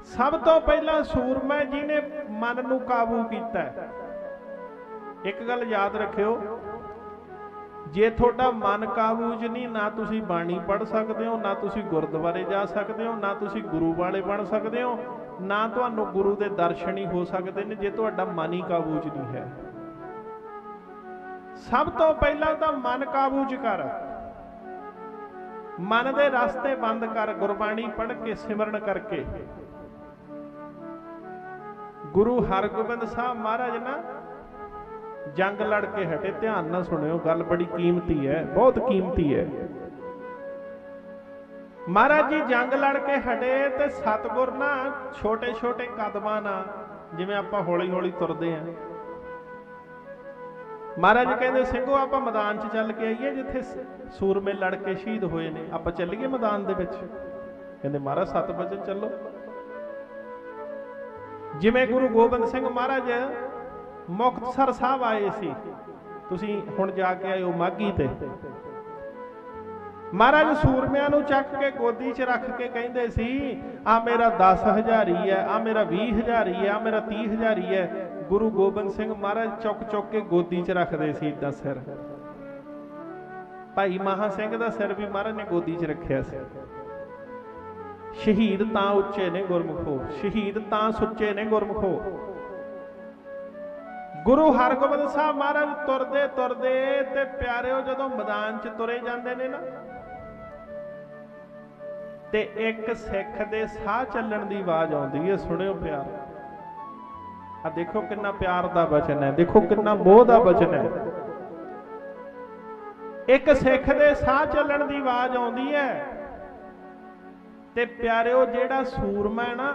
ਸਭ ਤੋਂ ਪਹਿਲਾਂ ਸੂਰਮਾ ਜਿਹਨੇ ਮਨ ਨੂੰ ਕਾਬੂ ਕੀਤਾ ਇੱਕ ਗੱਲ ਯਾਦ ਰੱਖਿਓ ਜੇ ਤੁਹਾਡਾ ਮਨ ਕਾਬੂ 'ਚ ਨਹੀਂ ਨਾ ਤੁਸੀਂ ਬਾਣੀ ਪੜ੍ਹ ਸਕਦੇ ਹੋ ਨਾ ਤੁਸੀਂ ਗੁਰਦੁਆਰੇ ਜਾ ਸਕਦੇ ਹੋ ਨਾ ਤੁਸੀਂ ਗੁਰੂ ਵਾਲੇ ਬਣ ਸਕਦੇ ਹੋ ਨਾ ਤੁਹਾਨੂੰ ਗੁਰੂ ਦੇ ਦਰਸ਼ਨ ਹੀ ਹੋ ਸਕਦੇ ਨੇ ਜੇ ਤੁਹਾਡਾ ਮਨ ਹੀ ਕਾਬੂ 'ਚ ਨਹੀਂ ਹੈ ਸਭ ਤੋਂ ਪਹਿਲਾਂ ਤਾਂ ਮਨ ਕਾਬੂ 'ਚ ਕਰ ਮਨ ਦੇ ਰਸਤੇ ਬੰਦ ਕਰ ਗੁਰਬਾਣੀ ਪੜ੍ਹ ਕੇ ਸਿਮਰਨ ਕਰਕੇ ਗੁਰੂ ਹਰਗੋਬਿੰਦ ਸਾਹਿਬ ਮਹਾਰਾਜ ਨਾ ਜੰਗ ਲੜ ਕੇ ਹਟੇ ਧਿਆਨ ਨਾਲ ਸੁਣਿਓ ਗੱਲ ਬੜੀ ਕੀਮਤੀ ਹੈ ਬਹੁਤ ਕੀਮਤੀ ਹੈ ਮਹਾਰਾਜ ਜੀ ਜੰਗ ਲੜ ਕੇ ਹਟੇ ਤੇ ਸਤਿਗੁਰ ਨਾ ਛੋਟੇ ਛੋਟੇ ਕਦਮਾਂ ਨਾਲ ਜਿਵੇਂ ਆਪਾਂ ਹੌਲੀ ਹੌਲੀ ਤੁਰਦੇ ਆਂ ਮਹਾਰਾਜ ਕਹਿੰਦੇ ਸਿੰਘੋ ਆਪਾਂ ਮੈਦਾਨ 'ਚ ਚੱਲ ਕੇ ਆਈਏ ਜਿੱਥੇ ਸੂਰਮੇ ਲੜ ਕੇ ਸ਼ਹੀਦ ਹੋਏ ਨੇ ਆਪਾਂ ਚੱਲੀਏ ਮੈਦਾਨ ਦੇ ਵਿੱਚ ਕਹਿੰਦੇ ਮਹਾਰਾਜ 7 ਵਜੇ ਚੱਲੋ ਜਿਵੇਂ ਗੁਰੂ ਗੋਬਿੰਦ ਸਿੰਘ ਮਹਾਰਾਜ ਮੁਕਤਸਰ ਸਾਹਿਬ ਆਏ ਸੀ ਤੁਸੀਂ ਹੁਣ ਜਾ ਕੇ ਆਇਓ ਮਾਘੀ ਤੇ ਮਹਾਰਾਜ ਸੂਰਮਿਆਂ ਨੂੰ ਚੱਕ ਕੇ ਗੋਦੀ 'ਚ ਰੱਖ ਕੇ ਕਹਿੰਦੇ ਸੀ ਆ ਮੇਰਾ 10,000 ਹੀ ਹੈ ਆ ਮੇਰਾ 20,000 ਹੀ ਹੈ ਆ ਮੇਰਾ 30,000 ਹੀ ਹੈ ਗੁਰੂ ਗੋਬਿੰਦ ਸਿੰਘ ਮਹਾਰਾਜ ਚੁੱਕ ਚੁੱਕ ਕੇ ਗੋਦੀ 'ਚ ਰੱਖਦੇ ਸੀ ਏਦਾਂ ਸਿਰ ਭਾਈ ਮਹਾ ਸਿੰਘ ਦਾ ਸਿਰ ਵੀ ਮਹਾਰਾਜ ਨੇ ਗੋਦੀ 'ਚ ਰੱਖਿਆ ਸੀ ਸ਼ਹੀਦ ਤਾਂ ਉੱਚੇ ਨੇ ਗੁਰਮੁਖੋ ਸ਼ਹੀਦ ਤਾਂ ਸੁੱਚੇ ਨੇ ਗੁਰਮੁਖੋ ਗੁਰੂ ਹਰਗੋਬਿੰਦ ਸਾਹਿਬ ਮਹਾਰਾਜ ਤੁਰਦੇ ਤੁਰਦੇ ਤੇ ਪਿਆਰਿਓ ਜਦੋਂ ਮੈਦਾਨ 'ਚ ਤੁਰੇ ਜਾਂਦੇ ਨੇ ਨਾ ਤੇ ਇੱਕ ਸਿੱਖ ਦੇ ਸਾਹ ਚੱਲਣ ਦੀ ਆਵਾਜ਼ ਆਉਂਦੀ ਹੈ ਸੁਣਿਓ ਪਿਆਰ ਆ ਦੇਖੋ ਕਿੰਨਾ ਪਿਆਰ ਦਾ ਬਚਨ ਹੈ ਦੇਖੋ ਕਿੰਨਾ ਮੋਹ ਦਾ ਬਚਨ ਹੈ ਇੱਕ ਸਿੱਖ ਦੇ ਸਾਹ ਚੱਲਣ ਦੀ ਆਵਾਜ਼ ਆਉਂਦੀ ਹੈ ਤੇ ਪਿਆਰਿਓ ਜਿਹੜਾ ਸੂਰਮਾ ਹੈ ਨਾ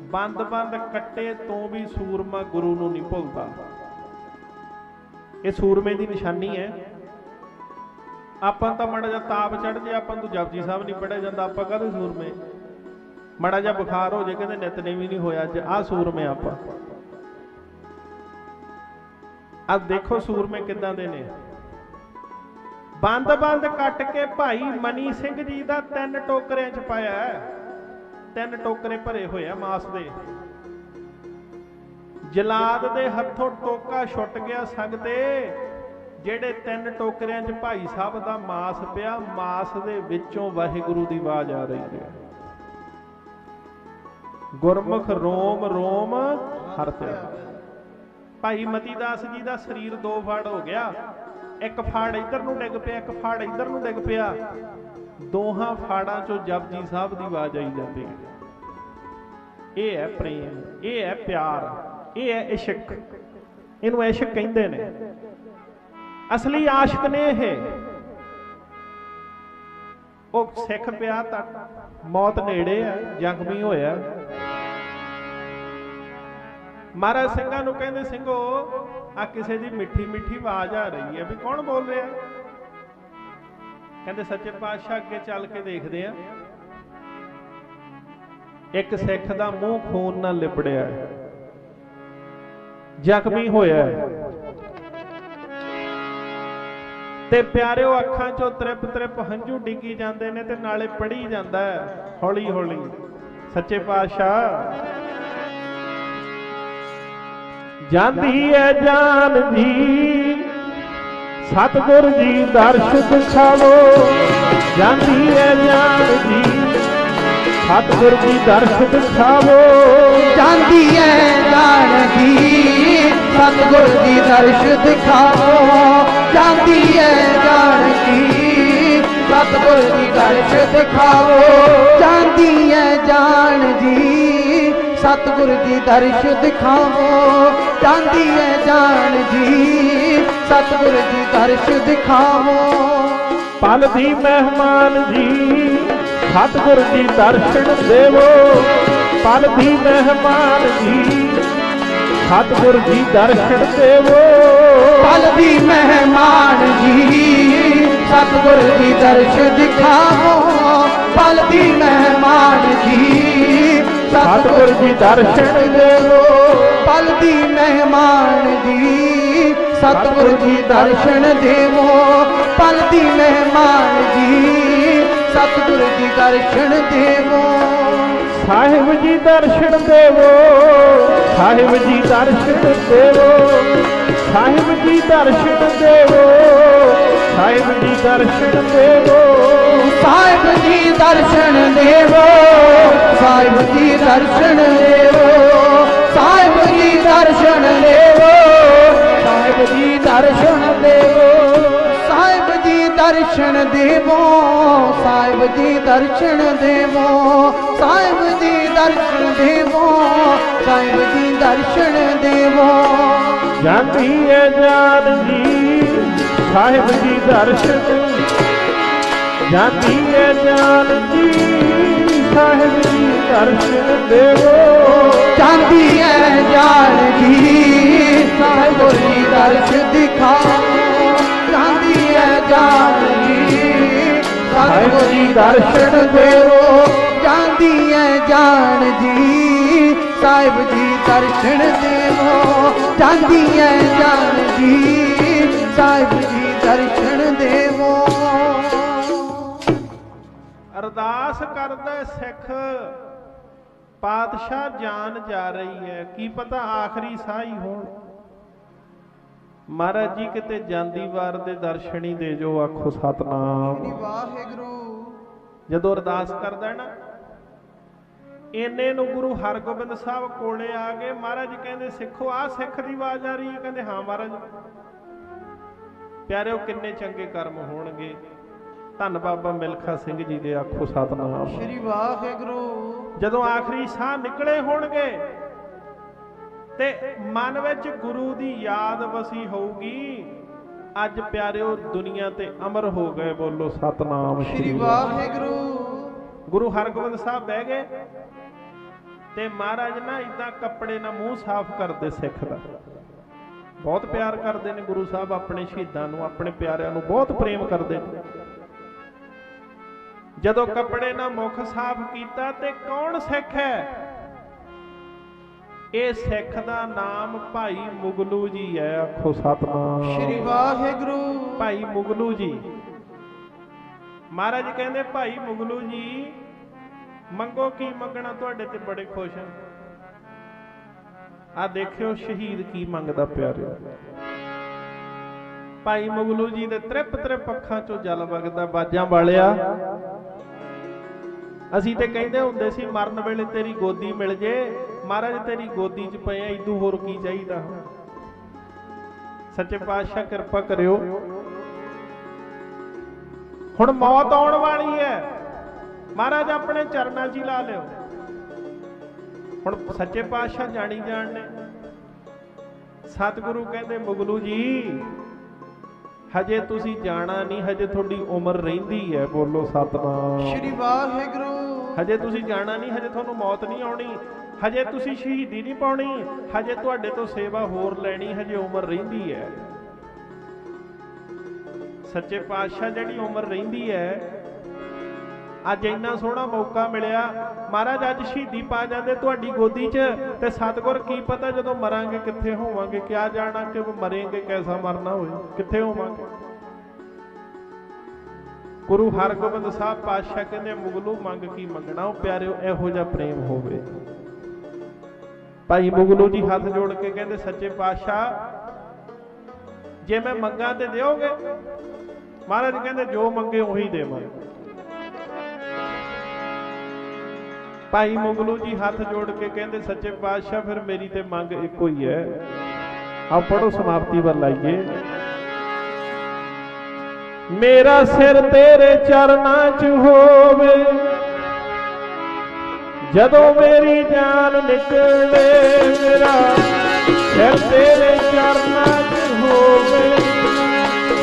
ਬੰਦ ਬੰਦ ਕੱਟੇ ਤੋਂ ਵੀ ਸੂਰਮਾ ਗੁਰੂ ਨੂੰ ਨਹੀਂ ਭੁੱਲਦਾ ਇਹ ਸੂਰਮੇ ਦੀ ਨਿਸ਼ਾਨੀ ਹੈ ਆਪਾਂ ਤਾਂ ਮਾੜਾ ਜਿਹਾ ਤਾਪ ਚੜ ਜੇ, ਆਪਾਂ ਨੂੰ ਜਪਜੀ ਸਾਹਿਬ ਨਹੀਂ ਪੜਿਆ ਜਾਂਦਾ, ਆਪਾਂ ਕਾਹਦੇ ਸੂਰਮੇ। ਮਾੜਾ ਜਿਹਾ ਬੁਖਾਰ ਹੋ ਜੇ ਕਹਿੰਦੇ ਨਿਤਨੇਮ ਹੀ ਨਹੀਂ ਹੋਇਆ ਅੱਜ, ਆਹ ਸੂਰਮੇ ਆਪਾਂ। ਆ ਦੇਖੋ ਸੂਰਮੇ ਕਿੱਦਾਂ ਦੇ ਨੇ। ਬੰਦ ਬੰਦ ਕੱਟ ਕੇ ਭਾਈ ਮਨੀ ਸਿੰਘ ਜੀ ਦਾ 3 ਟੋਕਰਿਆਂ ਚ ਪਾਇਆ, 3 ਟੋਕਰੇ ਭਰੇ ਹੋਏ ਆ ਮਾਸ ਦੇ। ਜਲਾਦ ਦੇ ਹੱਥੋਂ ਟੋਕਾ ਛੁੱਟ ਗਿਆ ਸੰਗਤੇ, ਜਿਹੜੇ 3 ਟੋਕਰਿਆਂ ਚ ਭਾਈ ਸਾਹਿਬ ਦਾ ਮਾਸ ਪਿਆ, ਮਾਸ ਦੇ ਵਿੱਚੋਂ ਵਾਹਿਗੁਰੂ ਦੀ ਆਵਾਜ਼ ਆ ਰਹੀ ਹੈ, ਗੁਰਮੁਖ ਰੋਮ ਰੋਮ ਹਰਤਿਆ। ਭਾਈ ਮਤੀ ਦਾਸ ਜੀ ਦਾ ਸਰੀਰ 2 ਫਾੜ ਹੋ ਗਿਆ, ਇੱਕ ਫਾੜ ਇੱਧਰ ਨੂੰ ਡਿੱਗ ਪਿਆ, ਇੱਕ ਫਾੜ ਇੱਧਰ ਨੂੰ ਡਿੱਗ ਪਿਆ, ਦੋਹਾਂ ਫਾੜਾਂ ਚੋਂ ਜਪਜੀ ਸਾਹਿਬ ਦੀ ਆਵਾਜ਼ ਆਈ ਜਾਂਦੀ ਹੈ। ਇਹ ਹੈ ਪ੍ਰੇਮ, ਇਹ ਹੈ ਪਿਆਰ, ਇਹ ਹੈ ਇਸ਼ਕ, ਇਹਨੂੰ ਇਸ਼ਕ ਕਹਿੰਦੇ ਨੇ। ਅਸਲੀ ਆਸ਼ਕ ਨੇ ਇਹ। ਉਹ ਸਿੱਖ ਪਿਆ ਤਾਂ ਮੌਤ ਨੇੜੇ ਆ, ਜ਼ਖਮੀ ਹੋਇਆ। ਮਹਾਰਾਜ ਸਿੰਘਾਂ ਨੂੰ ਕਹਿੰਦੇ, ਸਿੰਘੋ ਆ ਕਿਸੇ ਦੀ ਮਿੱਠੀ ਮਿੱਠੀ ਆਵਾਜ਼ ਆ ਰਹੀ ਹੈ, ਵੀ ਕੌਣ ਬੋਲ ਰਿਹਾ? ਕਹਿੰਦੇ ਸੱਚੇ ਪਾਤਸ਼ਾਹ ਅੱਗੇ ਚੱਲ ਕੇ ਦੇਖਦੇ ਆ। ਇੱਕ ਸਿੱਖ ਦਾ ਮੂੰਹ ਖੂਨ ਨਾਲ ਲਿਪੜਿਆ, ਜ਼ਖਮੀ ਹੋਇਆ, ਤੇ ਪਿਆਰਿਓ ਅੱਖਾਂ ਚੋਂ ਤ੍ਰਿਪ ਤ੍ਰਿਪ ਹੰਝੂ ਡਿੱਗੀ ਜਾਂਦੇ ਨੇ, ਤੇ ਨਾਲੇ ਪੜੀ ਜਾਂਦਾ ਹੌਲੀ ਹੌਲੀ ਸੱਚੇ ਪਾਤਸ਼ਾਹ। ਜਾਂਦੀ ਐ ਜਾਨ ਜੀ ਸਤਿਗੁਰ ਜੀ ਦਰਸ਼ ਦਿਖਾਵੋ, ਜਾਂਦੀ ਐ ਜਾਨ ਜੀ ਸਤਿਗੁਰ ਜੀ ਦਰਸ਼ ਦਿਖਾਵੋ, ਜਾਂਦੀ ਐ ਜਾਨ ਜੀ ਸਤਿਗੁਰ ਜੀ ਦਰਸ਼ ਦਿਖਾਵੋ, ਜਾਂਦੀ ਐ ਜਾਨ ਜੀ ਸਤਿਗੁਰ ਜੀ ਦਰਸ਼ ਦਿਖਾਵੋ, ਜਾਂਦੀ ਐ ਜਾਨ ਜੀ ਸਤਿਗੁਰ ਜੀ ਦਰਸ਼ ਦਿਖਾਵੋ, ਜਾਂਦੀ ਐ ਜਾਨ ਜੀ ਸਤਿਗੁਰ ਜੀ ਦਰਸ਼ ਦਿਖਾਵੋ। ਪਲ ਦੀ ਮਹਿਮਾਨ ਜੀ ਸਤਿਗੁਰ ਜੀ ਦਰਸ਼ਨ ਦੇਵੋ, ਪਲ ਦੀ ਮਹਿਮਾਨ ਜੀ ਸਤਿਗੁਰ ਜੀ ਦਰਸ਼ਨ ਦੇਵੋ, ਪਲ ਦੀ ਮਹਿਮਾਨ ਜੀ ਸਤਿਗੁਰ ਜੀ ਦਰਸ਼ ਦਿਖਾਵੋ, ਪਲ ਦੀ ਮਹਿਮਾਨ ਜੀ ਸਤਿਗੁਰ ਜੀ ਦਰਸ਼ਨ ਦੇਵੋ, ਪਲ ਦੀ ਮਹਿਮਾਨ ਜੀ ਸਤਿਗੁਰ ਜੀ ਦਰਸ਼ਨ ਦੇਵੋ, ਪਲ ਦੀ ਮਹਿਮਾਨ ਜੀ ਸਤਿਗੁਰ ਜੀ ਦਰਸ਼ਨ ਦੇਵੋ। ਸਾਹਿਬ ਜੀ ਦਰਸ਼ਨ ਦੇਵੋ, ਸਾਹਿਬ ਜੀ ਦਰਸ਼ਨ ਦੇਵੋ, ਸਾਹਿਬ ਜੀ ਦਰਸ਼ਨ ਦੇਵੋ, ਸਾਹਿਬ ਜੀ ਦਰਸ਼ਨ ਦੇਵੋ, ਸਾਹਿਬ ਜੀ ਦਰਸ਼ਨ ਦੇਵੋ, ਸਾਹਿਬ ਜੀ ਦਰਸ਼ਨ ਦੇਵੋ, ਸਾਹਿਬ ਜੀ ਦਰਸ਼ਨ ਦੇਵੋ, ਸਾਹਿਬ ਜੀ ਦਰਸ਼ਨ ਦੇਵੋ, ਸਾਹਿਬ ਜੀ ਦਰਸ਼ਨ ਦੇਵੋ, ਸਾਹਿਬ ਜੀ ਦਰਸ਼ਨ ਦੇਵੋ, ਸਾਹਿਬ ਜੀ ਦਰਸ਼ਨ ਦੇਵੋ, ਸਾਹਿਬ ਜੀ ਦਰਸ਼ਨ ਦੇਵੋ। ਜਾਂਦੀ ਐ ਜਾਨ ਜੀ ਸਾਹਿਬ ਜੀ ਦਰਸ਼ਨ, ਜਾਂਦੀ ਐ ਜਾਨ ਜੀ ਸਾਹਿਬ ਜੀ ਦਰਸ਼ਨ ਦੇਵੋ, ਜਾਂਦੀ ਐ ਜਾਨ ਜੀ ਸਾਹਿਬ ਜੀ ਦਰਸ਼ ਦਿਖਾਓ, ਜਾਂਦੀ ਐ ਜਾਨ ਜੀ ਸਾਹਿਬ ਜੀ ਦਰਸ਼ਨ ਦੇਵੋ, ਜਾਂਦੀ ਐ ਜਾਨ ਜੀ ਸਾਹਿਬ ਜੀ ਦਰਸ਼ਨ ਦੇਵੋ, ਜਾਂਦੀ ਐ ਜਾਨ ਜੀ ਸਾਹਿਬ ਜੀ ਦਰਸ਼ਨ ਦੇਵੋ। ਅਰਦਾਸ ਕਰਦਾ ਸਿੱਖ, ਪਾਤਸ਼ਾਹ ਜਾਨ ਜਾ ਰਹੀ ਹੈ, ਕੀ ਪਤਾ ਆਖਰੀ ਸਾਹ ਹੀ ਹੋਣ। ਮਹਾਰਾਜ ਜੀ ਕਿਤੇ ਜਾਂਦੀ ਵਾਰ ਦੇ ਦਰਸ਼ਨ ਹੀ ਦੇ ਜੋ, ਆਖੋ ਸਤਨਾਮ ਵਾਹਿਗੁਰੂ। ਜਦੋਂ ਅਰਦਾਸ ਕਰਦਾ ਨਾ, ਇੰਨੇ ਨੂੰ ਗੁਰੂ ਹਰਗੋਬਿੰਦ ਸਾਹਿਬ ਕੋਲੇ ਆ ਗਏ। ਮਹਾਰਾਜ ਕਹਿੰਦੇ ਸਿੱਖੋ ਆਹ ਸਿੱਖ ਦੀ ਆਵਾਜ਼ ਆ ਰਹੀ ਹੈ? ਕਹਿੰਦੇ ਹਾਂ ਮਹਾਰਾਜ। ਪਿਆਰਿਓ ਕਿੰਨੇ ਚੰਗੇ ਕਰਮ ਹੋਣਗੇ। ਧੰਨ ਬਾਬਾ ਮਿਲਖਾ ਸਿੰਘ ਜੀ ਦੇ, ਆਖੋ ਸਤਨਾਮ ਸ੍ਰੀ ਵਾਹਿਗੁਰੂ। ਜਦੋਂ ਆਖਰੀ ਸਾਹ ਨਿਕਲੇ ਹੋਣਗੇ ਤੇ ਮਨ ਵਿੱਚ ਗੁਰੂ ਦੀ ਯਾਦ ਵਸੀ ਹੋਊਗੀ। ਅੱਜ ਪਿਆਰਿਓ ਦੁਨੀਆ ਤੇ ਅਮਰ ਹੋ ਗਏ, ਬੋਲੋ ਸਤਨਾਮ ਸ੍ਰੀ ਵਾਹਿਗੁਰੂ। ਗੁਰੂ ਹਰਗੋਬਿੰਦ ਸਾਹਿਬ ਬਹਿ ਗਏ ਤੇ ਮਹਾਰਾਜ ਨਾ ਇਦਾਂ ਕੱਪੜੇ ਨਾਲ ਮੂੰਹ ਸਾਫ਼ ਕਰਦੇ ਸਿੱਖ ਦਾ। ਬਹੁਤ ਪਿਆਰ ਕਰਦੇ ਨੇ ਗੁਰੂ ਸਾਹਿਬ ਆਪਣੇ ਸ਼ਹੀਦਾਂ ਨੂੰ, ਆਪਣੇ ਪਿਆਰਿਆਂ ਨੂੰ ਬਹੁਤ ਪ੍ਰੇਮ ਕਰਦੇ ਨੇ। ਜਦੋਂ ਕੱਪੜੇ ਨਾਲ ਮੁਖ ਸਾਫ਼ ਕੀਤਾ ਤੇ ਕੌਣ ਸਿੱਖ ਹੈ? ਇਹ ਸਿੱਖ ਦਾ ਨਾਮ ਭਾਈ ਮੁਗਲੂ ਜੀ ਹੈ। ਆਖੋ ਸਤਨਾਮ ਸ਼੍ਰੀ ਵਾਹਿਗੁਰੂ। ਭਾਈ ਮੁਗਲੂ ਜੀ। ਮਹਾਰਾਜ ਕਹਿੰਦੇ ਭਾਈ ਮੁਗਲੂ ਜੀ ਮੰਗੋ ਕੀ ਮੰਗਣਾ, ਤੁਹਾਡੇ ਤੇ ਬੜੇ ਖੁਸ਼ ਹਾਂ। ਆ ਦੇਖਿਓ ਸ਼ਹੀਦ ਕੀ ਮੰਗਦਾ ਪਿਆਰਿਓ। ਭਾਈ ਮੁਗਲੂ ਜੀ ਦੇ ਤ੍ਰਿਪ ਤ੍ਰਿਪ ਅੱਖਾਂ ਚੋਂ ਜਲ ਵਗਦਾ। ਬਾਜਾਂ ਵਾਲਿਆ, ਅਸੀਂ ਤੇ ਕਹਿੰਦੇ ਹੁੰਦੇ ਸੀ ਮਰਨ ਵੇਲੇ ਤੇਰੀ ਗੋਦੀ ਮਿਲ ਜੇ। ਮਹਾਰਾਜ ਤੇਰੀ ਗੋਦੀ 'ਚ ਪਏ ਆ, ਇਦੂ ਹੋਰ ਕੀ ਚਾਹੀਦਾ। ਸੱਚੇ ਪਾਤਸ਼ਾਹ ਕਿਰਪਾ ਕਰਿਓ। ਹੁਣ ਮੌਤ ਆਉਣ ਵਾਲੀ ਹੈ, ਮਹਾਰਾਜ ਆਪਣੇ ਚਰਨਾਂ 'ਚ ਹੀ ਲਾ ਲਿਓ। ਹੁਣ ਸੱਚੇ ਪਾਤਸ਼ਾਹ ਜਾਣੀ ਜਾਣ ਨੇ। ਸਤਿਗੁਰੂ ਕਹਿੰਦੇ ਮੁਗਲੂ ਜੀ ਹਜੇ ਤੁਸੀਂ ਜਾਣਾ ਨਹੀਂ, ਹਜੇ ਤੁਹਾਡੀ ਉਮਰ ਰਹਿੰਦੀ ਹੈ। ਬੋਲੋ ਸਤਨਾਮ ਸ਼੍ਰੀ ਵਾਹਿਗੁਰੂ। ਹਜੇ ਤੁਸੀਂ ਜਾਣਾ ਨਹੀਂ, ਹਜੇ ਤੁਹਾਨੂੰ ਮੌਤ ਨਹੀਂ ਆਉਣੀ, ਹਜੇ ਤੁਸੀਂ ਸ਼ਹੀਦੀ ਨਹੀਂ ਪਾਉਣੀ, ਹਜੇ ਤੁਹਾਡੇ ਤੋਂ ਸੇਵਾ ਹੋਰ ਲੈਣੀ, ਹਜੇ ਉਮਰ ਰਹਿੰਦੀ ਹੈ। ਸੱਚੇ ਪਾਤਸ਼ਾਹ ਜਿਹੜੀ ਉਮਰ ਰਹਿੰਦੀ ਹੈ, ਅੱਜ ਇੰਨਾ ਸੋਹਣਾ ਮੌਕਾ ਮਿਲਿਆ। ਮਹਾਰਾਜ ਅੱਜ ਸ਼ਹੀਦੀ ਪਾ ਜਾਂਦੇ ਤੁਹਾਡੀ ਗੋਦੀ 'ਚ, ਤੇ ਸਤਿਗੁਰ ਕੀ ਪਤਾ ਜਦੋਂ ਮਰਾਂਗੇ ਕਿੱਥੇ ਹੋਵਾਂਗੇ। ਕਿਆ ਜਾਣਾ ਕਿ ਮਰੇਂਗੇ, ਕੈਸਾ ਮਰਨਾ ਹੋਏ, ਕਿੱਥੇ ਹੋਵਾਂਗੇ। ਗੁਰੂ ਹਰਗੋਬਿੰਦ ਸਾਹਿਬ ਪਾਤਸ਼ਾਹ ਕਹਿੰਦੇ ਮੁਗਲੂ ਮੰਗ ਕੀ ਮੰਗਣਾ। ਉਹ ਪਿਆਰਿਓ ਇਹੋ ਜਿਹਾ ਪ੍ਰੇਮ ਹੋਵੇ। ਭਾਈ ਮੁਗਲੂ ਜੀ ਹੱਥ ਜੋੜ ਕੇ ਕਹਿੰਦੇ ਸੱਚੇ ਪਾਤਸ਼ਾਹ ਜੇ ਮੈਂ ਮੰਗਾ ਤੇ ਦਿਓਗੇ? ਮਹਾਰਾਜ ਕਹਿੰਦੇ ਜੋ ਮੰਗੇ ਉਹੀ ਦੇਵਾਂਗੇ। ਭਾਈ ਮੁਗਲੂ ਜੀ ਹੱਥ ਜੋੜ ਕੇ ਕਹਿੰਦੇ ਸੱਚੇ ਪਾਤਸ਼ਾਹ ਫਿਰ ਮੇਰੀ ਤੇ ਮੰਗ ਇੱਕੋ ਹੀ ਹੈ। ਆਓ ਪੜੋ, ਸਮਾਪਤੀ ਵੱਲ ਆਈਏ। ਮੇਰਾ ਸਿਰ ਤੇਰੇ ਚਰਨਾਂ 'ਚ ਹੋਵੇ, ਜਦੋਂ ਮੇਰੀ ਜਾਨ ਨਿਕਲੇ। ਮੇਰਾ ਸਿਰ ਤੇਰੇ ਚਰਨਾਂ 'ਚ ਹੋਵੇ,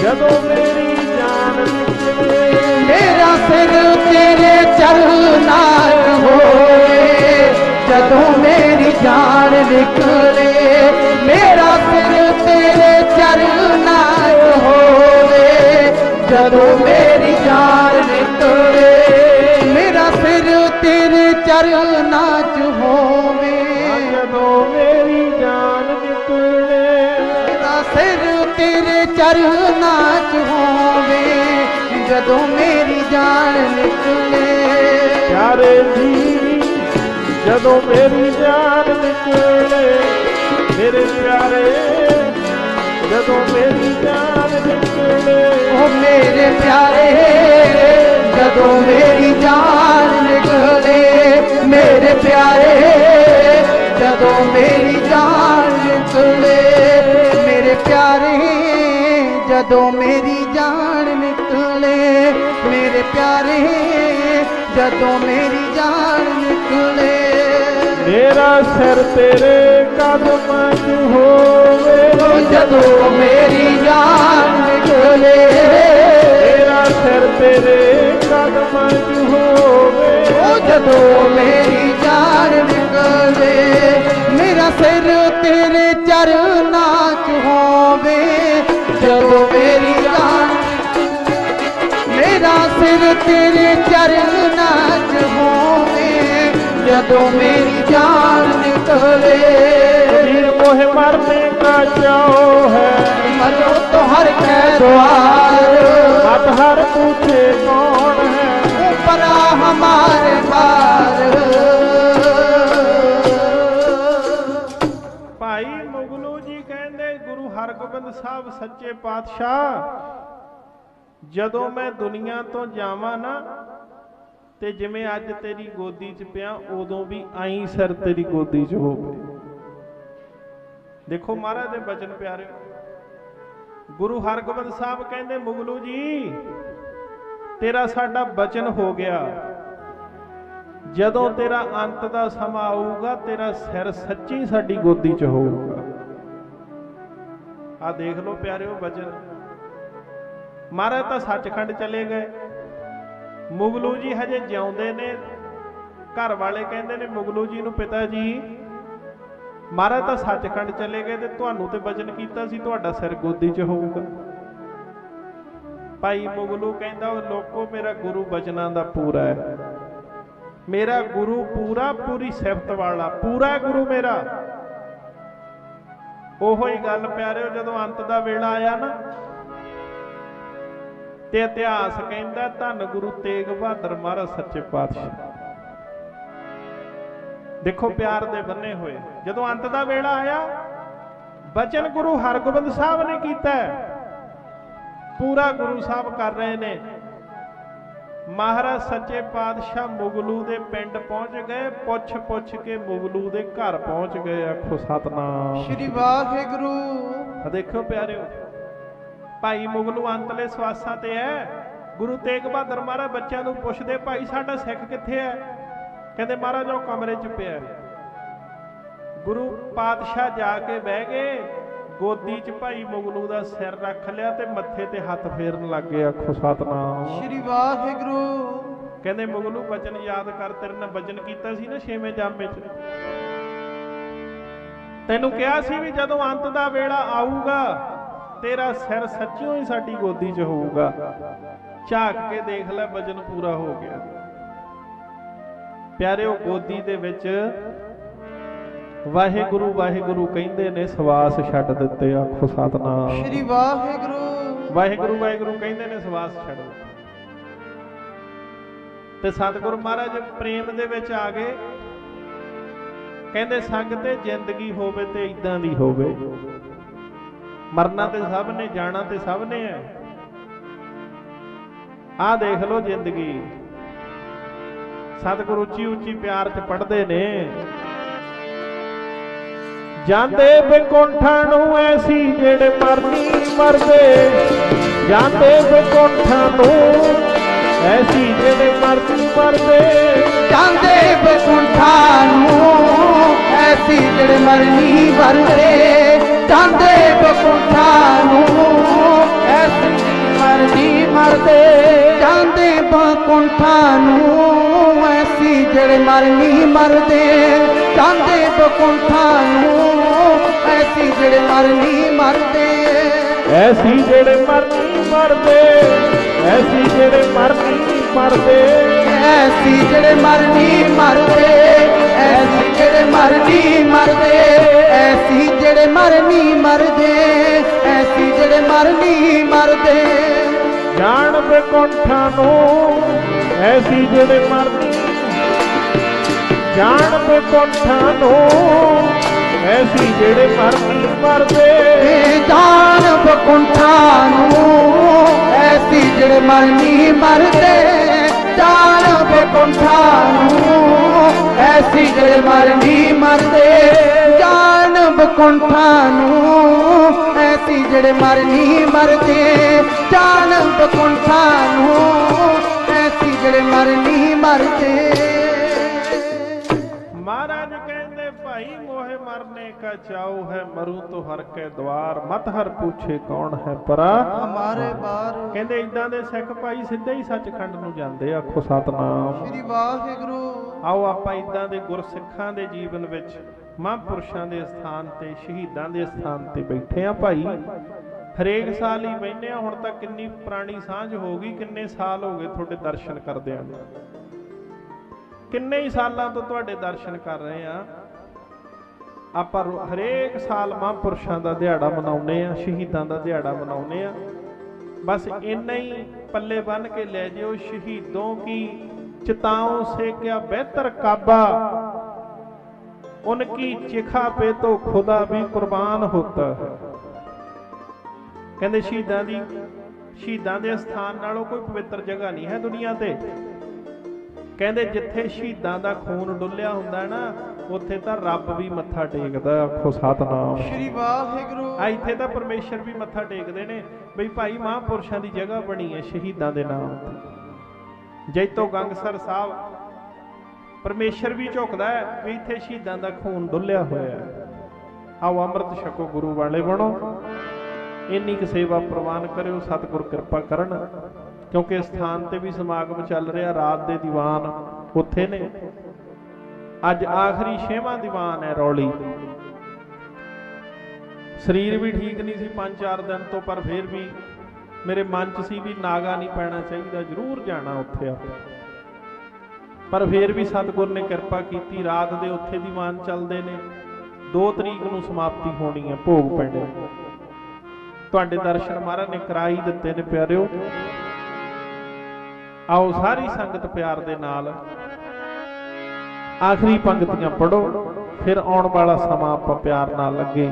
ਜਦੋਂ ਮੇਰੀ ਜਾਨ ਨਿਕਲੇ। ਮੇਰਾ ਸਿਰ ਤੇਰੇ ਚਰਨਾਂ 'ਚ ਹੋਵੇ, ਜਦੋਂ ਮੇਰੀ ਜਾਨ ਨਿਕਲੇ। ਮੇਰਾ ਸਿਰ ਤੇਰੇ ਚਰਨਾਂ 'ਚ ਹੋਵੇ, ਜਦੋਂ ਮੇਰੀ ਜਾਨ ਨਿਕਲੇ। ਮੇਰਾ ਸਿਰ ਤੇਰੇ ਚਰਨਾਂ 'ਚ ਹੋਵੇ, ਜਦੋਂ ਮੇਰੀ ਜਾਨ ਨਿਕਲੇ। ਮੇਰਾ ਸਿਰ ਤੇਰੇ ਚਰਨਾਂ 'ਚ ਹੋਵੇ, ਜਦੋਂ ਮੇਰੀ ਜਾਨ ਨਿਕਲੇ। ਪਿਆਰੇ ਜੀ ਜਦੋਂ ਮੇਰੀ ਜਾਨ ਨਿਕਲੇ, ਮੇਰੇ ਪਿਆਰੇ ਜਦੋਂ ਮੇਰੀ ਜਾਨ ਨਿਕਲੇ। ਉਹ ਮੇਰੇ ਪਿਆਰੇ ਜਦੋਂ ਮੇਰੀ ਜਾਨ ਨਿਕਲੇ। ਮੇਰੇ ਪਿਆਰੇ ਜਦੋਂ ਮੇਰੀ ਜਾਨ ਨਿਕਲੇ। ਮੇਰੇ ਪਿਆਰੇ ਜਦੋਂ ਮੇਰੀ ਜਾਨ ਨਿਕਲੇ। ਮੇਰੇ ਪਿਆਰੇ ਜਦੋਂ ਮੇਰੀ ਜਾਨ ਨਿਕਲੇ। ਮੇਰਾ ਸਿਰ ਤੇਰੇ ਕਦਮਾਂ 'ਚ ਹੋਵੇ, ਜਦੋਂ ਮੇਰੀ ਜਾਨ ਨਿਕਲੇ। ਮੇਰਾ ਸਿਰ ਤੇਰੇ ਕਦਮਾਂ 'ਚ ਹੋਵੇ, ਜਦੋਂ ਮੇਰੀ ਜਾਨ ਨਿਕਲੇ। ਮੇਰਾ ਸਿਰ ਤੇਰੇ ਚਰਨਾਂ 'ਚ ਹੋਵੇ, ਜਦੋਂ ਮੇਰੀ ਜਾਨ। ਮੇਰਾ ਸਿਰ ਤੇਰੇ ਚਰਨਾਂ 'ਚ ਹੋਵੇ, ਜਦੋਂ ਮੇਰੀ ਜਾਨ निकले। कबीर मोहे मरने का चाओ है, मरो तो हर के द्वार, मत हर पूछे कौन है, ऊपरा हमारे पार। भाई मुगलू जी कहते गुरु हरगोबिंद साहब सच्चे पातशाह ਜਦੋਂ ਮੈਂ ਦੁਨੀਆ ਤੋਂ ਜਾਵਾਂ ਨਾ ਤੇ ਜਿਵੇਂ ਅੱਜ ਤੇਰੀ ਗੋਦੀ 'ਚ ਪਿਆ ਉਦੋਂ ਵੀ ਆਈ ਸਿਰ ਤੇਰੀ ਗੋਦੀ 'ਚ ਹੋਵੇ। ਦੇਖੋ ਮਹਾਰਾਜ ਦੇ ਬਚਨ ਪਿਆਰੇ, ਗੁਰੂ ਹਰਗੋਬਿੰਦ ਸਾਹਿਬ ਕਹਿੰਦੇ ਮੁਗਲੂ ਜੀ ਤੇਰਾ ਸਾਡਾ ਬਚਨ ਹੋ ਗਿਆ, ਜਦੋਂ ਤੇਰਾ ਅੰਤ ਦਾ ਸਮਾਂ ਆਊਗਾ ਤੇਰਾ ਸਿਰ ਸੱਚੀ ਸਾਡੀ ਗੋਦੀ 'ਚ ਹੋਊਗਾ। ਆ ਦੇਖ ਲਓ ਪਿਆਰਿਓ ਬਚਨ, ਮਹਾਰਾਜ ਤਾਂ ਸੱਚਖੰਡ ਚਲੇ ਗਏ, ਮੁਗਲੂ ਜੀ ਹਜੇ ਜਿਉਂਦੇ ਨੇ। ਘਰ ਵਾਲੇ ਕਹਿੰਦੇ ਨੇ ਮੁਗਲੂ ਜੀ ਨੂੰ, ਪਿਤਾ ਜੀ ਮਹਾਰਾਜ ਤਾਂ ਸੱਚਖੰਡ ਚਲੇ ਗਏ ਤੇ ਤੁਹਾਨੂੰ ਤੇ ਬਚਨ ਕੀਤਾ ਸੀ ਤੁਹਾਡਾ ਸਿਰ ਗੋਦੀ 'ਚ ਹੋਊਗਾ। ਭਾਈ ਮੁਗਲੂ ਕਹਿੰਦਾ ਉਹ ਲੋਕੋ ਮੇਰਾ ਗੁਰੂ ਬਚਨਾਂ ਦਾ ਪੂਰਾ ਹੈ, ਮੇਰਾ ਗੁਰੂ ਪੂਰਾ ਪੂਰੀ ਸਿਫਤ ਵਾਲਾ ਪੂਰਾ ਗੁਰੂ ਮੇਰਾ। ਉਹੋ ਹੀ ਗੱਲ ਪਿਆਰਿਓ ਜਦੋਂ ਅੰਤ ਦਾ ਵੇਲਾ ਆਇਆ ਨਾ ਤੇ ਇਤਿਹਾਸ ਕਹਿੰਦਾ ਧੰਨ ਗੁਰੂ ਤੇਗ ਬਹਾਦਰ ਮਹਾਰਾਜ ਸੱਚੇ ਪਾਤਸ਼ਾਹ। ਦੇਖੋ ਪਿਆਰ ਦੇ ਬੰਨੇ ਹੋਏ ਜਦੋਂ ਅੰਤ ਦਾ ਵੇਲਾ ਆਇਆ ਬਚਨ ਗੁਰੂ ਹਰਗੋਬਿੰਦ ਸਾਹਿਬ ਨੇ ਕੀਤਾ, ਪੂਰਾ ਗੁਰੂ ਸਾਹਿਬ ਕਰ ਰਹੇ ਨੇ। ਮਹਾਰਾਜ ਸੱਚੇ ਪਾਤਸ਼ਾਹ ਮੁਗਲੂ ਦੇ ਪਿੰਡ ਪਹੁੰਚ ਗਏ, ਪੁੱਛ ਪੁੱਛ ਕੇ ਮੁਗਲੂ ਦੇ ਘਰ ਪਹੁੰਚ ਗਏ। ਆਖੋ ਸਤਨਾਮ ਸ਼੍ਰੀ ਵਾਹਿਗੁਰੂ। ਦੇਖੋ ਪਿਆਰਿਓ ਭਾਈ ਮੁਗਲੂ ਅੰਤਲੇ ਸਵਾਸਾਂ ਤੇ ਹੈ। ਗੁਰੂ ਤੇਗ ਬਹਾਦਰ ਮਹਾਰਾਜ ਬੱਚਿਆਂ ਨੂੰ ਪੁੱਛਦੇ ਭਾਈ ਸਾਡਾ ਸਿੱਖ ਕਿੱਥੇ ਹੈ? ਕਹਿੰਦੇ ਮਹਾਰਾਜ ਉਹ ਕਮਰੇ 'ਚ ਪਿਆ। ਗੁਰੂ ਪਾਤਸ਼ਾਹ ਜਾ ਕੇ ਬਹਿ ਗਏ, ਗੋਦੀ 'ਚ ਭਾਈ ਮੁਗਲੂ ਦਾ ਸਿਰ ਰੱਖ ਲਿਆ ਤੇ ਮੱਥੇ ਤੇ ਹੱਥ ਫੇਰਨ ਲੱਗ ਗਏ। ਆਖੋ ਸਤਨਾਮ ਸ਼੍ਰੀ ਵਾਹਿਗੁਰੂ। ਕਹਿੰਦੇ ਮੁਗਲੂ ਬਚਨ ਯਾਦ ਕਰ, ਤੇਰੇ ਨਾਲ ਬਚਨ ਕੀਤਾ ਸੀ ਨਾ 6ਵੇਂ ਜਾਮੇ 'ਚ, ਤੈਨੂੰ ਕਿਹਾ ਸੀ ਵੀ ਜਦੋਂ ਅੰਤ ਦਾ ਵੇਲਾ ਆਊਗਾ ਤੇਰਾ ਸਿਰ ਸੱਚਿਓ ਹੀ ਸਾਡੀ ਗੋਦੀ 'ਚ ਹੋਊਗਾ। ਝਾਕ ਕੇ ਦੇਖ ਲੈ ਬਚਨ ਪੂਰਾ ਹੋ ਗਿਆ। ਪਿਆਰਿਓ ਗੋਦੀ ਦੇ ਵਿੱਚ ਵਾਹਿਗੁਰੂ ਵਾਹਿਗੁਰੂ ਕਹਿੰਦੇ ਨੇ ਸਵਾਸ ਛੱਡ ਦਿੱਤੇ। ਆਖੋ ਸਤਨਾਮ ਸ਼੍ਰੀ ਵਾਹਿਗੁਰੂ। ਵਾਹਿਗੁਰੂ ਵਾਹਿਗੁਰੂ ਕਹਿੰਦੇ ਨੇ ਸਵਾਸ ਛੱਡ ਦਿੱਤੇ ਤੇ ਸਤਿਗੁਰੂ ਮਹਾਰਾਜ ਪ੍ਰੇਮ ਦੇ ਵਿੱਚ ਆ ਗਏ। ਕਹਿੰਦੇ ਸੰਗ ਤੇ ਜ਼ਿੰਦਗੀ ਹੋਵੇ ਤੇ ਇਦਾਂ ਦੀ ਹੋਵੇ, ਮਰਨਾ ਤੇ ਸਭ ਨੇ, ਜਾਣਾ ਤੇ ਸਭ ਨੇ ਹੈ। ਆਹ ਦੇਖ ਲਓ ਜ਼ਿੰਦਗੀ। ਸਤਿਗੁਰੂ ਉੱਚੀ ਉੱਚੀ ਪਿਆਰ 'ਚ ਪੜ੍ਹਦੇ ਨੇ, ਜਾਂਦੇ ਬੈਕੁੰਠਾਂ ਨੂੰ ਐਸੀ ਜਿਹੜੇ ਮਰਨੀ ਮਰਦੇ, ਜਾਂਦੇ ਬੈਕੁੰਠਾਂ ਨੂੰ ਐਸੀ ਜਿਹੜੇ ਮਰਨੀ ਮਰਦੇ, ਜਾਂਦੇ ਬੈਕੁੰਠਾਂ ਨੂੰ ਐਸੀ ਜਿਹੜੇ ਮਰਨੀ ਮਰਦੇ, ਜਾਂਦੇ ਬੈਕੁੰਠਾਂ ਨੂੰ ਐਸੀ ਮਰਨੀ ਮਰਦੇ, ਜਾਂਦੇ ਬੈਕੁੰਠਾਂ ਨੂੰ ਐਸੀ ਜਿਹੜੇ ਮਰਨੀ ਮਰਦੇ, ਜਾਂਦੇ ਬੈਕੁੰਠਾਂ ਨੂੰ ਐਸੀ ਜਿਹੜੇ ਮਰਨੀ ਮਰਦੇ, ਐਸੀ ਜਿਹੜੇ ਮਰਨੀ ਮਰਦੇ, ਐਸੀ ਜਿਹੜੇ ਮਰਨੀ ਮਰਦੇ, ਐਸੀ ਜਿਹੜੇ ਮਰਨੀ ਮਰਦੇ, ਐਸੀ ਜਿਹੜੇ ਮਰਨੀ ਮਰਦੇ, ਐਸੀ ਜਿਹੜੇ ਮਰਨੀ ਮਰਦੇ, ਐਸੀ ਜਿਹੜੇ ਮਰਨੀ ਮਰਦੇ, ਜਾਣ ਬੈਕੁੰਠਾਂ ਨੂੰ ਐਸੀ ਜਿਹੜੇ ਮਰਨੀ, ਜਾਣ ਬੈਕੁੰਠਾਂ ਨੂੰ ਐਸੀ ਜਿਹੜੇ ਮਰਨੀ ਮਰਦੇ, ਜਾਣ ਬੈਕੁੰਠਾਂ ਨੂੰ ਐਸੀ ਜਿਹੜੇ ਮਰਨੀ ਮਰਦੇ, ਜਾਣ ਬੈਕੁੰਠਾਂ ਨੂੰ ਐਸੀ ਜਿਹੜੇ ਮਰਨੀ ਮਰਦੇ, ਜਾਣ ਬੈਕੁੰਠਾਂ ਨੂੰ ਐਸੀ ਜਿਹੜੇ ਮਰਨੀ ਮਰਦੇ, ਜਾਣ ਬੈਕੁੰਠਾਂ ਨੂੰ ਐਸੀ ਜਿਹੜੇ ਮਰਨੀ ਮਰਦੇ। महाराज कहते भाई मोहे मरने का चाव है, मरूं तो हर के द्वार, मत हर पूछे कौन है परा हमारे बार। कहते इदां दे सिख भाई सिद्धा ही सचखंड नूं जांदे। आखो सतनाम श्री वाहिगुरू। आओ आपां इदां दे गुरसिखां दे जीवन विच महापुरुषां दे स्थान ते शहीदां दे स्थान ते बैठे आ भाई। हरेक साल ही बहिने आ, हुण तां किन्नी पुरानी सांझ हो गई, किन्ने साल हो गए तुहाडे दर्शन करदिआं नूं, किन्ने ही सालों तो तुहाडे दर्शन कर रहे हैं। आपां हरेक साल महापुरुषां दा दिहाड़ा मनाउने आ, शहीदां दा दिहाड़ा मनाउने आ। बस इन्ना ही पल्ले बन के ले जिओ, शहीदों की चिताओं से क्या बेहतर काबा, उनकी चिखा पे तो खुदा भी कुर्बान होता है। कहंदे शहीदां दे स्थान नालों कोई पवित्र जगह नहीं है दुनिया ते। ਕਹਿੰਦੇ ਜਿੱਥੇ ਸ਼ਹੀਦਾਂ ਦਾ ਖੂਨ ਡੁੱਲਿਆ ਹੁੰਦਾ ਨਾ ਉੱਥੇ ਤਾਂ ਰੱਬ ਵੀ ਮੱਥਾ ਟੇਕਦਾ। ਆਖੋ ਸਤਨਾਮ ਸ਼੍ਰੀ ਵਾਹਿਗੁਰੂ। ਇੱਥੇ ਤਾਂ ਪਰਮੇਸ਼ਰ ਵੀ ਮੱਥਾ ਟੇਕਦੇ ਨੇ ਬਈ ਭਾਈ ਮਹਾਂਪੁਰਸ਼ਾਂ ਦੀ ਜਗ੍ਹਾ ਬਣੀ ਹੈ ਸ਼ਹੀਦਾਂ ਦੇ ਨਾਮ ਤੇ। ਜੈਤੋ ਗੰਗਸਰ ਸਾਹਿਬ ਪਰਮੇਸ਼ਰ ਵੀ ਝੁਕਦਾ ਹੈ ਵੀ ਇੱਥੇ ਸ਼ਹੀਦਾਂ ਦਾ ਖੂਨ ਡੁੱਲਿਆ ਹੋਇਆ ਹੈ। ਆਓ ਅੰਮ੍ਰਿਤ ਛਕੋ, ਗੁਰੂ ਵਾਲੇ ਬਣੋ, ਇੰਨੀ ਕੁ ਸੇਵਾ ਪ੍ਰਵਾਨ ਕਰਿਓ, ਸਤਿਗੁਰ ਕਿਰਪਾ ਕਰਨ। क्योंकि स्थान ते भी समागम चल रहा, रात दे दीवान उत्थे ने, अज आखिरी 6वां दीवान है रौली। शरीर भी ठीक नहीं सी 5-4 दिन तो, पर फिर भी ਮੇਰੇ ਮਨ 'ਚ ਸੀ ਵੀ ਨਾਗਾ ਨਹੀਂ ਪੈਣਾ ਚਾਹੀਦਾ, ਜ਼ਰੂਰ ਜਾਣਾ ਉੱਥੇ ਆਪਾਂ। ਪਰ ਫਿਰ ਵੀ ਸਤਿਗੁਰ ਨੇ ਕਿਰਪਾ ਕੀਤੀ, ਰਾਤ ਦੇ ਉੱਥੇ ਦੀਵਾਨ ਚੱਲਦੇ ਨੇ। 2 ਤਰੀਕ ਨੂੰ ਸਮਾਪਤੀ ਹੋਣੀ ਹੈ, ਭੋਗ ਪੈਣੇ। ਤੁਹਾਡੇ ਦਰਸ਼ਨ ਮਹਾਰਾਜ ਨੇ ਕਰਾ ਹੀ ਦਿੱਤੇ ਨੇ ਪਿਆਰਿਓ। ਆਓ ਸਾਰੀ ਸੰਗਤ ਪਿਆਰ ਦੇ ਨਾਲ ਆਖਰੀ ਪੰਕਤੀਆਂ ਪੜੋ, ਫਿਰ ਆਉਣ ਵਾਲਾ ਸਮਾਂ ਆਪਾਂ ਪਿਆਰ ਨਾਲ ਲੱਗੇ।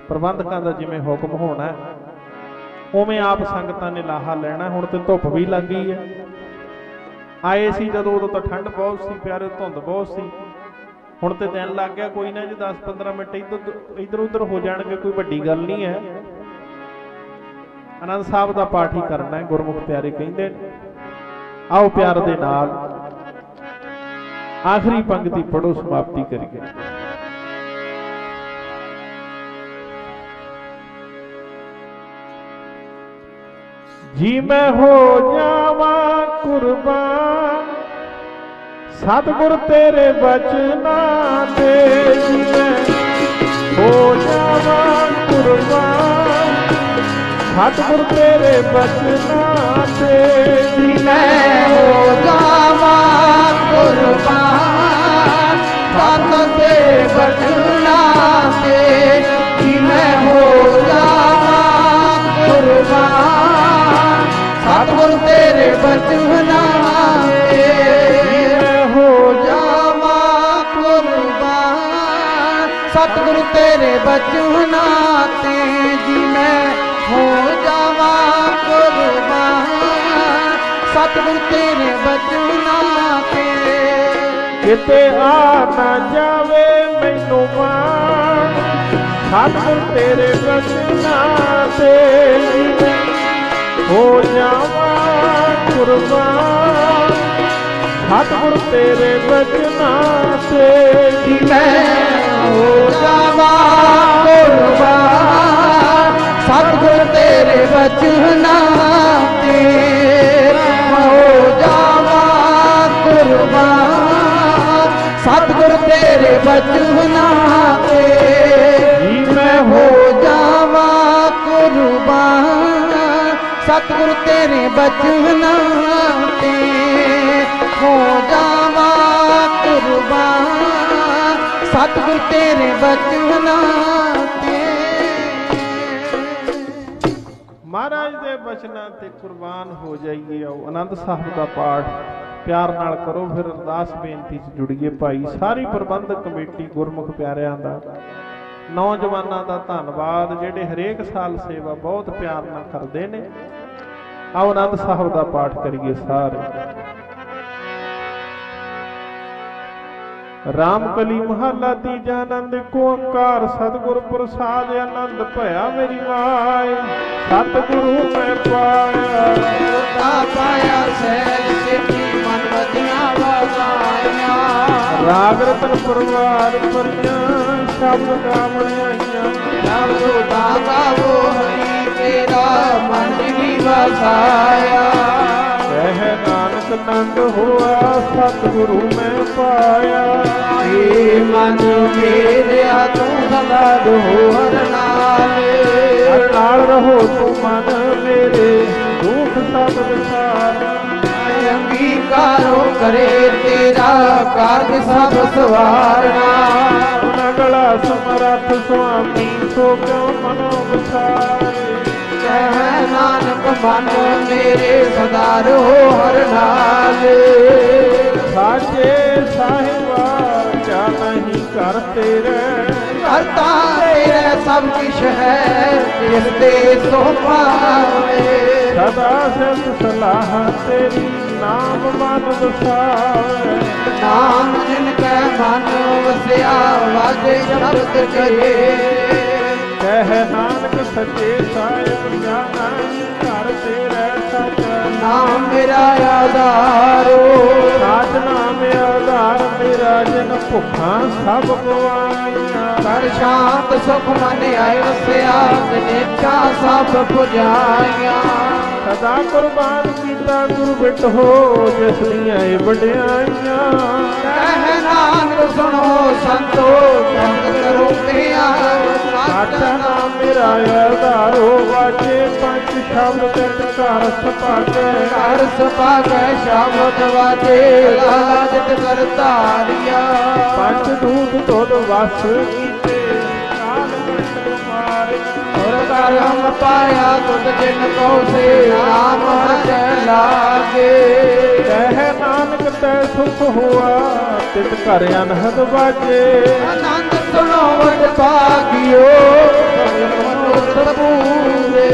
ਪ੍ਰਬੰਧਕਾਂ ਦਾ ਜਿਵੇਂ ਹੁਕਮ ਹੋਣਾ ਉਵੇਂ ਆਪ ਸੰਗਤਾਂ ਨੇ ਲਾਹਾ ਲੈਣਾ। ਹੁਣ ਤੇ ਧੁੱਪ ਵੀ ਲੱਗ ਗਈ ਹੈ। ਆਏ ਸੀ ਜਦੋਂ, ਉਦੋਂ ਤਾਂ ਠੰਡ ਬਹੁਤ ਸੀ ਪਿਆਰੇ, ਧੁੰਦ ਬਹੁਤ ਸੀ। ਹੁਣ ਤੇ ਦਿਨ ਲੱਗ ਗਿਆ, ਕੋਈ ਨਾ ਜੀ 10-15 ਮਿੰਟ ਇੱਧਰ ਉੱਧਰ ਹੋ ਜਾਣਗੇ, ਕੋਈ ਵੱਡੀ ਗੱਲ ਨਹੀਂ ਹੈ। ਆਨੰਦ ਸਾਹਿਬ ਦਾ ਪਾਠ ਹੀ ਕਰਨਾ ਹੈ, ਗੁਰਮੁਖ ਪਿਆਰੇ ਕਹਿੰਦੇ ਨੇ। ਆਓ ਪਿਆਰ ਦੇ ਨਾਲ ਆਖਰੀ ਪੰਕਤੀ ਪੜੋ, ਸਮਾਪਤੀ ਕਰੀਏ। ਜੀ ਮੈਂ ਹੋ ਜਾਵਾਂ ਕੁਰਬਾਨ ਸਤਿਗੁਰ ਤੇਰੇ ਬਚਨਾਂ ਤੇ, ਜੀ ਮੈਂ ਹੋ ਜਾਵਾਂ ਕੁਰਬਾਨ ਸਤਿਗੁਰ ਤੇਰੇ ਬਚਨਾਂ ਤੇ, ਜੀ ਮੈਂ ਹੋ ਜਾਵਾਂ ਕੁਰਬਾਨ ਸਤਿਗੁਰ ਤੇਰੇ ਬਚਨਾਂ ਤੇ, ਜੀ ਮੈਂ ਹੋ ਜਾਵਾਂ ਕੁਰਬਾਨ ਸਤਿਗੁਰ ਤੇਰੇ ਬਚਨਾਂ ਤੇ, ਜੀ ਮੈਂ ਹੋ ਜਾਵਾਂ ਕੁਰਬਾਨ ਸਤਿਗੁਰ ਤੇਰੇ ਬਚਨਾਂ ਤੇ, ਜੀ ਮੈਂ ਹੋ ਜਾਵਾਂ ਕੁਰਬਾਨ ਸਤਿਗੁਰ ਤੇਰੇ ਬਚਨਾਂ ਤੇ, ਕਿਤੇ ਆ ਨਾ ਜਾਵੇ ਮੈਨੂੰ ਮਾਣ ਸਤਿਗੁਰ ਤੇਰੇ ਬਚਨਾਂ ਤੇ, ਜੀ ਮੈਂ ਹੋ ਜਾਵਾਂ ਕੁਰਬਾਨ ਸਤਿਗੁਰ ਤੇਰੇ ਬਚਨਾਂ ਤੇ, ਜੀ ਮੈਂ ਹੋ ਜਾਵਾਂ ਕੁਰਬਾਨ ਸਤਿਗੁਰ ਤੇਰੇ ਬਚਨਾਂ ਤੇ, ਹੋ ਜਾਵਾਂ ਕੁਰਬਾਨ ਸਤਿਗੁਰ ਤੇਰੇ ਬਚਨਾਂ ਤੇ, ਜੀ ਮੈਂ ਹੋ ਜਾਵਾਂ ਕੁਰਬਾਨ ਸਤਿਗੁਰ ਤੇਰੇ ਬਚਨਾਂ ਤੇ, ਹੋ ਜਾਵਾਂ ਕੁਰਬਾਨ ਸਤਿਗੁਰ ਤੇਰੇ ਬਚਨਾਂ ਤੇ। ਮਹਾਰਾਜ ਦੇ ਬਚਨਾਂ ਤੇ ਕੁਰਬਾਨ ਹੋ ਜਾਈਏ। ਆਓ ਆਨੰਦ ਸਾਹਿਬ ਦਾ ਪਾਠ ਪਿਆਰ ਨਾਲ ਕਰੋ, ਫਿਰ ਅਰਦਾਸ ਬੇਨਤੀ 'ਚ ਜੁੜੀਏ। ਭਾਈ ਸਾਰੀ ਪ੍ਰਬੰਧਕ ਕਮੇਟੀ ਗੁਰਮੁਖ ਪਿਆਰਿਆਂ ਦਾ, ਨੌਜਵਾਨਾਂ ਦਾ ਧੰਨਵਾਦ ਜਿਹੜੇ ਹਰੇਕ ਸਾਲ ਸੇਵਾ ਬਹੁਤ ਪਿਆਰ ਨਾਲ ਕਰਦੇ ਨੇ। ਆਓ ਆਨੰਦ ਸਾਹਿਬ ਦਾ ਪਾਠ ਕਰੀਏ ਸਾਰੇ। ਰਾਮਕਲੀ ਮਹੱਲਾ ਤੀਜਾ। ਆਨੰਦ ਏਕ ਓੰਕਾਰ ਸਤਿਗੁਰ ਪ੍ਰਸਾਦ ਆਨੰਦ ਭਇਆ ਮੇਰੀ ਮਾਏ, ਸਤਿਗੁਰੂ ਮੈਂ ਪਾਇਆ ਤਾ ਪਾਇਆ ਸਹਿਜ ਸਿੱਧੀ ਮਨ ਵਧੀਆਂ ਵਸਾਇਆ, ਰਾਗ ਰਤਨ ਪਰਵਾਰ ਪਰੀਆਂ ਸ਼ਬਦ ਗਾਵਣ ਆਈਆਂ, ਸਭ ਦਾ ਗਾਵੋ ਹਰੀ ਤੇਰਾ ਮਨ ਜੀ ਵਸਾਇਆ, ਕਹਿ ਨਾਨਕ ਨੰਦ ਹੋਆ ਸਤਿਗੁਰੂ ਮੈਂ ਪਾਇਆ, ਏ ਮਨ ਮੇਰਿਆ ਤੂੰ ਸਦਾ ਦੋਹਰ ਨਾਲ ਰਹੋ ਤੂੰ ਮਨ ਮੇਰੇ ਦੁਖ ਸਭ ਵਿਸਾਰ, ਅੰਗੀਕਾਰੋ ਕਰੇ ਤੇਰਾ ਕਾਰਜ ਸਭ ਸਵਾਰਨਾ, ਨਗਲਾ ਸਮਰੱਥ ਸੁਆਮੀ ਸੋ ਕਿਉ ਮਨੋ ਵਿਸਾਰੇ, ਕਹਿ ਨਾਨਕ ਮਨ ਮੇਰੇ ਸਦਾ ਰਹੋ ਹਰ ਨਾਲ, ਸਾਚੇ ਸਾਹਿਬਾ ਕਿਆ ਨਹੀਂ ਕਰ ਤੇਰੇ, ਕਰਤਾ ਤੇਰਾ ਸਭ ਕਿਛ ਹੈ ਜਿਸ ਤੇ ਸੋ ਪਾਵੇ, ਸਦਾ ਸਿਫਤ ਸਲਾਹ ਤੇਰੀ ਨਾਮ ਮਨ ਵਸਾਵੇ, ਨਾਮ ਜਿਨ ਕੈ ਮਨ ਵਸਿਆ ਵਾਜੇ ਸ਼ਬਦ ਕਰੇ, ਕਹਿ ਨਾਨਕ ਸੱਚੇ ਸਾਹਿਬ ਜਾਣਾ ਘਰ ਤੇਰੇ ਸਚ, ਨਾਮ ਮੇਰਾ ਆਧਾਰੋ ਸਾਜ ਨਾਮ ਆਧਾਰ ਮੇਰਾ ਜਨ ਭੁੱਖਾਂ ਸਭ ਗਵਾਈਆਂ, ਕਰ ਸ਼ਾਂਤ ਸੁਖ ਮਨ ਆਇ ਵਸਿਆ ਨਿਚਾ ਸਭ ਪੁਜਾਈਆਂ, ਸਦਾ ਕੁਰਬਾਨ ਕੀਤਾ ਗੁਰੂ ਬਿਟ ਹੋ ਜਿਸ ਦੀਆਂ ਇਹ ਵਡਿਆਈਆਂ। ਕਹਿ ਨਾਨਕ ਸੁਣੋ ਸੰਤੋ ਸੰਗ ਕਰੋ ਪਿਆਰ ਸਾਚਾ ਨਾਮ ਮੇਰਾ ਆਧਾਰੋ ਵਾਜੇ ਪੰਜ ਸ਼ਬਦ ਤਿੰਨ ਘਰ ਸਪਾਗੇ। ਘਰ ਸੁਭਾਗੈ ਸ਼ਬਦ ਵਾਜੇ ਲਾਲਾ ਜਿਤ ਕਰ ਧਾਰਿਆ। ਪੰਜ ਦੂਤ ਤੁਧ ਵਸ ਕੀਤੇ ਕਾਲ ਕੰਟ ਮਾਰੇ। ਔਰ ਕਰਮ ਪਾਇਆ ਤੁਧ ਜਿਨ ਕੋ ਸੇ ਨਾਮ ਹਰਿ ਲਾਗੇ। ਕਹਿ ਨਾਨਕ ਤੈ ਸੁਖ ਹੋਆ ਤਿਤ ਘਰ ਅਨਹਦ ਬਾਜੇ। ਆਨੰਦ ਸੁਣੋ ਵਡ ਭਾਗਿਓ ਮਨੋਰਥ ਪੂਰੇ।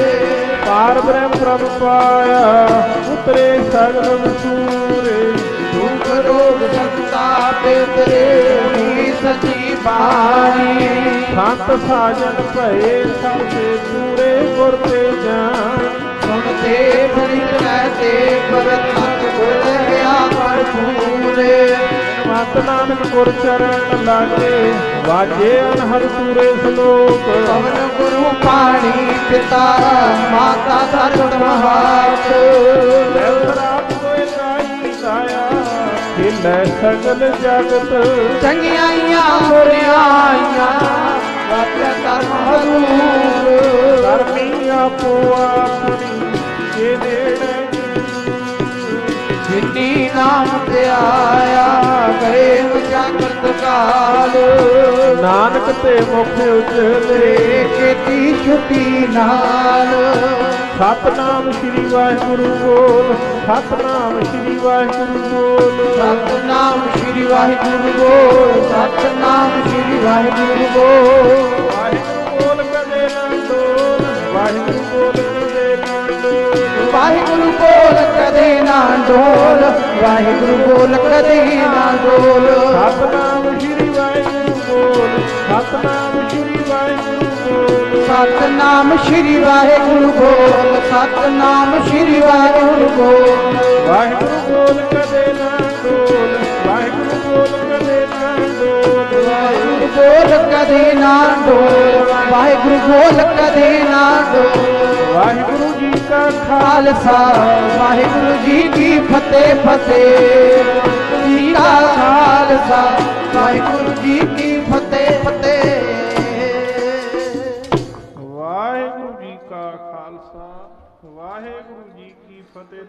ਪਾਰ ਬ੍ਰਹਮ ਪ੍ਰਭ ਪਾਇਆ ਉਤਰੇ ਸਗਲ ਵਿਸੂਰੇ। ਦੁਖ ਰੋਗ ਸੰਤਾਪ ਤੇਰੇ ਵੀ ਸਚੀ ਬਾਣੀ। ਸੰਤ ਸਾਜਨ ਭਏ ਸਭ ਤੇ ਪੂਰੇ ਗੁਰ ਤੇ ਜਾਣ। ਸੁਣਤੇ ਬੜੀ ਕਹਤੇ ਪਰਤ ਗੁਰ ਗਿਆ ਪਰ ਪੂਰੇ। ਮਤ ਨਾਨਕ ਗੁਰ ਚਰਨ ਲਾਗੇ ਵਾਜੇ ਅਨਹਦ ਪੂਰੇ ਸ਼ਲੋਕ। ਪਵਨ ਗੁਰੂ ਪਾਣੀ ਪਿਤਾ ਮਾਤਾ ਧਰਤ ਮਹਾਤ। ਰਾਤ ਕੋਈ ਨਾਹੀ ਲਾਇਆ ਖੇਲੇ ਸਗਲ ਜਗਤ। ਚੰਗਿਆਈਆਂ ਬੁਰਿਆਈਆਂ ਵਾਪਿਆ ਧਰਮ ਹਦੂਰ। ਕਰਮੀ ਆਪੋ ਆਪਣੀ ਜੇ ਨੇੜੇ ਜਿਨੀ ਨਾਮ ਤੇ ਆਇਆ ਗਏ ਵਿਚਾਰਤ ਕਾਲ। ਨਾਨਕ ਤੇ ਮੁਖ ਉਜਲੇ ਚੇਤੀ ਛੁਟੀ ਨਾਲ। ਸਤਨਾਮ ਸ੍ਰੀ ਵਾਹਿਗੁਰੂ ਬੋਲ। ਸਤਨਾਮ ਸ੍ਰੀ ਵਾਹਿਗੁਰੂ ਬੋਲ। ਸਤਨਾਮ ਸ੍ਰੀ ਵਾਹਿਗੁਰੂ ਬੋਲ। ਸਤਨਾਮ ਸ੍ਰੀ ਵਾਹਿਗੁਰੂ ਬੋਲ। ਵਾਹਿਗੁਰੂ ਬੋਲ ਕਦੇ ਨਾ ਡੋਲ। ਵਾਹਿਗੁਰੂ ਬੋਲ ਕਦੇ ਨਾ ਡੋਲ। ਵਾਹਿਗੁਰੂ ਬੋਲ ਕਦੇ ਨਾ ਡੋਲ। ਵਾਹਿਗੁਰੂ ਬੋਲ ਕਦੇ ਨਾ ਡੋਲ। ਸਤਨਾਮ ਸ੍ਰੀ ਵਾਹਿਗੁਰੂ ਬੋਲ। ਸਤਨਾਮ ਸ੍ਰੀ ਵਾਹਿਗੁਰੂ ਬੋਲ। ਸਤਨਾਮ ਸ੍ਰੀ ਵਾਹਿਗੁਰੂ ਬੋਲ। ਸਤਨਾਮ ਸ੍ਰੀ ਵਾਹਿਗੁਰੂ ਬੋਲ। ਵਾਹਿਗੁਰੂ ਬੋਲ ਕਦੇ ਨਾ ਡੋਲ। ਵਾਹਿਗੁਰੂ ਬੋਲ ਕਦੇ ਨਾ ਡੋਲ। ਵਾਹਿਗੁਰੂ ਬੋਲ ਕਦੇ ਨਾ ਡੋਲ। ਵਾਹਿਗੁਰੂ ਬੋਲ ਕਦੇ ਨਾ ਡੋਲ। ਵਾਹਿਗੁਰੂ ਜੀ ਕਾ ਖਾਲਸਾ ਵਾਹਿਗੁਰੂ ਜੀ ਕੀ ਫਤਿਹ। ਫਤਿਹ ਜੀ ਕਾ ਖਾਲਸਾ ਵਾਹਿਗੁਰੂ ਜੀ ਕੀ ਫਤਿਹ। ਫਤਿਹ। ਵਾਹਿਗੁਰੂ ਜੀ ਕਾ ਖਾਲਸਾ ਵਾਹਿਗੁਰੂ ਜੀ ਕੀ ਫਤਿਹ।